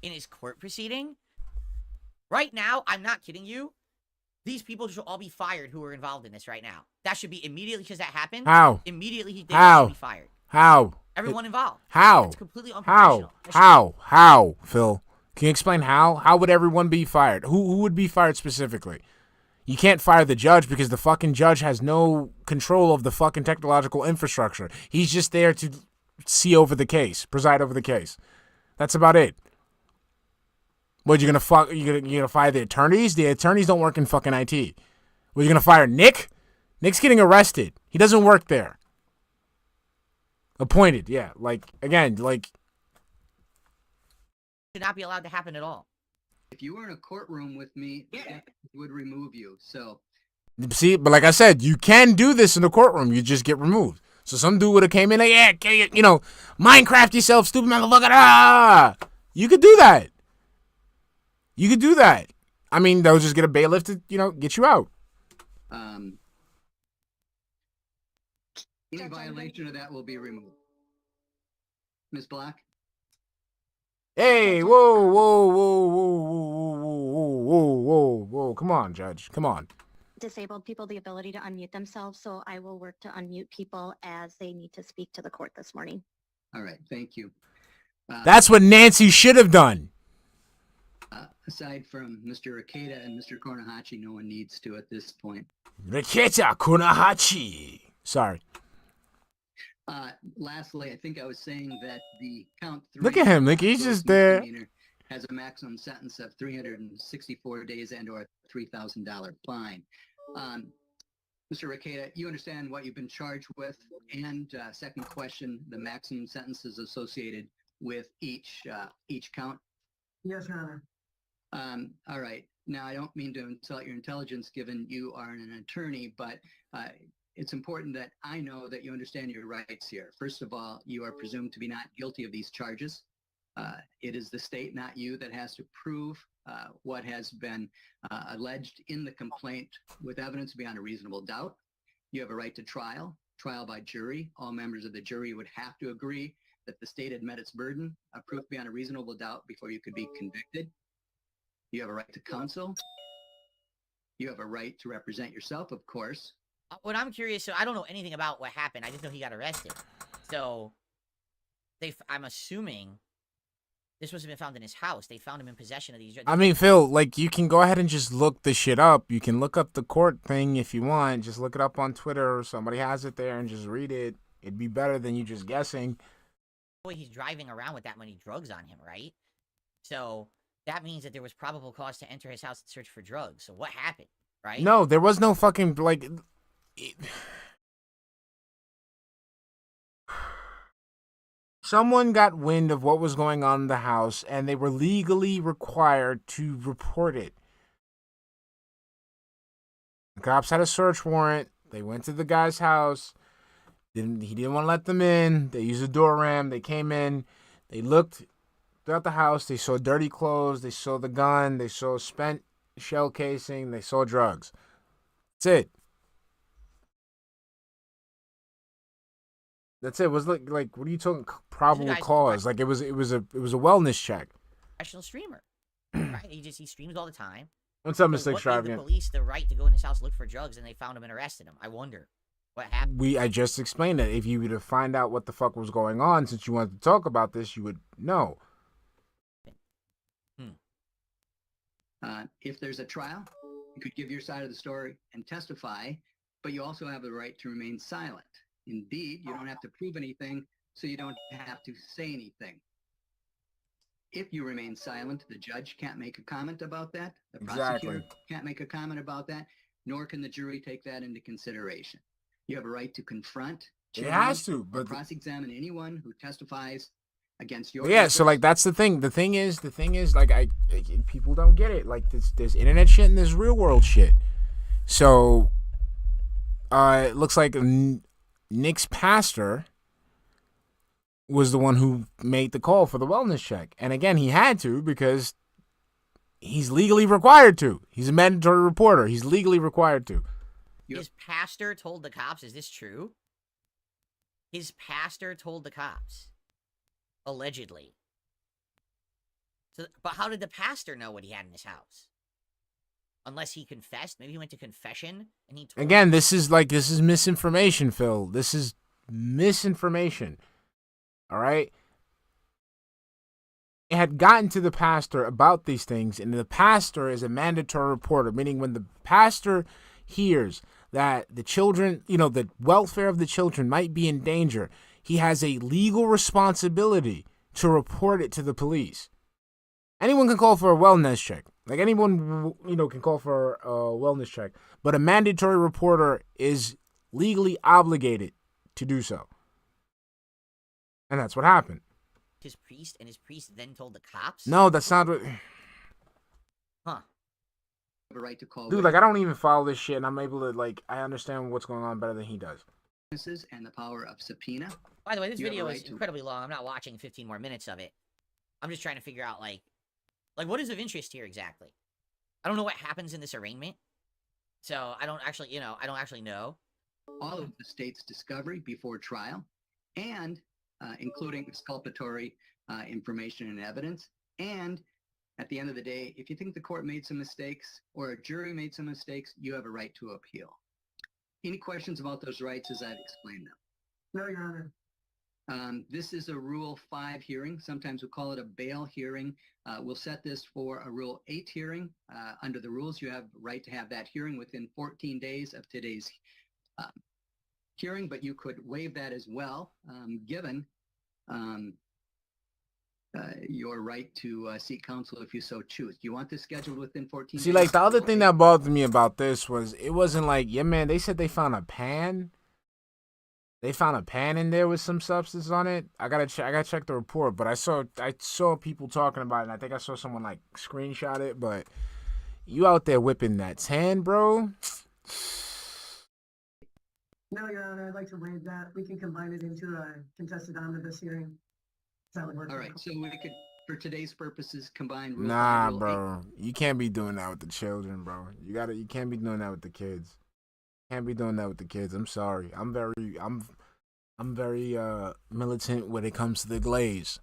In his court proceeding? Right now, I'm not kidding you. These people should all be fired who are involved in this right now. That should be immediately, because that happened. How? Immediately, they How? should be fired. How? Everyone involved. How? It's completely unprofessional. How, Phil? Can you explain how? How would everyone be fired? Who would be fired specifically? You can't fire the judge because the fucking judge has no control of the fucking technological infrastructure. He's just there to see over the case, preside over the case. That's about it. What, you're gonna fire the attorneys? The attorneys don't work in fucking IT. What, you're gonna fire Nick? Nick's getting arrested. He doesn't work there. Appointed, yeah. Like, again, like, Should not be allowed to happen at all. If you were in a courtroom with me, it would remove you. So, see, but like I said, you can do this in the courtroom. You just get removed. So some dude would have came in like, yeah, you know, Minecraft yourself, stupid motherfucker. Ah! You could do that. You could do that. I mean, they'll just get a bailiff to, you know, get you out. Any violation of that will be removed. Ms. Black? Hey, whoa. Come on, Judge. Come on. Disabled people the ability to unmute themselves, so I will work to unmute people as they need to speak to the court this morning. All right, thank you. That's what Nancy should have done. Aside from Mr. Ikeda and Mr. Konohachi, no one needs to at this point. Ikeda Konohachi. Sorry. Lastly, I think I was saying that the count 3. Look at him. Look, he's just there. Has a maximum sentence of 364 days and/or a $3,000 fine. Mr. Ikeda, you understand what you've been charged with? And second question, the maximum sentences associated with each count? Yes, Your Honor. All right. Now, I don't mean to insult your intelligence given you are an attorney, but it's important that I know that you understand your rights here. First of all, you are presumed to be not guilty of these charges. It is the state, not you, that has to prove what has been alleged in the complaint with evidence beyond a reasonable doubt. You have a right to trial. trial by jury. All members of the jury would have to agree that the state had met its burden of proof beyond a reasonable doubt before you could be convicted. You have a right to counsel. You have a right to represent yourself, of course. What I'm curious, so I don't know anything about what happened. I just know he got arrested. So, I'm assuming this must have been found in his house. They found him in possession of these drugs. I mean, Phil, like, you can go ahead and just look the shit up. You can look up the court thing if you want. Just look it up on Twitter or somebody has it there and just read it. It'd be better than you just guessing. Boy, he's driving around with that many drugs on him, right? So, that means that there was probable cause to enter his house and search for drugs. So, what happened, right? No, there was no fucking, like... Someone got wind of what was going on in the house, and they were legally required to report it. The cops had a search warrant. They went to the guy's house. He didn't want to let them in. They used a door ram. They came in. They looked throughout the house. They saw dirty clothes. They saw the gun. They saw spent shell casing. They saw drugs. That's it. That's it. It was like what are you talking? Probable cause. Like it was a wellness check. Professional streamer, right? He streams all the time. What's up, So Mr. what gave the Extravagant? police the right to go in his house, look for drugs, and they found him and arrested him? I wonder what happened. I just explained that. If you were to find out what the fuck was going on, since you wanted to talk about this, you would know. If there's a trial, you could give your side of the story and testify, but you also have the right to remain silent. Indeed, you don't have to prove anything, so you don't have to say anything. If you remain silent, the judge can't make a comment about that. The prosecutor can't make a comment about that, nor can the jury take that into consideration. You have a right to confront, It has to, or but cross-examine anyone who testifies against your yeah. So like that's the thing. The thing is like people don't get it. Like there's internet shit and there's real world shit. So it looks like Nick's pastor was the one who made the call for the wellness check. And again, he had to because he's legally required to. He's a mandatory reporter. He's legally required to. His pastor told the cops, is this true? His pastor told the cops. Allegedly. So, but how did the pastor know what he had in his house? Unless he confessed. Maybe he went to confession and he told Again, this is misinformation, Phil. This is misinformation. All right? It had gotten to the pastor about these things, and the pastor is a mandatory reporter, meaning when the pastor hears that the children, the welfare of the children might be in danger, he has a legal responsibility to report it to the police. Anyone can call for a wellness check. Like anyone, can call for a wellness check. But a mandatory reporter is legally obligated to do so. And that's what happened. his priest, and his priest then told the cops? No, that's not what... Huh. Have a right to call Dude, like, I don't even follow this shit, and I'm able to, like, I understand what's going on better than he does. witnesses and the power of subpoena. By the way, this You have a video right is to- incredibly long. I'm not watching 15 more minutes of it. I'm just trying to figure out, like what is of interest here exactly? I don't know what happens in this arraignment. So I don't actually, I don't actually know. All of the state's discovery before trial, and including exculpatory information and evidence. And at the end of the day, if you think the court made some mistakes or a jury made some mistakes, you have a right to appeal. Any questions about those rights as I've explained them? No, Your Honor. This is a Rule 5 hearing. Sometimes we call it a bail hearing. We'll set this for a Rule 8 hearing. Under the rules, you have a right to have that hearing within 14 days of today's hearing, but you could waive that as well, given your right to seek counsel if you so choose. Do you want this scheduled within 14 days? See, like, the other thing that bothered me about this was, it wasn't like, yeah, man, they said they found a pan. They found a pan in there with some substance on it. I gotta check the report, but I saw people talking about it, and I think I saw someone, like, screenshot it, but you out there whipping that tan, bro? No, Your Honor, I'd like to waive that. We can combine it into a contested omnibus hearing. That would work. All right, so we could, for today's purposes, combine Rule 5, Nah, Rule 8. bro. You can't be doing that with the children, bro. You can't be doing that with the kids. Can't be doing that with the kids. I'm sorry. I'm very militant when it comes to the Glaze.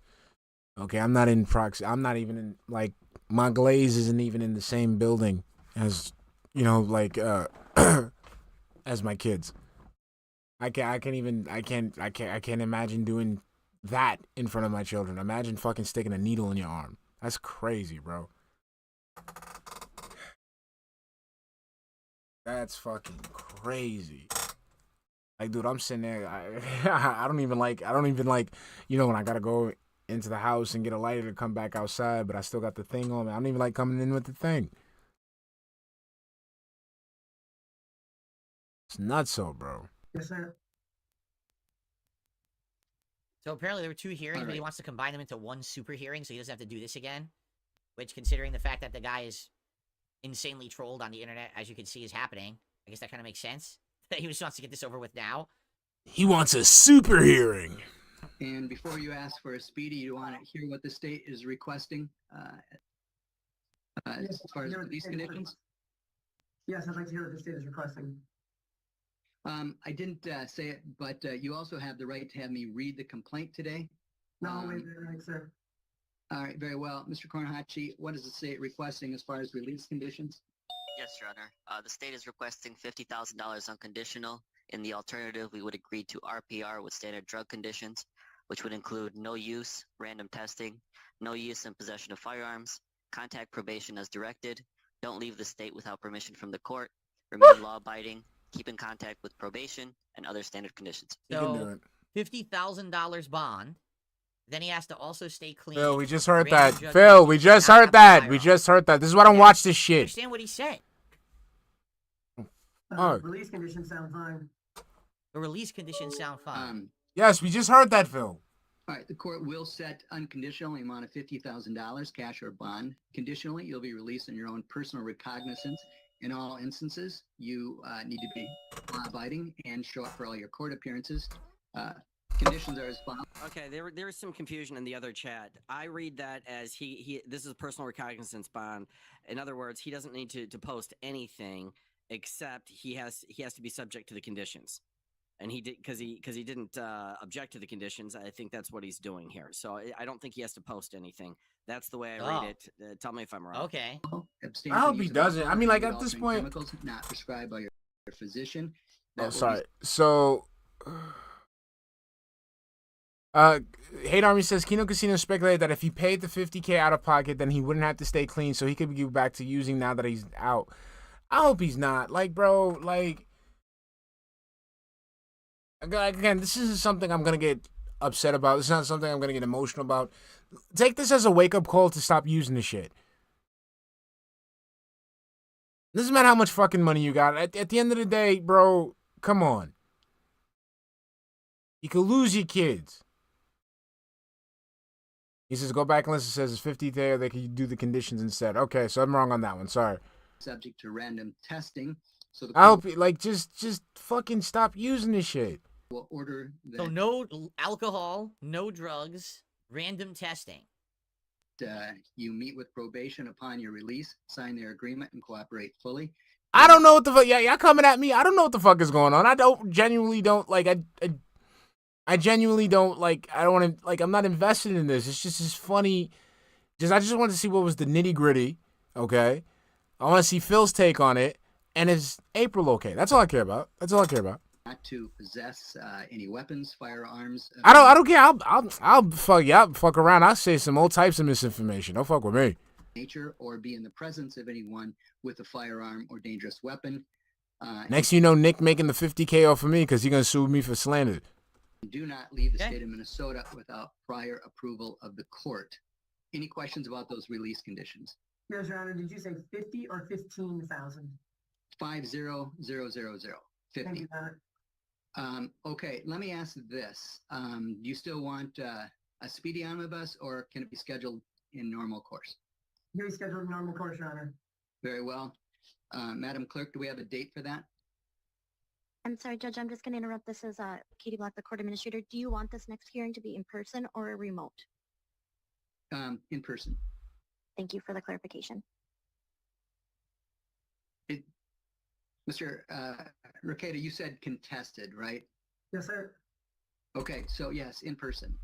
Okay, I'm not in proxy. I'm not even in, like, my Glaze isn't even in the same building as, you know, like as my kids. I can't imagine doing that in front of my children. Imagine fucking sticking a needle in your arm. That's crazy, bro. That's fucking crazy. Like, dude, I'm sitting there. I don't even like, you know, when I gotta go into the house and get a lighter to come back outside, but I still got the thing on me. I don't even like coming in with the thing. It's nuts, so, bro. Yes, sir. So apparently there were 2 hearings, but he Alright. wants to combine them into one super hearing, so he doesn't have to do this again. Which, considering the fact that the guy is insanely trolled on the internet, as you can see, is happening, I guess that kind of makes sense. That he just wants to get this over with now. He wants a super hearing. And before you ask for a speedy, you want to hear what the state is requesting Yes, as far as I'd like to hear what the these state is conditions. Yes, I'd like to hear what the state is requesting. I didn't say it, but you also have the right to have me read the complaint today. No, wait, right, sir. All right, very well. Mr. Kornhachi, what is the state requesting as far as release conditions? Yes, Your Honor. The state is requesting $50,000 unconditional. In the alternative, we would agree to RPR with standard drug conditions, which would include no use, random testing, no use and possession of firearms, contact probation as directed, don't leave the state without permission from the court, remain law-abiding, keep in contact with probation, and other standard conditions. So, $50,000 bond. Then he has to also stay clean. Phil, we just heard random that. drug Phil, use, we just not heard have a that. We firearm. just heard that. This is why I don't watch this shit. Understand what he said. Oh. Release conditions sound fine. The release conditions sound fine. Yes, we just heard that, Phil. All right, the court will set unconditionally amount of $50,000, cash or bond. Conditionally, you'll be released on your own personal recognizance. In all instances, you need to be law-abiding and show up for all your court appearances. Conditions are as follows. Okay, there was some confusion in the other chat. I read that as he this is a personal recognizance bond. In other words, he doesn't need to post anything except he has to be subject to the conditions. And he did because he didn't object to the conditions. I think that's what he's doing here. So I don't think he has to post anything. That's the way I read it. Tell me if I'm wrong. Okay. Abstain I from hope he use of doesn't. I mean, like, at alcohol, this and point- chemicals not prescribed by your physician. Oh, That will be sorry. So, Hate Army says Kino Casino speculated that if he paid the $50K out of pocket, then he wouldn't have to stay clean, so he could get back to using now that he's out. I hope he's not. Like, bro, like, again, this isn't something I'm gonna get upset about. This is not something I'm gonna get emotional about. Take this as a wake-up call to stop using the shit. Doesn't matter how much fucking money you got. At the end of the day, bro, come on. You could lose your kids. He says, go back and listen. Says it's 50 there. They can do the conditions instead. Okay, so I'm wrong on that one. Sorry. subject to random testing. So the I hope, court like, just fucking stop using this shit. will order that So no alcohol, no drugs, random testing. You meet with probation upon your release, sign their agreement, and cooperate fully. I don't know what the fuck. Yeah, y'all coming at me. I don't know what the fuck is going on. I genuinely don't like. I genuinely don't like. I don't want to like. I'm not invested in this. It's just funny. I just want to see what was the nitty gritty. Okay, I want to see Phil's take on it. And is April okay? That's all I care about. That's all I care about. Not to possess any weapons, firearms. I don't care. I'll fuck. Yeah, I'll fuck around. I'll say some old types of misinformation. Don't fuck with me. Nature or be in the presence of anyone with a firearm or dangerous weapon. Next, you know, Nick making the 50K off of me because he's gonna sue me for slander. Do not leave the state of Minnesota without prior approval of the court. Any questions about those release conditions? Yes, Your Honor, did you say 50 or 15,000? 50000. 50. Thank you, Your Honor. Okay, let me ask this. Do you still want a speedy omnibus or can it be scheduled in normal course? Very scheduled normal course, Your Honor. Very well. Madam Clerk, do we have a date for that? I'm sorry, Judge, I'm just going to interrupt. This is Katie Block, the court administrator. Do you want this next hearing to be in person or remote? In person. Thank you for the clarification. Mr. Ricada, you said contested, right? Yes, sir. Okay, so yes, in person.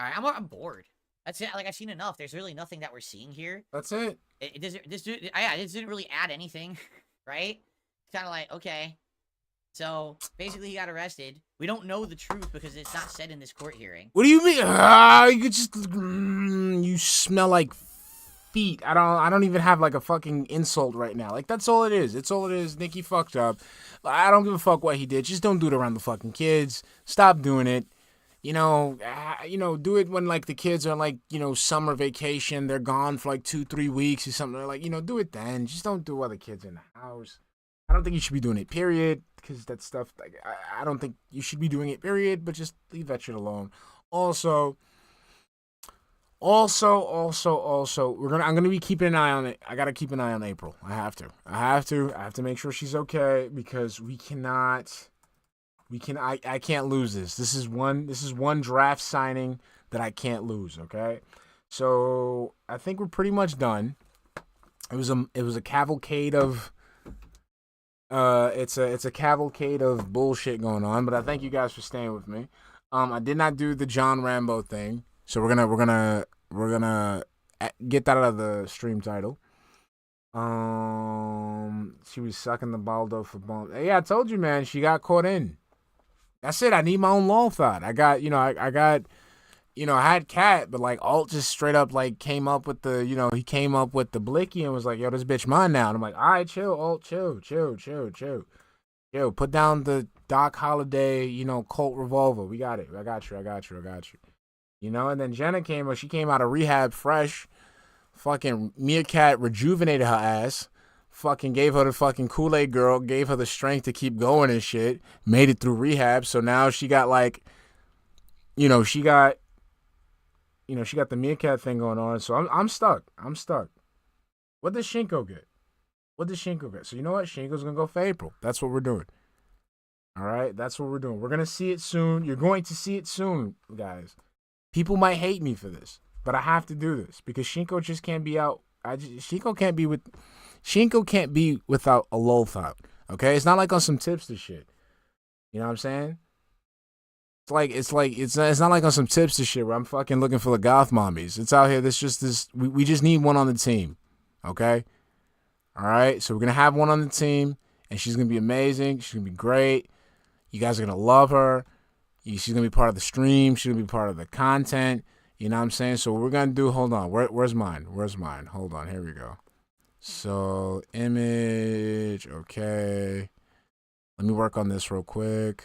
All right, I'm bored. That's it. Like, I've seen enough. There's really nothing that we're seeing here. That's it. It doesn't. This didn't really add anything, right? It's kind of like, okay. So basically, he got arrested. We don't know the truth because it's not said in this court hearing. What do you mean? You could just you smell like feet. I don't even have like a fucking insult right now. Like, that's all it is. It's all it is. Nikki fucked up. I don't give a fuck what he did. Just don't do it around the fucking kids. Stop doing it. You know, do it when like the kids are like, summer vacation. They're gone for like 2-3 weeks or something. They're like, do it then. Just don't do other kids in the house. I don't think you should be doing it, period. Because that stuff, like, I don't think you should be doing it, period. But just leave that shit alone. Also, I'm gonna be keeping an eye on it. I gotta keep an eye on April. I have to make sure she's okay because I can't lose this. This is one draft signing that I can't lose, okay? So I think we're pretty much done. It was a cavalcade of it's a cavalcade of bullshit going on, but I thank you guys for staying with me. I did not do the John Rambo thing, so we're gonna get that out of the stream title. She was sucking the baldo for bone. Yeah, I told you, man. She got caught in. That's it. I need my own long thought. I got, I had Cat, but like Alt just straight up like came up with the, he came up with the blicky and was like, yo, this bitch mine now. And I'm like, all right, chill, Alt, chill. Yo, put down the Doc Holliday, Colt revolver. We got it. I got you. And then Jenna she came out of rehab fresh. Fucking Meerkat rejuvenated her ass. Fucking gave her the fucking Kool-Aid girl, gave her the strength to keep going and shit, made it through rehab, so now she got like, she got the Meerkat thing going on, so I'm stuck. What does Shinko get? So you know what? Shinko's gonna go for April. That's what we're doing. All right? That's what we're doing. We're gonna see it soon. You're going to see it soon, guys. People might hate me for this, but I have to do this because Shinko just can't be out. Shinko can't be without a lull thought, okay? It's not like on some tipster shit. You know what I'm saying? It's not like on some tipster shit where I'm fucking looking for the goth mommies. It's out here. We just need one on the team, okay? All right? So we're going to have one on the team, and she's going to be amazing. She's going to be great. You guys are going to love her. She's going to be part of the stream. She's going to be part of the content. You know what I'm saying? So what we're going to do, hold on. Where's mine? Hold on. Here we go. So, image, okay. Let me work on this real quick.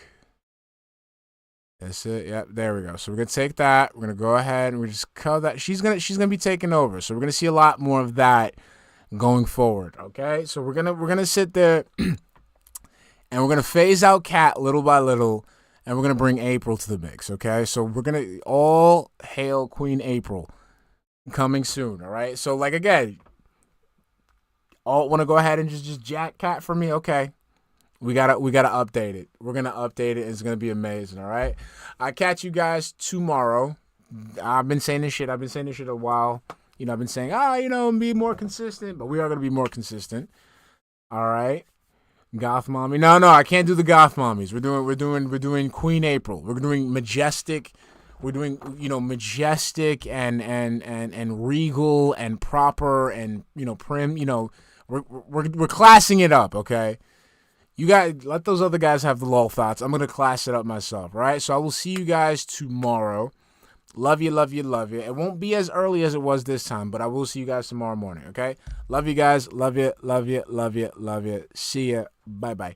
That's it. Yep, there we go. So we're gonna take that. We're gonna go ahead and we just cover that. She's gonna be taking over. So we're gonna see a lot more of that going forward. Okay. So we're gonna sit there and we're gonna phase out Cat little by little, and we're gonna bring April to the mix. Okay. So we're gonna all hail Queen April coming soon. All right. So like again. All want to go ahead and just jack Cat for me? Okay. We gotta update it. We're gonna update it. It's gonna be amazing, all right? I'll catch you guys tomorrow. I've been saying this shit a while. I've been saying, be more consistent, but we are gonna be more consistent. All right. Goth mommy. No, I can't do the goth mommies. We're doing Queen April. We're doing majestic. We're doing, majestic and regal and proper and, prim, we're classing it up, okay? You guys, let those other guys have the lull thoughts. I'm going to class it up myself, all right? So I will see you guys tomorrow. Love you. It won't be as early as it was this time, but I will see you guys tomorrow morning, okay? Love you guys. Love you. See ya. Bye-bye.